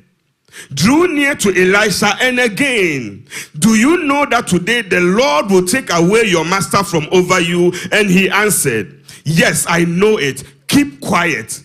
drew near to Elisha and again, do you know that today the Lord will take away your master from over you? And he answered, yes, I know it. Keep quiet.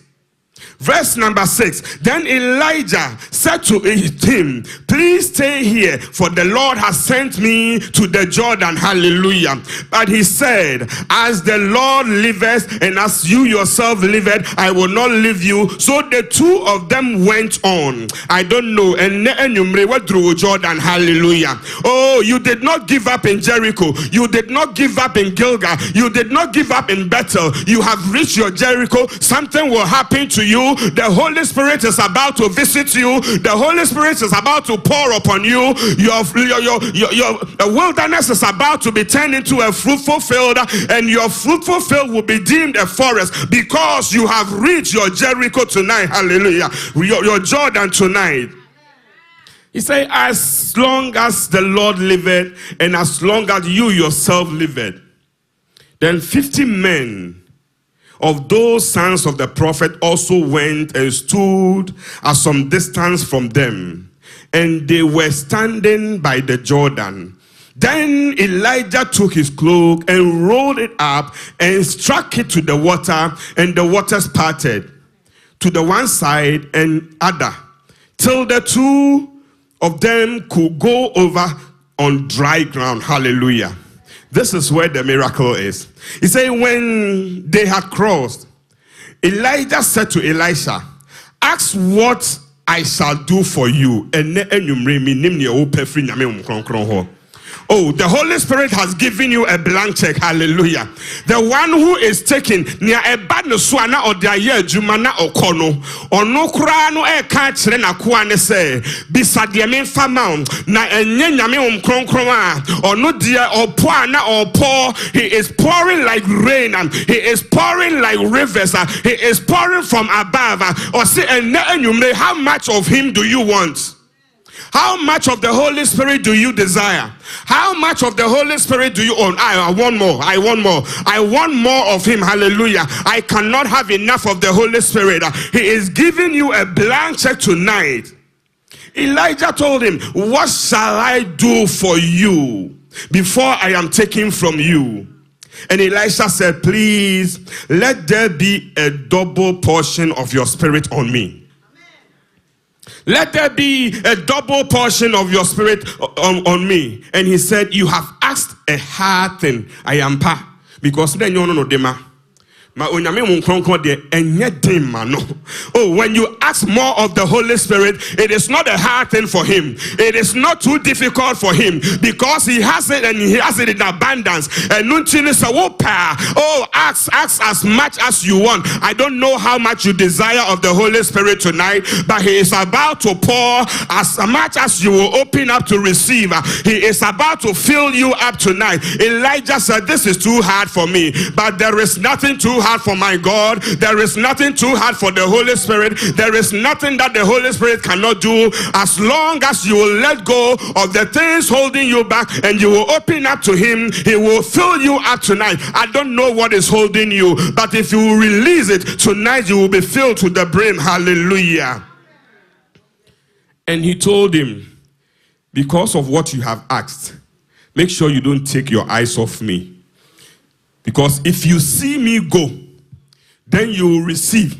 Verse number 6. Then Elijah said to him, please stay here, for the Lord has sent me to the Jordan. Hallelujah. But he said, as the Lord liveth and as you yourself liveth, I will not leave you. So the two of them went on. I don't know. And you went through Jordan. Hallelujah. Oh, you did not give up in Jericho. You did not give up in Gilgal. You did not give up in Bethel. You have reached your Jericho. Something will happen to you. The Holy Spirit is about to visit you. The Holy Spirit is about to pour upon you. Your wilderness is about to be turned into a fruitful field, and your fruitful field will be deemed a forest because you have reached your Jericho tonight. Hallelujah. Your Jordan tonight. He said, as long as the Lord liveth and as long as you yourself liveth. Then 50 men of those sons of the prophet also went and stood at some distance from them, and they were standing by the Jordan. Then Elijah took his cloak and rolled it up and struck it to the water, and the waters parted to the one side and other, till the two of them could go over on dry ground. Hallelujah. This is where the miracle is. He said, when they had crossed, Elijah said to Elisha, ask what I shall do for you. Oh, the Holy Spirit has given you a blank check. Hallelujah. The one who is taking near a bad swana or their year jumana okono or no krano e catch na kuane say beside the main famount na enyame kroma or no dear or poana or pour. He is pouring like rain and he is pouring like rivers. He is pouring from above. Or say, how much of him do you want? How much of the Holy Spirit do you desire? How much of the Holy Spirit do you own? I want more. I want more. I want more of him. Hallelujah. I cannot have enough of the Holy Spirit. He is giving you a blank check tonight. Elijah told him, what shall I do for you before I am taken from you? And Elisha said, please let there be a double portion of your spirit on me. Let there be a double portion of your spirit on me. And he said, you have asked a hard thing. I am pa. Because then you know dema. Oh, when you ask more of the Holy Spirit, it is not a hard thing for him. It is not too difficult for him because he has it and he has it in abundance. And ask as much as you want. I don't know how much you desire of the Holy Spirit tonight, but he is about to pour as much as you will open up to receive. He is about to fill you up tonight. Elijah said, this is too hard for me, but there is nothing too hard for my God. There is nothing too hard for the Holy Spirit. There is nothing that the Holy Spirit cannot do as long as you will let go of the things holding you back and you will open up to him. He will fill you up tonight. I don't know what is holding you, but if you release it tonight, you will be filled to the brim. Hallelujah. And he told him, because of what you have asked, make sure you don't take your eyes off me. Because if you see me go, then you will receive.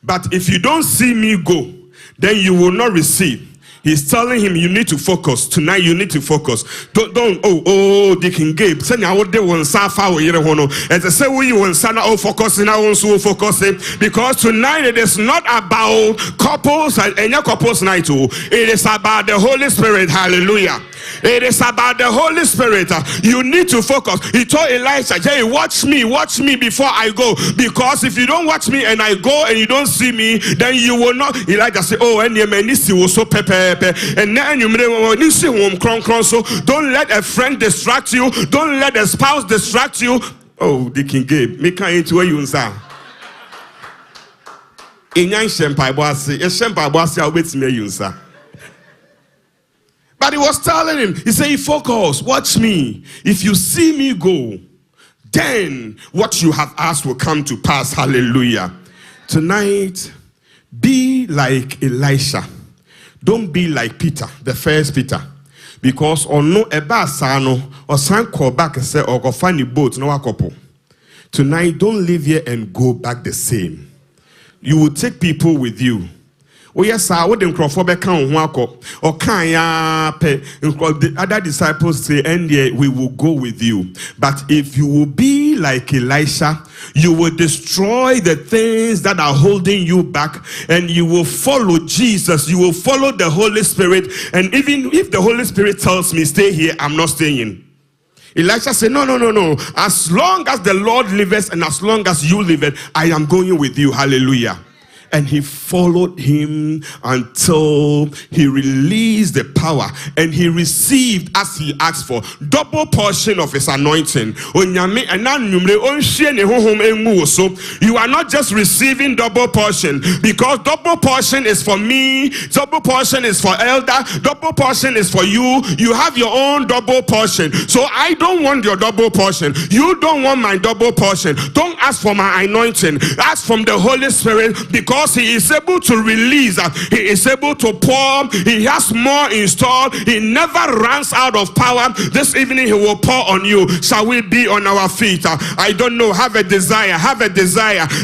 But if you don't see me go, then you will not receive. He's telling him, you need to focus. Tonight you need to focus. Deacon Gabe. Say now what they want safa we yere hono. And they say we want sana focus na also focusing, because tonight it is not about couples and any couples night. It is about the Holy Spirit. Hallelujah. It is about the Holy Spirit. You need to focus. He told Elisha, hey, watch me before I go. Because if you don't watch me and I go and you don't see me, then you will not. Elijah said, oh, and you will so pepe. And then you so don't let a friend distract you. Don't let a spouse distract you. Oh, Deacon Gabe, me can't into you say. But he was telling him, he said, focus, watch me. If you see me go, then what you have asked will come to pass. Hallelujah. Tonight, be like Elisha. Don't be like Peter, the first Peter. Because on no ebasano or san call back and say or go find the boat no couple. Tonight, don't live here and go back the same. You will take people with you. Oh yes, sir. What the Crawford can or can ya pay? The other disciples say, and we will go with you. But if you will be like Elisha, you will destroy the things that are holding you back, and you will follow Jesus. You will follow the Holy Spirit. And even if the Holy Spirit tells me stay here, I'm not staying. Elisha said, no. As long as the Lord liveth and as long as you live it, I am going with you. Hallelujah. And he followed him until he released the power, and he received as he asked for double portion of his anointing. You are not just receiving double portion, because double portion is for me, double portion is for elder, double portion is for you. You have your own double portion. So I don't want your double portion. You don't want my double portion. Don't ask for my anointing. Ask from the Holy Spirit, because he is able to release, he is able to pour, he has more installed, he never runs out of power. This evening he will pour on you. Shall we be on our feet? I don't know, have a desire,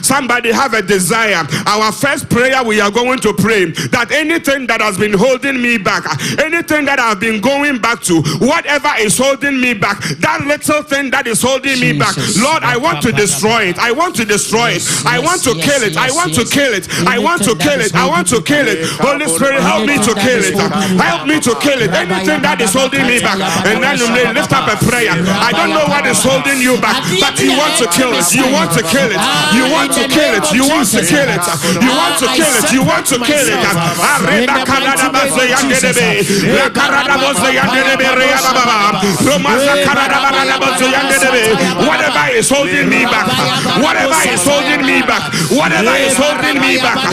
somebody have a desire. Our first prayer, we are going to pray that anything that has been holding me back, anything that I've been going back to, whatever is holding me back, that little thing that is holding me back, Lord, I want to destroy it. I want to destroy it. I want to kill it. I want to kill it. I want to kill it. I want to kill it. Holy Spirit, help me to kill it. Help me to kill it. Anything that is holding me back. And then you may lift up a prayer. I don't know what is holding you back, but you want to kill it. You want to kill it. You want to kill it. You want to kill it. You want to kill it. You want to kill it. Whatever is holding me back, whatever is holding me back, whatever is holding me back, whatever is holding me back,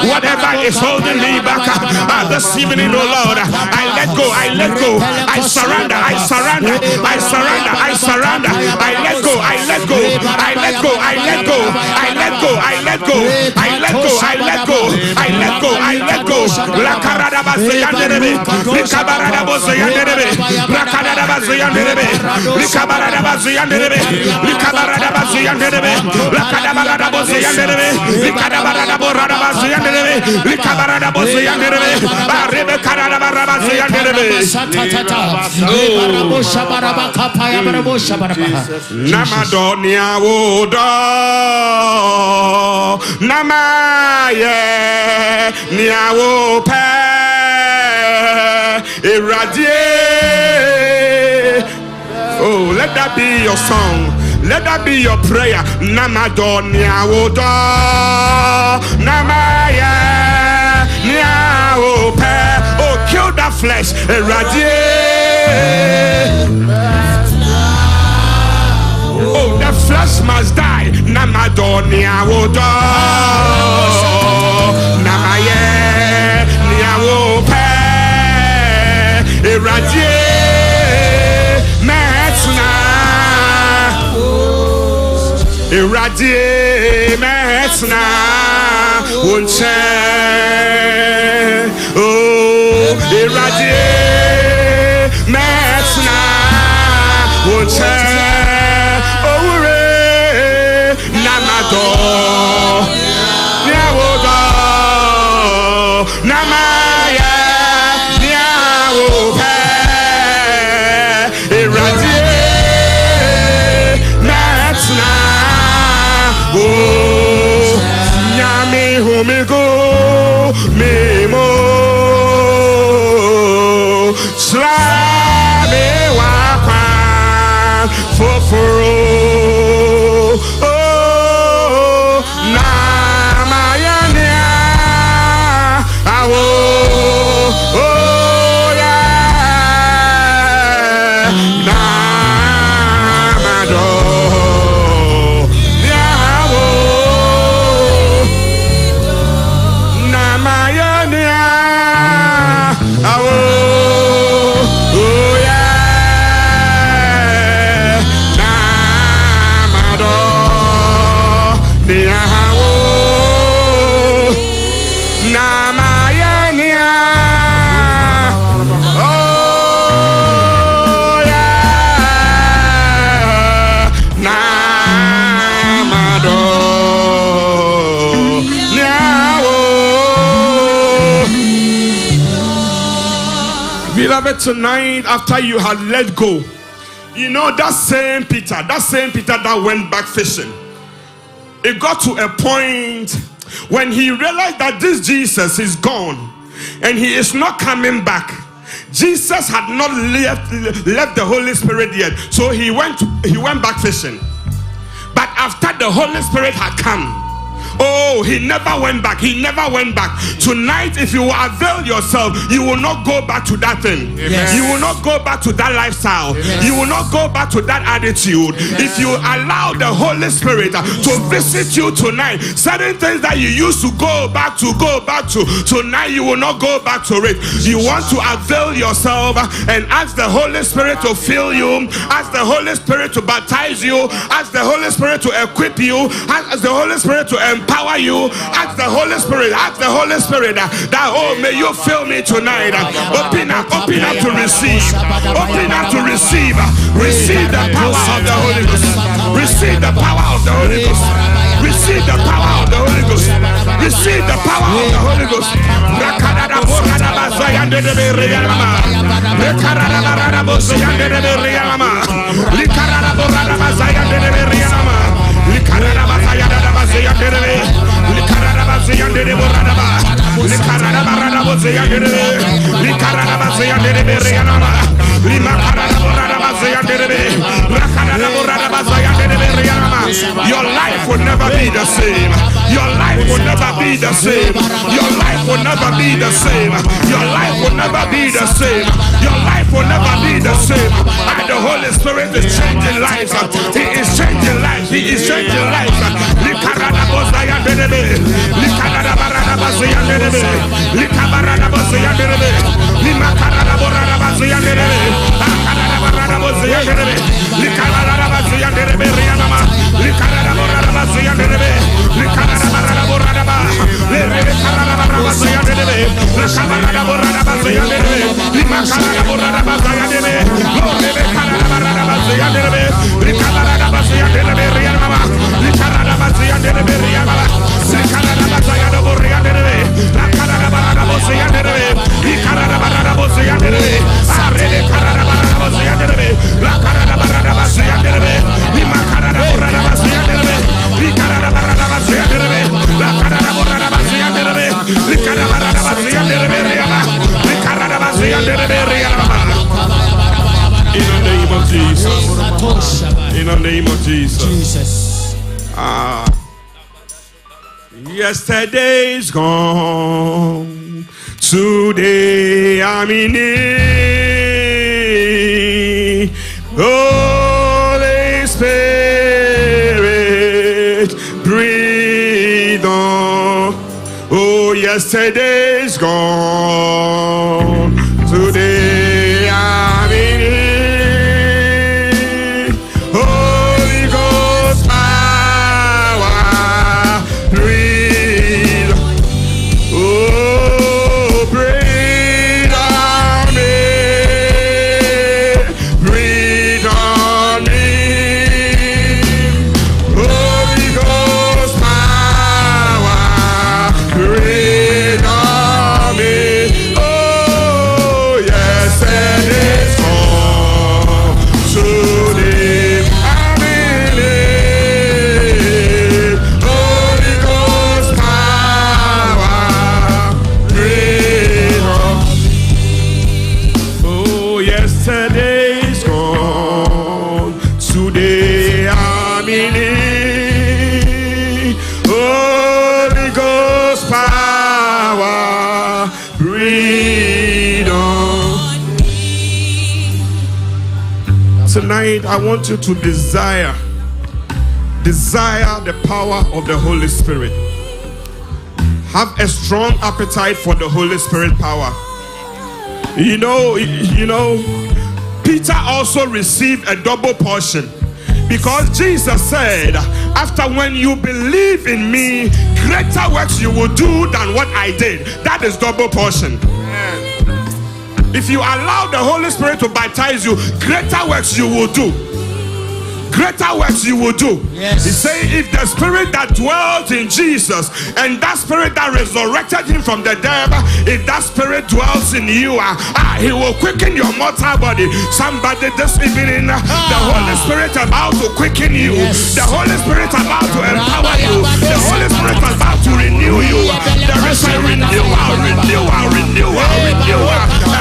whatever is holding me back this evening, oh Lord, I let go, I let go, I surrender, I surrender, I surrender, I surrender, I let go, I let go, I let go, I let go, I let go, I let go, I let go, I let go, I let go, I let go. La carada basayanderebe, likabarada basayanderebe, rakada basayanderebe, likabarada basayanderebe, likabarada basayanderebe, lakada barada basayanderebe, likada barada borada basayanderebe, likabarada basayanderebe, arebe karada barada basayanderebe. Namadonia wodo namaye niawo pe irradie. Oh, let that be your song. Let that be your prayer. Namadonia wodo namaye niawo pe. Oh, kill that flesh. Irradie. Oh, the flesh must die. Namadonia wodo namaye niawo pe irradie metna irradie metna wonche. Oh, irradie metna wonche. Namaya niawo pe irradie metna wo nyame homigo memo slabe wakwa foforo. Beloved, tonight, after you had let go, you know that same Peter that went back fishing, it got to a point when he realized that this Jesus is gone and he is not coming back. Jesus had not left the Holy Spirit yet, so he went back fishing. But after the Holy Spirit had come, oh, he never went back. He never went back. Tonight, if you avail yourself, you will not go back to that thing. Amen. You will not go back to that lifestyle. Amen. You will not go back to that attitude. Amen. If you allow the Holy Spirit to visit you tonight, certain things that you used to go back to, tonight you will not go back to it. You want to avail yourself and ask the Holy Spirit to fill you, ask the Holy Spirit to baptize you, ask the Holy Spirit to equip you, ask the Holy Spirit to empower you. Ask the Holy Spirit that, oh, may you fill me tonight. Open up to receive. Open up to receive. Receive the power of the Holy Ghost. Receive the power of the Holy Ghost. Receive the power of the Holy Ghost. Receive the power of the Holy Ghost. Your life will never be the same. Your life will never be the same. Your life will never be the same. Your life will never be the same. Your life will never be the same. And the Holy Spirit is changing lives. He is changing lives. He is changing lives. Likarada In the name of Jesus. Yesterday's gone. Today I'm in it. Holy Spirit, breathe on. Oh, yesterday's gone. Today I'm in it. Holy Ghost power, breathe. Oh, breathe on me. Breathe on me. Holy Ghost power, breathe on me. Oh, yes, and it's all today. I'm in it. Holy Ghost power, breathe on me. Oh, yesterday's gone. Today I'm in it. Holy Ghost power, breathe on me. Tonight I want you to desire the power of the Holy Spirit. Have a strong appetite for the Holy Spirit power. You know, Peter also received a double portion, because Jesus said, after when you believe in me, greater works you will do than what I did. That is double portion. If you allow the Holy Spirit to baptize you, greater works you will do. Greater works you will do. Yes. He say, if the spirit that dwelt in Jesus and that spirit that resurrected him from the dead, if that spirit dwells in you, he will quicken your mortal body. Somebody this evening, the Holy Spirit about to quicken you. Yes. The Holy Spirit about to empower you. The Holy Spirit about to renew you. There is a renewal, a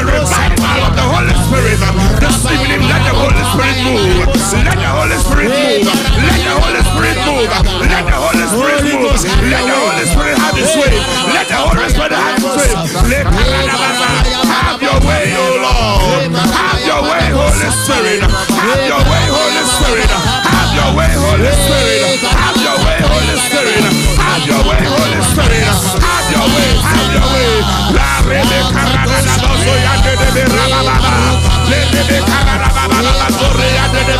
revival of the Holy Spirit. This evening, let the Holy Spirit move. Let the Holy Spirit move. Let the Holy Spirit move. Let the Holy Spirit move. Let the Holy Spirit have his way. Let the Holy Spirit have his way. Have your way, O Lord. Have your way, Holy Spirit. Have your way, Holy Spirit. Have your way, Holy Spirit. Have your way, Holy Spirit. Have your way, Holy Spirit. Have your way. Have your way. La rebe karada bazo ya de be rababa. Le de karada baba zore ya de be.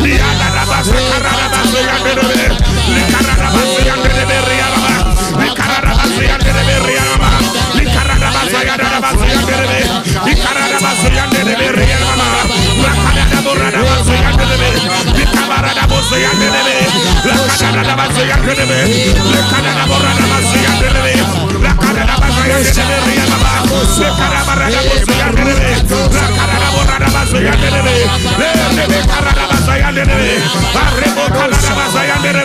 Li ada bazo karada bazo ya de be. Li karada bazo ya de be riaba. Li karada bazo ya de be riaba. Li karada bazo ya de be. Li karada bazo ya de be riaba. La karada borada bazo ya de be. Li karada bazo ya de be. La karada bazo ya de be. Li karada borada bazo ya de be. La karada bazo ya de be riaba. Le karada borada bazo ya de be. La karada borada bazo ya de be. Le karada bazo ya de be. Arrebo karada bazo ya de be.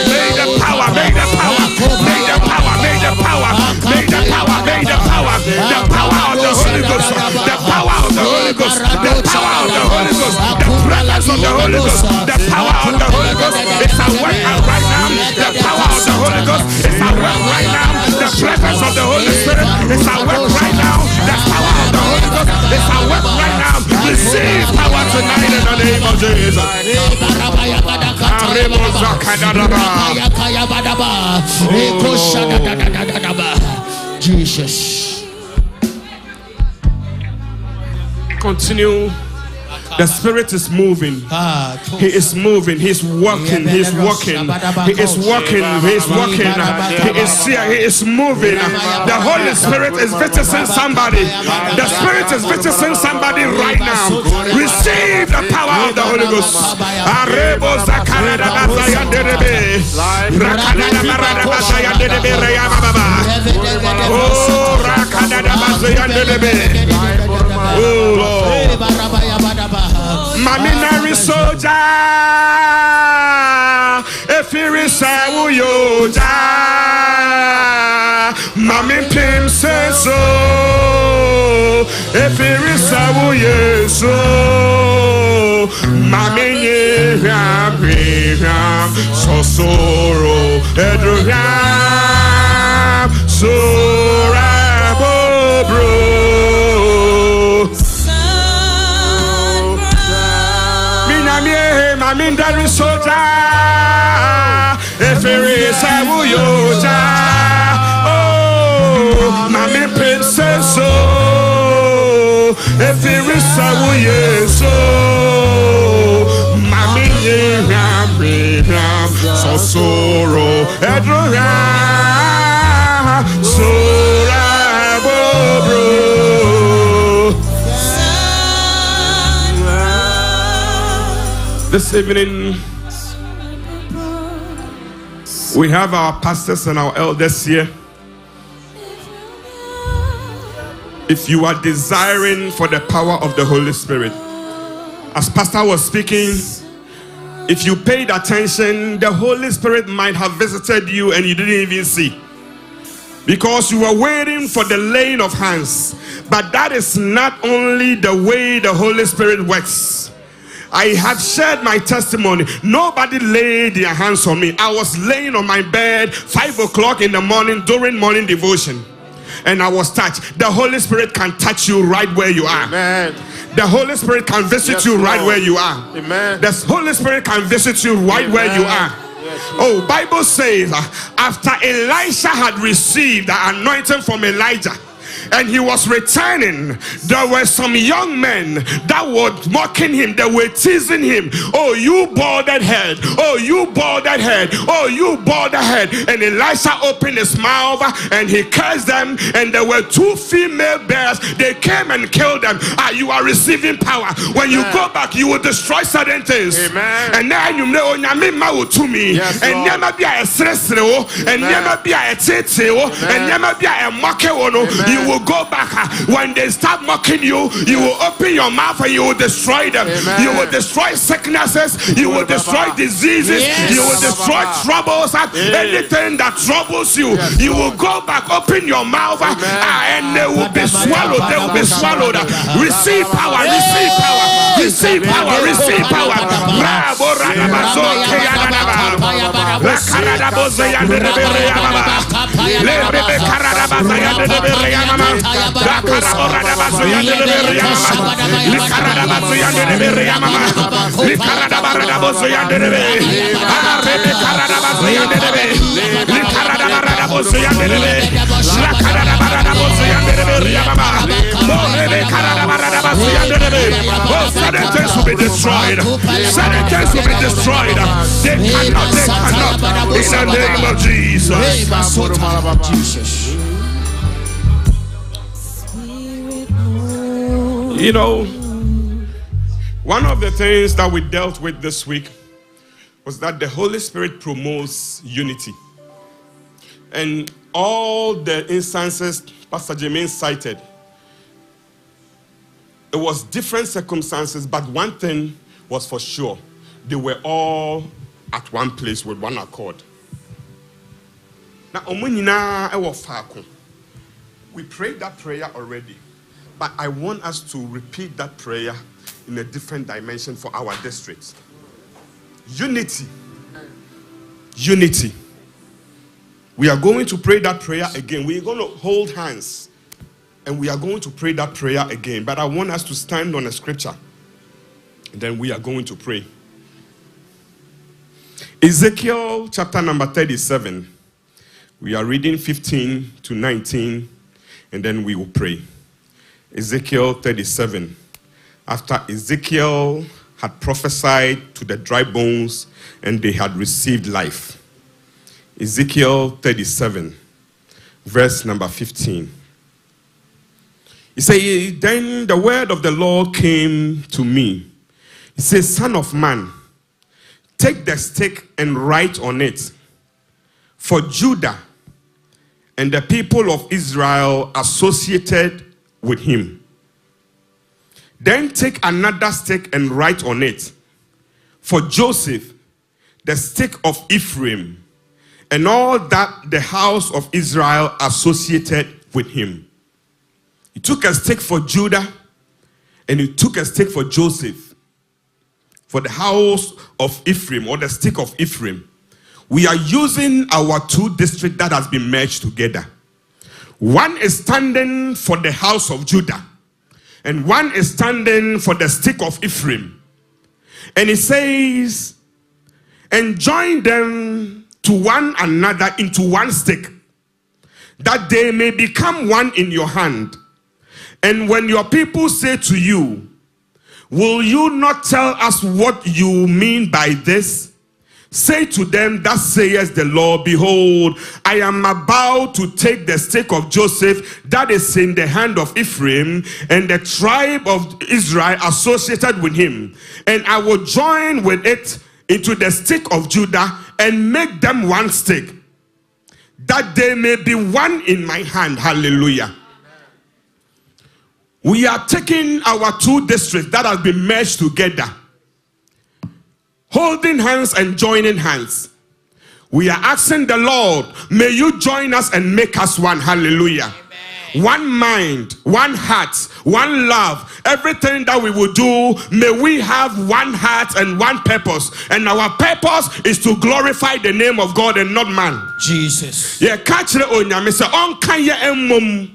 May the power, may the power, may the power, may the power, may the power, may the power, the power of the Holy Ghost, the power of the Holy Ghost, the power of the Holy Ghost, the presence of the Holy Ghost, the power of the Holy Ghost. It's at work right now. The power of the Holy Ghost is at work right now. The presence of the Holy Spirit is at work right now. The power of the Holy Ghost is at work right now. Receive power tonight in the name of Jesus. Jesus. Continue The Spirit is moving. He is moving. He's walking. He's walking. He is walking. He is walking. He is here. He is moving. The Holy Spirit is visiting somebody. The Spirit is visiting somebody right now. Receive the power of the Holy Ghost. Oh Lord. Maminari soldier, if you is a yoja, Mami Pim says so, if you is a yeso, Mami Ram, so sorrow, Edram, so bro. Mamin dari soja, if it is a wuyoja, oh, mamin princess, if it is a wuyeso, mamin yam, so sorrow, edroya, sora bobro. This evening, we have our pastors and our elders here. If you are desiring for the power of the Holy Spirit, as Pastor was speaking, if you paid attention, the Holy Spirit might have visited you and you didn't even see, because you were waiting for the laying of hands. But that is not only the way the Holy Spirit works. I have shared my testimony. Nobody laid their hands on me. I was laying on my bed 5 o'clock in the morning during morning devotion, and I was touched. The Holy Spirit can touch you right where you are. Amen. The Holy Spirit can visit you right where you are. Amen. The Holy Spirit can visit you right where you are. Oh, Bible says after Elisha had received the anointing from Elijah, and he was returning, there were some young men that were mocking him. They were teasing him. Oh, you balded head. Oh, you balded head. Oh, you balded head. And Elisha opened his mouth and he cursed them. And there were 2 female bears. They came and killed them. You are receiving power. When you go back, you will destroy certain things. Amen. And then you know, to me. And never be a stressful. And never be a titio. And never be a mocker. You will go back. When they start mocking you, you will open your mouth and you will destroy them. Amen. You will destroy sicknesses. You will destroy diseases. Yes. You will destroy troubles. Anything that troubles you, you will go back, open your mouth, and they will be swallowed. They will be swallowed. Receive power. Receive power. Receive power. Receive power. Certain things will be destroyed. Certain things will be destroyed. They cannot. In the name of Jesus. You know, one of the things that we dealt with this week was that the Holy Spirit promotes unity. And all the instances Pastor Jermaine cited, it was different circumstances, but one thing was for sure. They were all at one place with one accord. Now, we prayed that prayer already, but I want us to repeat that prayer in a different dimension for our district. Unity. Unity. We are going to pray that prayer again. We are going to hold hands and we are going to pray that prayer again. But I want us to stand on a scripture and then we are going to pray. Ezekiel chapter number 37. We are reading 15 to 19 and then we will pray. Ezekiel 37, after Ezekiel had prophesied to the dry bones and they had received life. Ezekiel 37, verse number 15. He says, then the word of the Lord came to me. He says, son of man, take the stick and write on it, for Judah and the people of Israel associated with him. Then take another stick and write on it, for Joseph, the stick of Ephraim, and all that the house of Israel associated with him. He took a stick for Judah, and he took a stick for Joseph, for the house of Ephraim, or the stick of Ephraim. We are using our two districts that has been merged together. One is standing for the house of Judah, and one is standing for the stick of Ephraim. And he says, and join them to one another into one stick, that they may become one in your hand. And when your people say to you, will you not tell us what you mean by this? Say to them, thus saith the Lord, behold, I am about to take the stick of Joseph that is in the hand of Ephraim and the tribe of Israel associated with him, and I will join with it into the stick of Judah and make them one stick, that they may be one in my hand. Hallelujah. We are taking our two districts that have been merged together, holding hands and joining hands. We are asking the Lord, may you join us and make us one. Hallelujah. Amen. One mind, one heart, one love. Everything that we will do, may we have one heart and one purpose. And our purpose is to glorify the name of God and not man. Jesus. Yeah, catch the onyame say on kanya emum.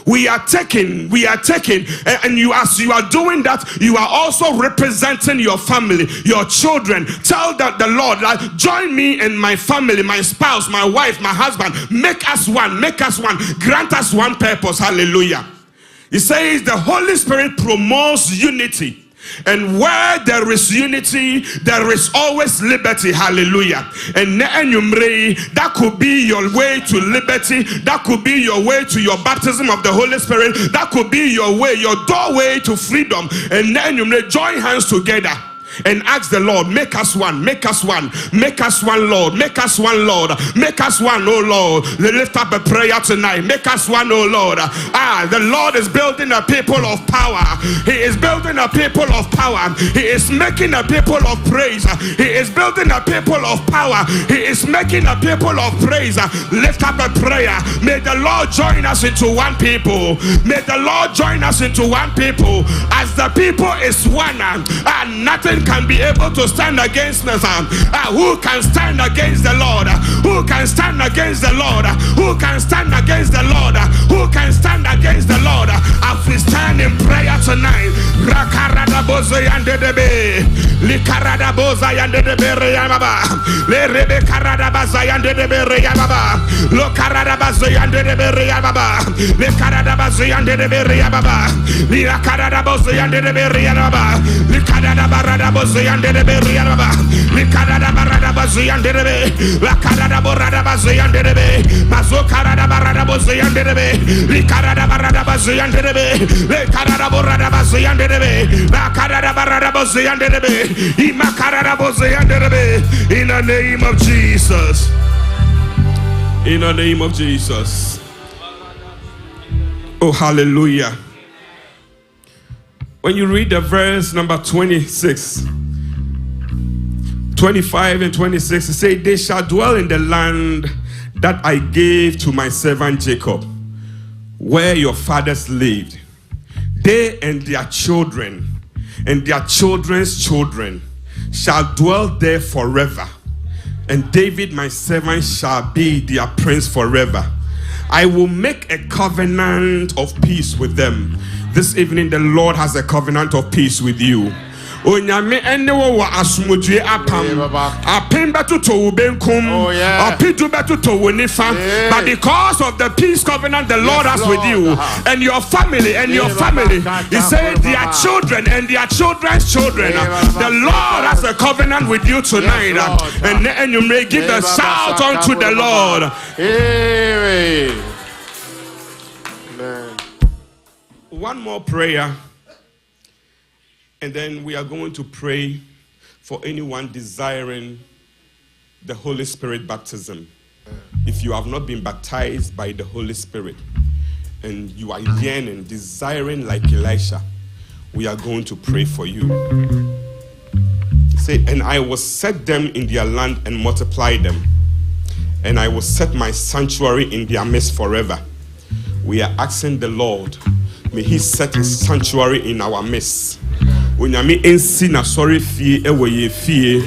We are taking, and you, as you are doing that, you are also representing your family, your children. Tell that the Lord, like, join me and my family, my spouse, my wife, my husband. Make us one, grant us one purpose. Hallelujah. He says the Holy Spirit promotes unity. And where there is unity, there is always liberty. Hallelujah. And that could be your way to liberty. That could be your way to your baptism of the Holy Spirit. That could be your way, your doorway to freedom. And then you may join hands together and ask the Lord, make us one, make us one, make us one, Lord, make us one, Lord, make us one, oh Lord. Lift up a prayer tonight. Make us one, oh Lord. The Lord is building a people of power. He is building a people of power. He is making a people of praise. He is building a people of power. He is making a people of praise. Lift up a prayer. May the Lord join us into one people. May the Lord join us into one people. As the people is one, nothing can be able to stand against us. Who can stand against the Lord? Who can stand against the Lord? Who can stand against the Lord? Who can stand against the Lord? As we stand in prayer tonight, Rakarada bozo yandebe, Likarada boza yandebe reyababa, Le rebe karada baza yandebe reyababa, Lokarada bazo yandebe reyababa, Le karada bazo yandebe reyababa, Likarada bozo yandebe reyababa, Likarada barada bozo yandebe reyababa, Likarada barada bozo yandebe, Lakarada borada bozo yandebe, Mazokarada barada bozo yandebe, Likarada barada bozo yandebe, Likarada borada bozo yandebe, Lakarada barada bozo yandebe, Imakarada bozo yandebe. In the name of Jesus. In the name of Jesus. Oh, hallelujah. When you read the verse number 26, 25 and 26, it says, they shall dwell in the land that I gave to my servant Jacob, where your fathers lived. They and their children and their children's children shall dwell there forever. And David my servant shall be their prince forever. I will make a covenant of peace with them. This evening the Lord has a covenant of peace with you. onyame ene wo asomdue apam apem beto to benkum apidu beto to wonifa but because of the peace covenant the Lord has with you and your family he said their children and their children's children the Lord has a covenant with you tonight and you may give a shout unto the Lord. Amen. One more prayer, and then we are going to pray for anyone desiring the Holy Spirit baptism. If you have not been baptized by the Holy Spirit and you are yearning, desiring like Elisha, we are going to pray for you. Say, and I will set them in their land and multiply them, and I will set my sanctuary in their midst forever. We are asking the Lord, may he set his sanctuary in our midst.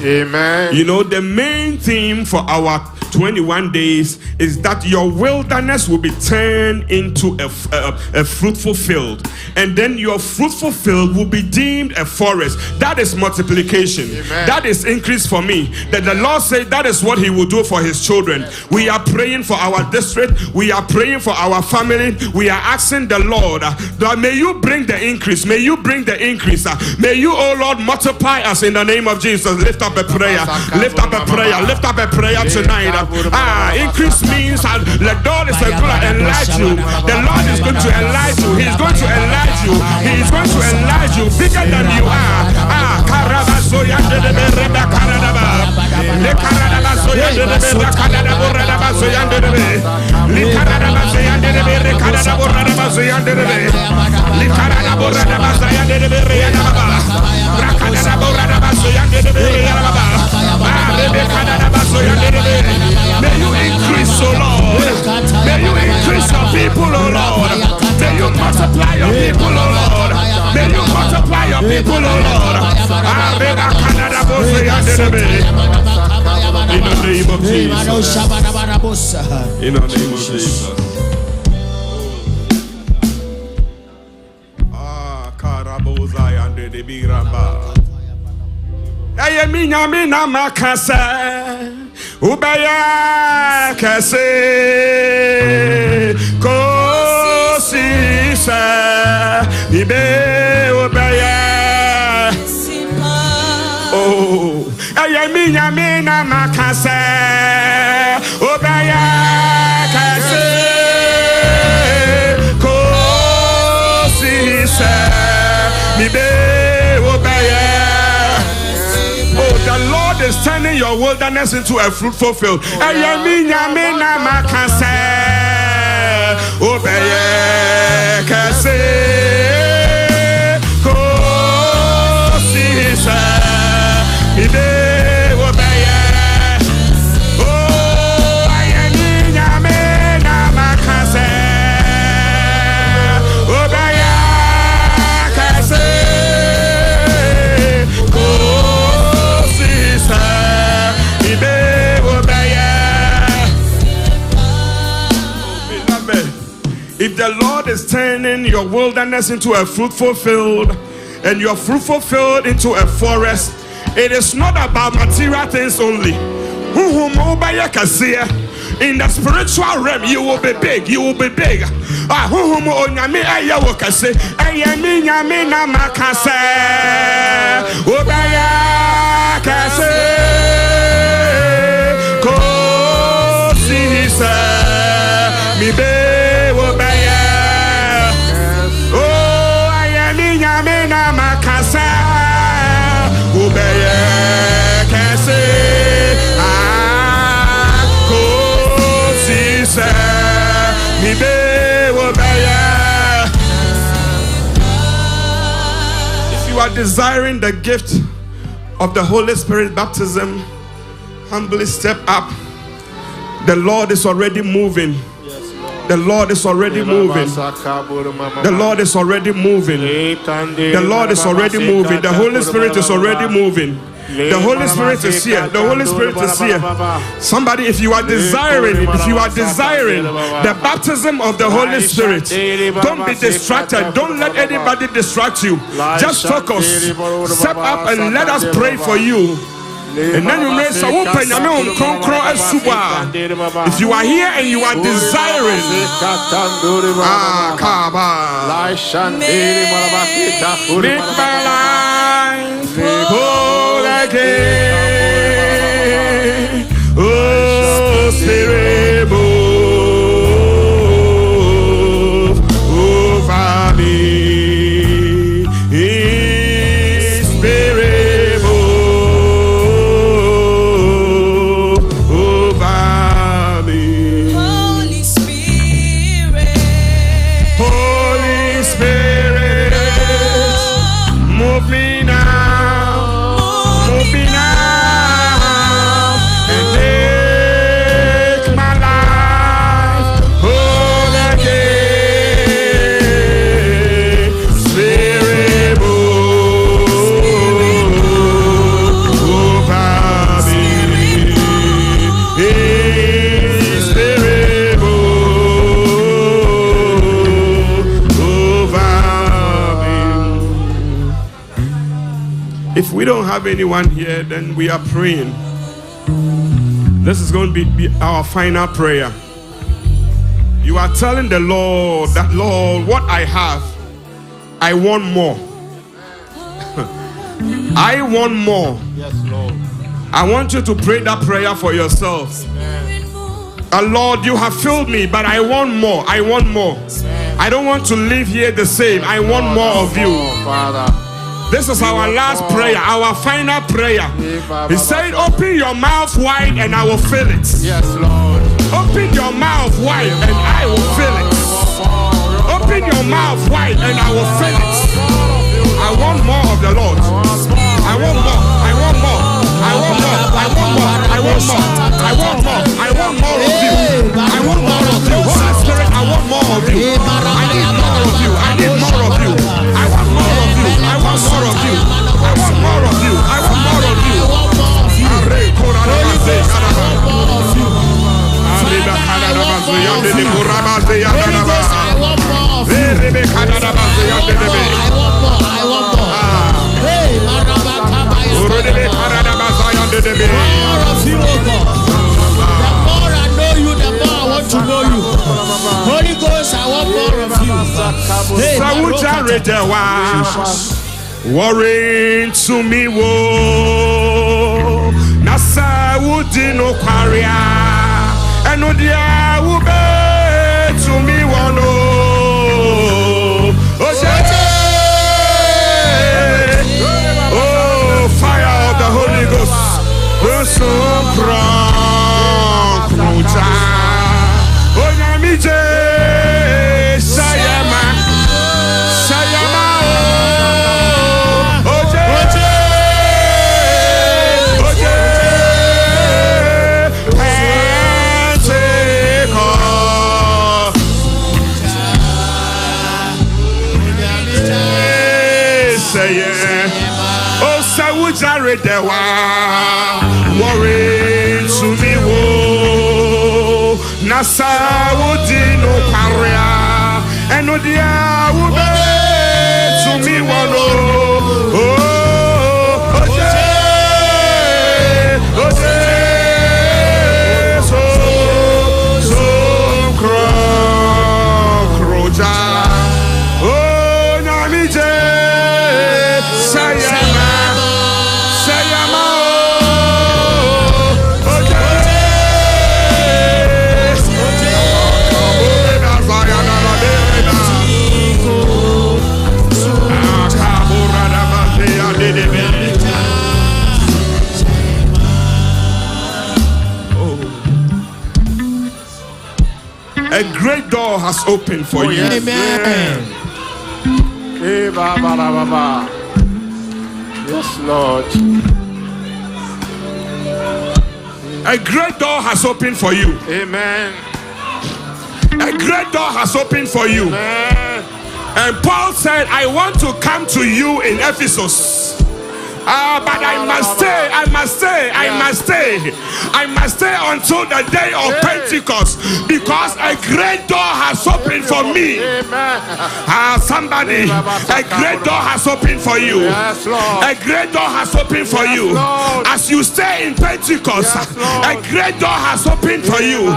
Amen. You know, the main theme for our 21 days is that your wilderness will be turned into a fruitful field, and then your fruitful field will be deemed a forest. That is multiplication. Amen. That is increase for me. That the Lord said that is what he will do for his children. We are praying for our district. We are praying for our family. We are asking the Lord that may you bring the increase. May you bring the increase. May you, oh Lord, multiply us in the name of Jesus. Lift up a prayer. Lift up a prayer. Lift up a prayer tonight. Increase means the Lord is going to enlarge you. The Lord is going to enlarge you. He is going to enlarge you. He is going to enlarge you bigger than you are. May you increase, oh Lord. May you increase your people, oh Lord. May you multiply your people, oh Lord. May you multiply your people, oh Lord. In the name of Jesus. In the name of Jesus. Mina makasa ubaya kase kosisa ibe ubaya oh mina makasa ubaya kase kosisa ibe ubaya. The Lord is turning your wilderness into a fruitful field. If the Lord is turning your wilderness into a fruitful field and your fruitful field into a forest, it is not about material things only. In the spiritual realm, you will be big. You will be big. If you are desiring the gift of the Holy Spirit baptism, humbly step up. The Lord is already moving. The Lord is already moving. The Lord is already moving. The Lord is already moving. The Holy Spirit is already moving. The Holy Spirit is here. The Holy Spirit is here. Somebody, if you are desiring the baptism of the Holy Spirit, don't be distracted. Don't let anybody distract you. Just focus. Step up and let us pray for you. And then you may say, if you are here and you are desiring, make my life whole again. Oh, Spirit, move over me. Spirit, move over me. Holy Spirit. Holy Spirit, move me now. Move me now. And make my life whole again. Spirit, move over me. Spirit, move over me. If we don't have anyone here, then we are praying. This is going to be our final prayer. You are telling the Lord that, Lord, what I have, I want more. I want more. Yes, Lord. I want you to pray that prayer for yourself. Lord, you have filled me, but I want more. I want more. I don't want to live here the same. I want more of you. Father. This is our last prayer, our final prayer. He said, open your mouth wide and I will fill it. Yes, Lord. Open your mouth wide and I will fill it. Open your mouth wide and I will fill it. I want more of the Lord. I want more. I want more. I want more. I want more. I want more. I want more. I want more of you. I want more of you. Holy Spirit, I want more of you. I need more of you. I need more of you. I want more of you. I want more of you. I want more of you. I want more of you. Holy Ghost, I want more of you. Worrying to me, wo Nasa would no quarria and no dia will be to me one. Oh, fire of the Holy Ghost. Jared de wa worry to me wo nasa wodi no kwaria eno dia wo be to me wono so kroja na mi je sayama a great door has opened for you. Yes. Amen. Yes, Lord. A great door has opened for you. Amen. A great door has opened for you. Amen. And Paul said, I want to come to you in Ephesus. But I must stay. I must stay. I must stay. I must stay until the day of Pentecost, because a great door has opened for me. Somebody, a great door has opened for you. A great door has opened for you. As you stay in Pentecost, a great door has opened for you.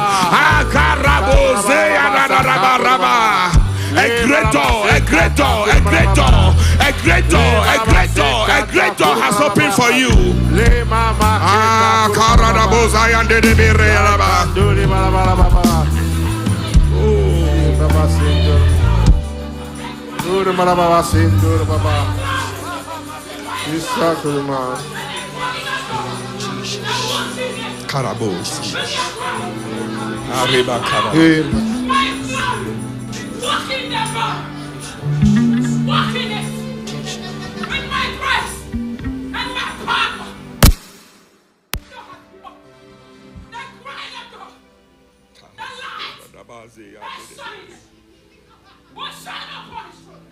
A great door, a great door, a great door, a great door, a great door, a great door has opened for you. Walk in there, God. Walk in it. With my grace and my power. The greater God. The light. That shines. What shine upon his throne.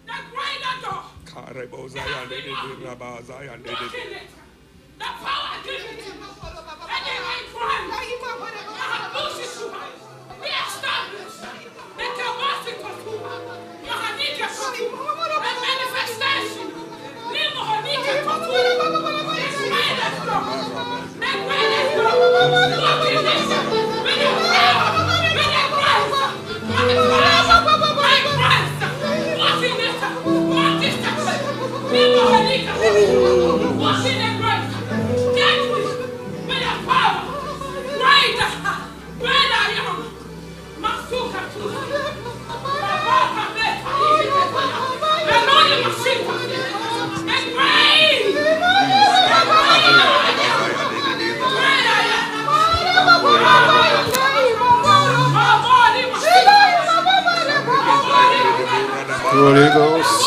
The greater God. Walk in it. The power given to you. And then my crime. Be established. The capacity to the manifestation. Holy Ghost.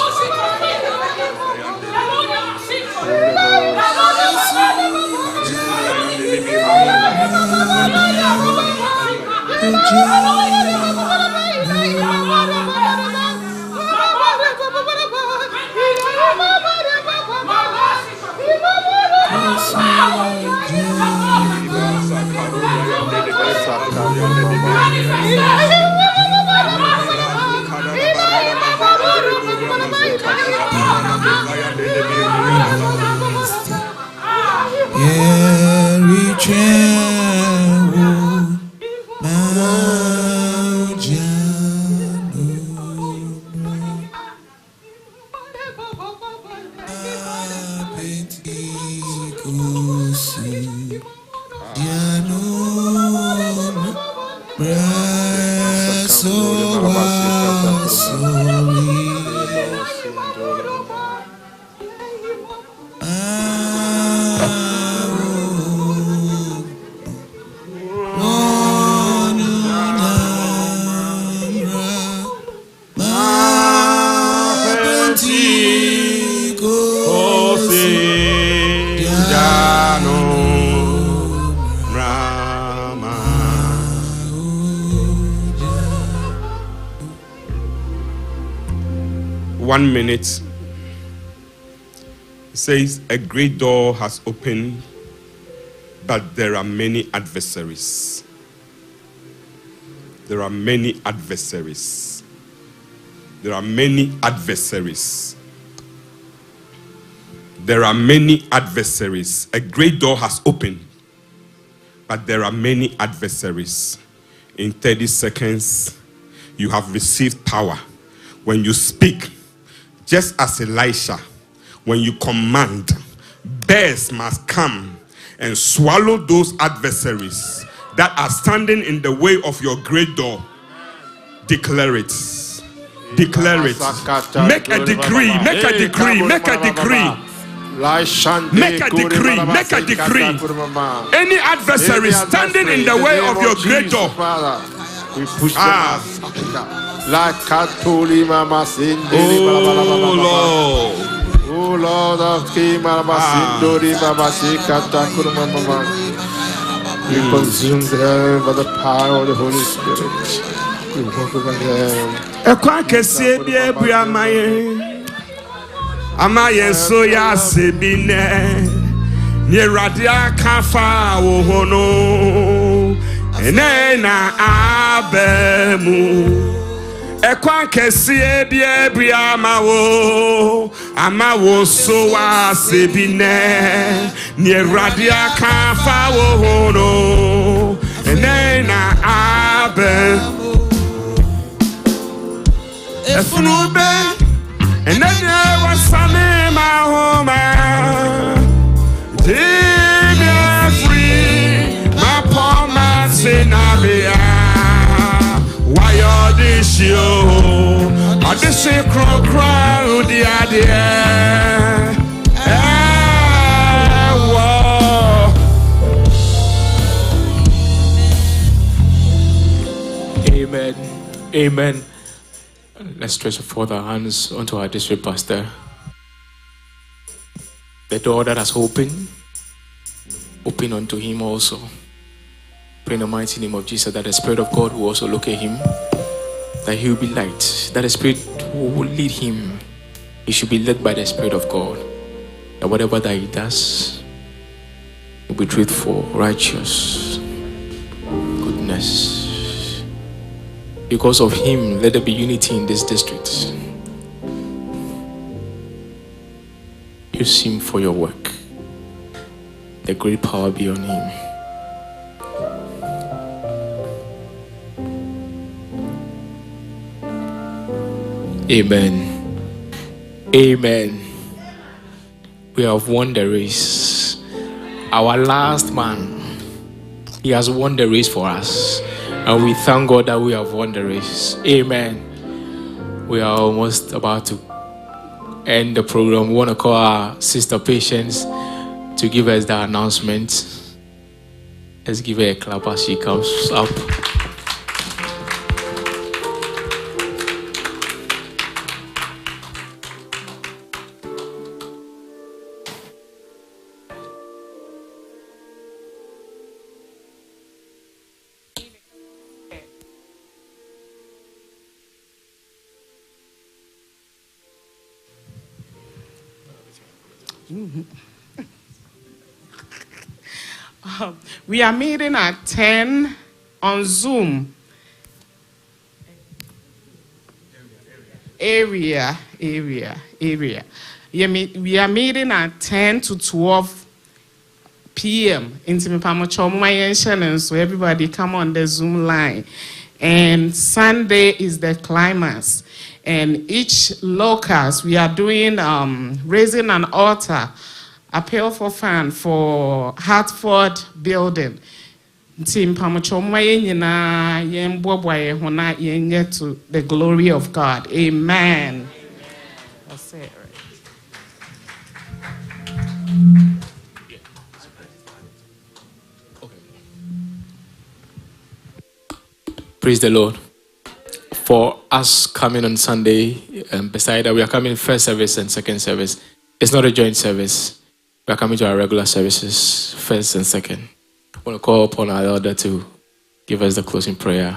One minute. It says, a great door has opened, but there are many adversaries. There are many adversaries. There are many adversaries. There are many adversaries. A great door has opened, but there are many adversaries. In 30 seconds, you have received power. When you speak, just as Elisha, when you command, bears must come and swallow those adversaries that are standing in the way of your great door. Declare it. Declare it. Make a decree. Make a decree. Make a decree. Make a decree. Make a decree. Any adversary standing in the way of your great door, we push them out. Oh Lord. Oh Lord of King, we consume them by the power of the Holy Spirit. We walk over them. ama yenso ya sebine ni radia kafa wo hono enena abemu ekwan kese bia bia ama wo so wa sebine ni radia kafa wo hono enena abemu efunube enena wasane ma homa Dibia free, my poor man Sinabia. Why are this you? Are this a crowd? The idea. Amen. Amen. Let's stretch forth our hands unto our district pastor. The door that has opened, open unto him also. Pray in the mighty name of Jesus that the Spirit of God will also look at him, that he will be light, that the Spirit will lead him. He should be led by the Spirit of God, that whatever that he does will be truthful, righteous, goodness. Because of him, let there be unity in this district. Use him for your work. The great power be on him. Amen. Amen. We have won the race. Our last man, he has won the race for us. And we thank God that we have won the race. Amen. We are almost about to end the program. We want to call our sister Patience to give us the announcement. Let's give her a clap as she comes up. We are meeting at 10 on Zoom. Area. We are meeting at 10 to 12 p.m. So everybody come on the Zoom line. And Sunday is the climax. And each locus, we are doing raising an altar, appeal for fund for Hartford building. Team Pamuchomwa yen bobwa hona yen to the glory of God. Amen. That's it, right? Praise the Lord. For us coming on Sunday, beside that, we are coming first service and second service. It's not a joint service. We are coming to our regular services, first and second. I want to call upon our elder to give us the closing prayer.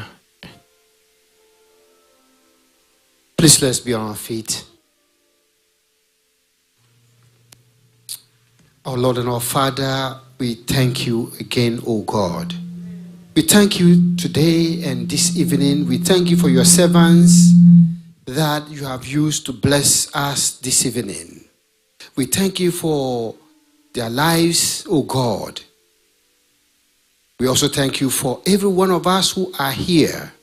Please let's be on our feet. Our Lord and our Father, we thank you again, O God. We thank you today and this evening. We thank you for your servants that you have used to bless us this evening. We thank you for their lives, O God. We also thank you for every one of us who are here.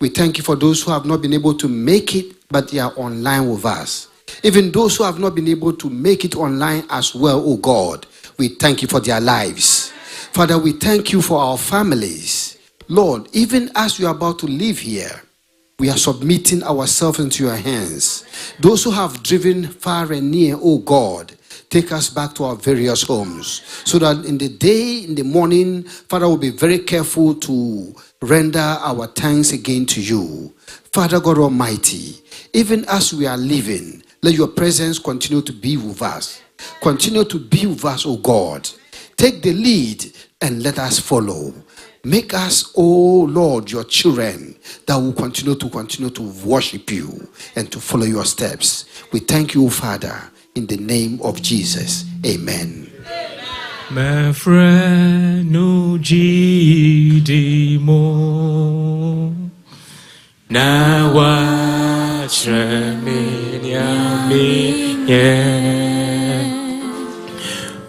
We thank you for those who have not been able to make it, but they are online with us. Even those who have not been able to make it online as well, O God, we thank you for their lives. Father, we thank you for our families. Lord, even as we are about to leave here, we are submitting ourselves into your hands. Those who have driven far and near, O God, take us back to our various homes, so that in the day, in the morning, Father, we'll be very careful to render our thanks again to you. Father God Almighty, even as we are living, let your presence continue to be with us. Continue to be with us, O God. Take the lead and let us follow. Make us, O Lord, your children that will continue to worship you and to follow your steps. We thank you, Father. in the name of Jesus. Amen. My friend, no G.D.Mo. Na watch me,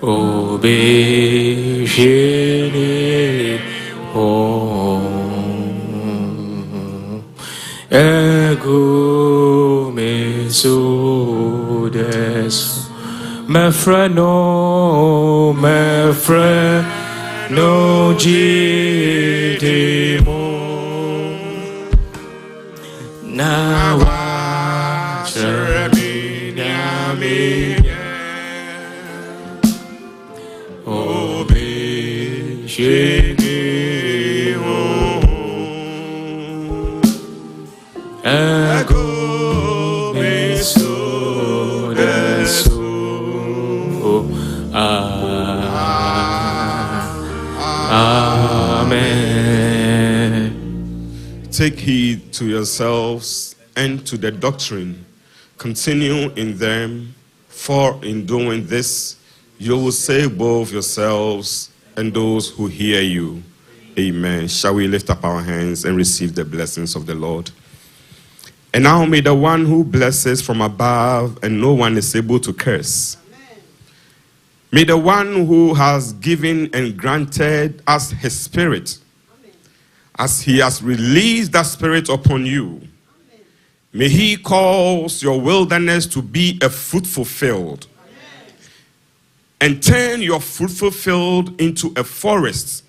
obey ego me so des. My friend, no G.D.Mo. Na watch me, obey ego me so des. Amen. Take heed to yourselves and to the doctrine. Continue in them, for in doing this, you will save both yourselves and those who hear you. Amen. Shall we lift up our hands and receive the blessings of the Lord? And now may the one who blesses from above and no one is able to curse. May the one who has given and granted us his spirit, as he has released that spirit upon you, may he cause your wilderness to be a fruitful field, and turn your fruitful field into a forest.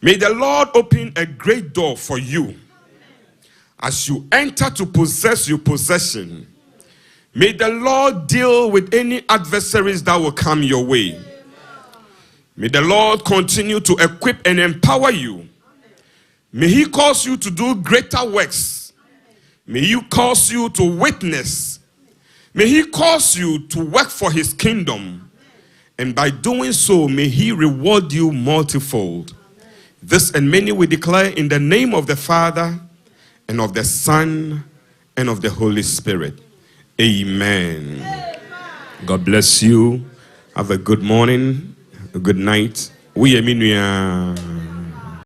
May the Lord open a great door for you as you enter to possess your possession. May the Lord deal with any adversaries that will come your way. May the Lord continue to equip and empower you. May he cause you to do greater works. May he cause you to witness. May he cause you to work for his kingdom. And by doing so, may he reward you multifold. This and many we declare in the name of the Father, and of the Son, and of the Holy Spirit. Amen. God bless you. Have a good morning, a good night. We are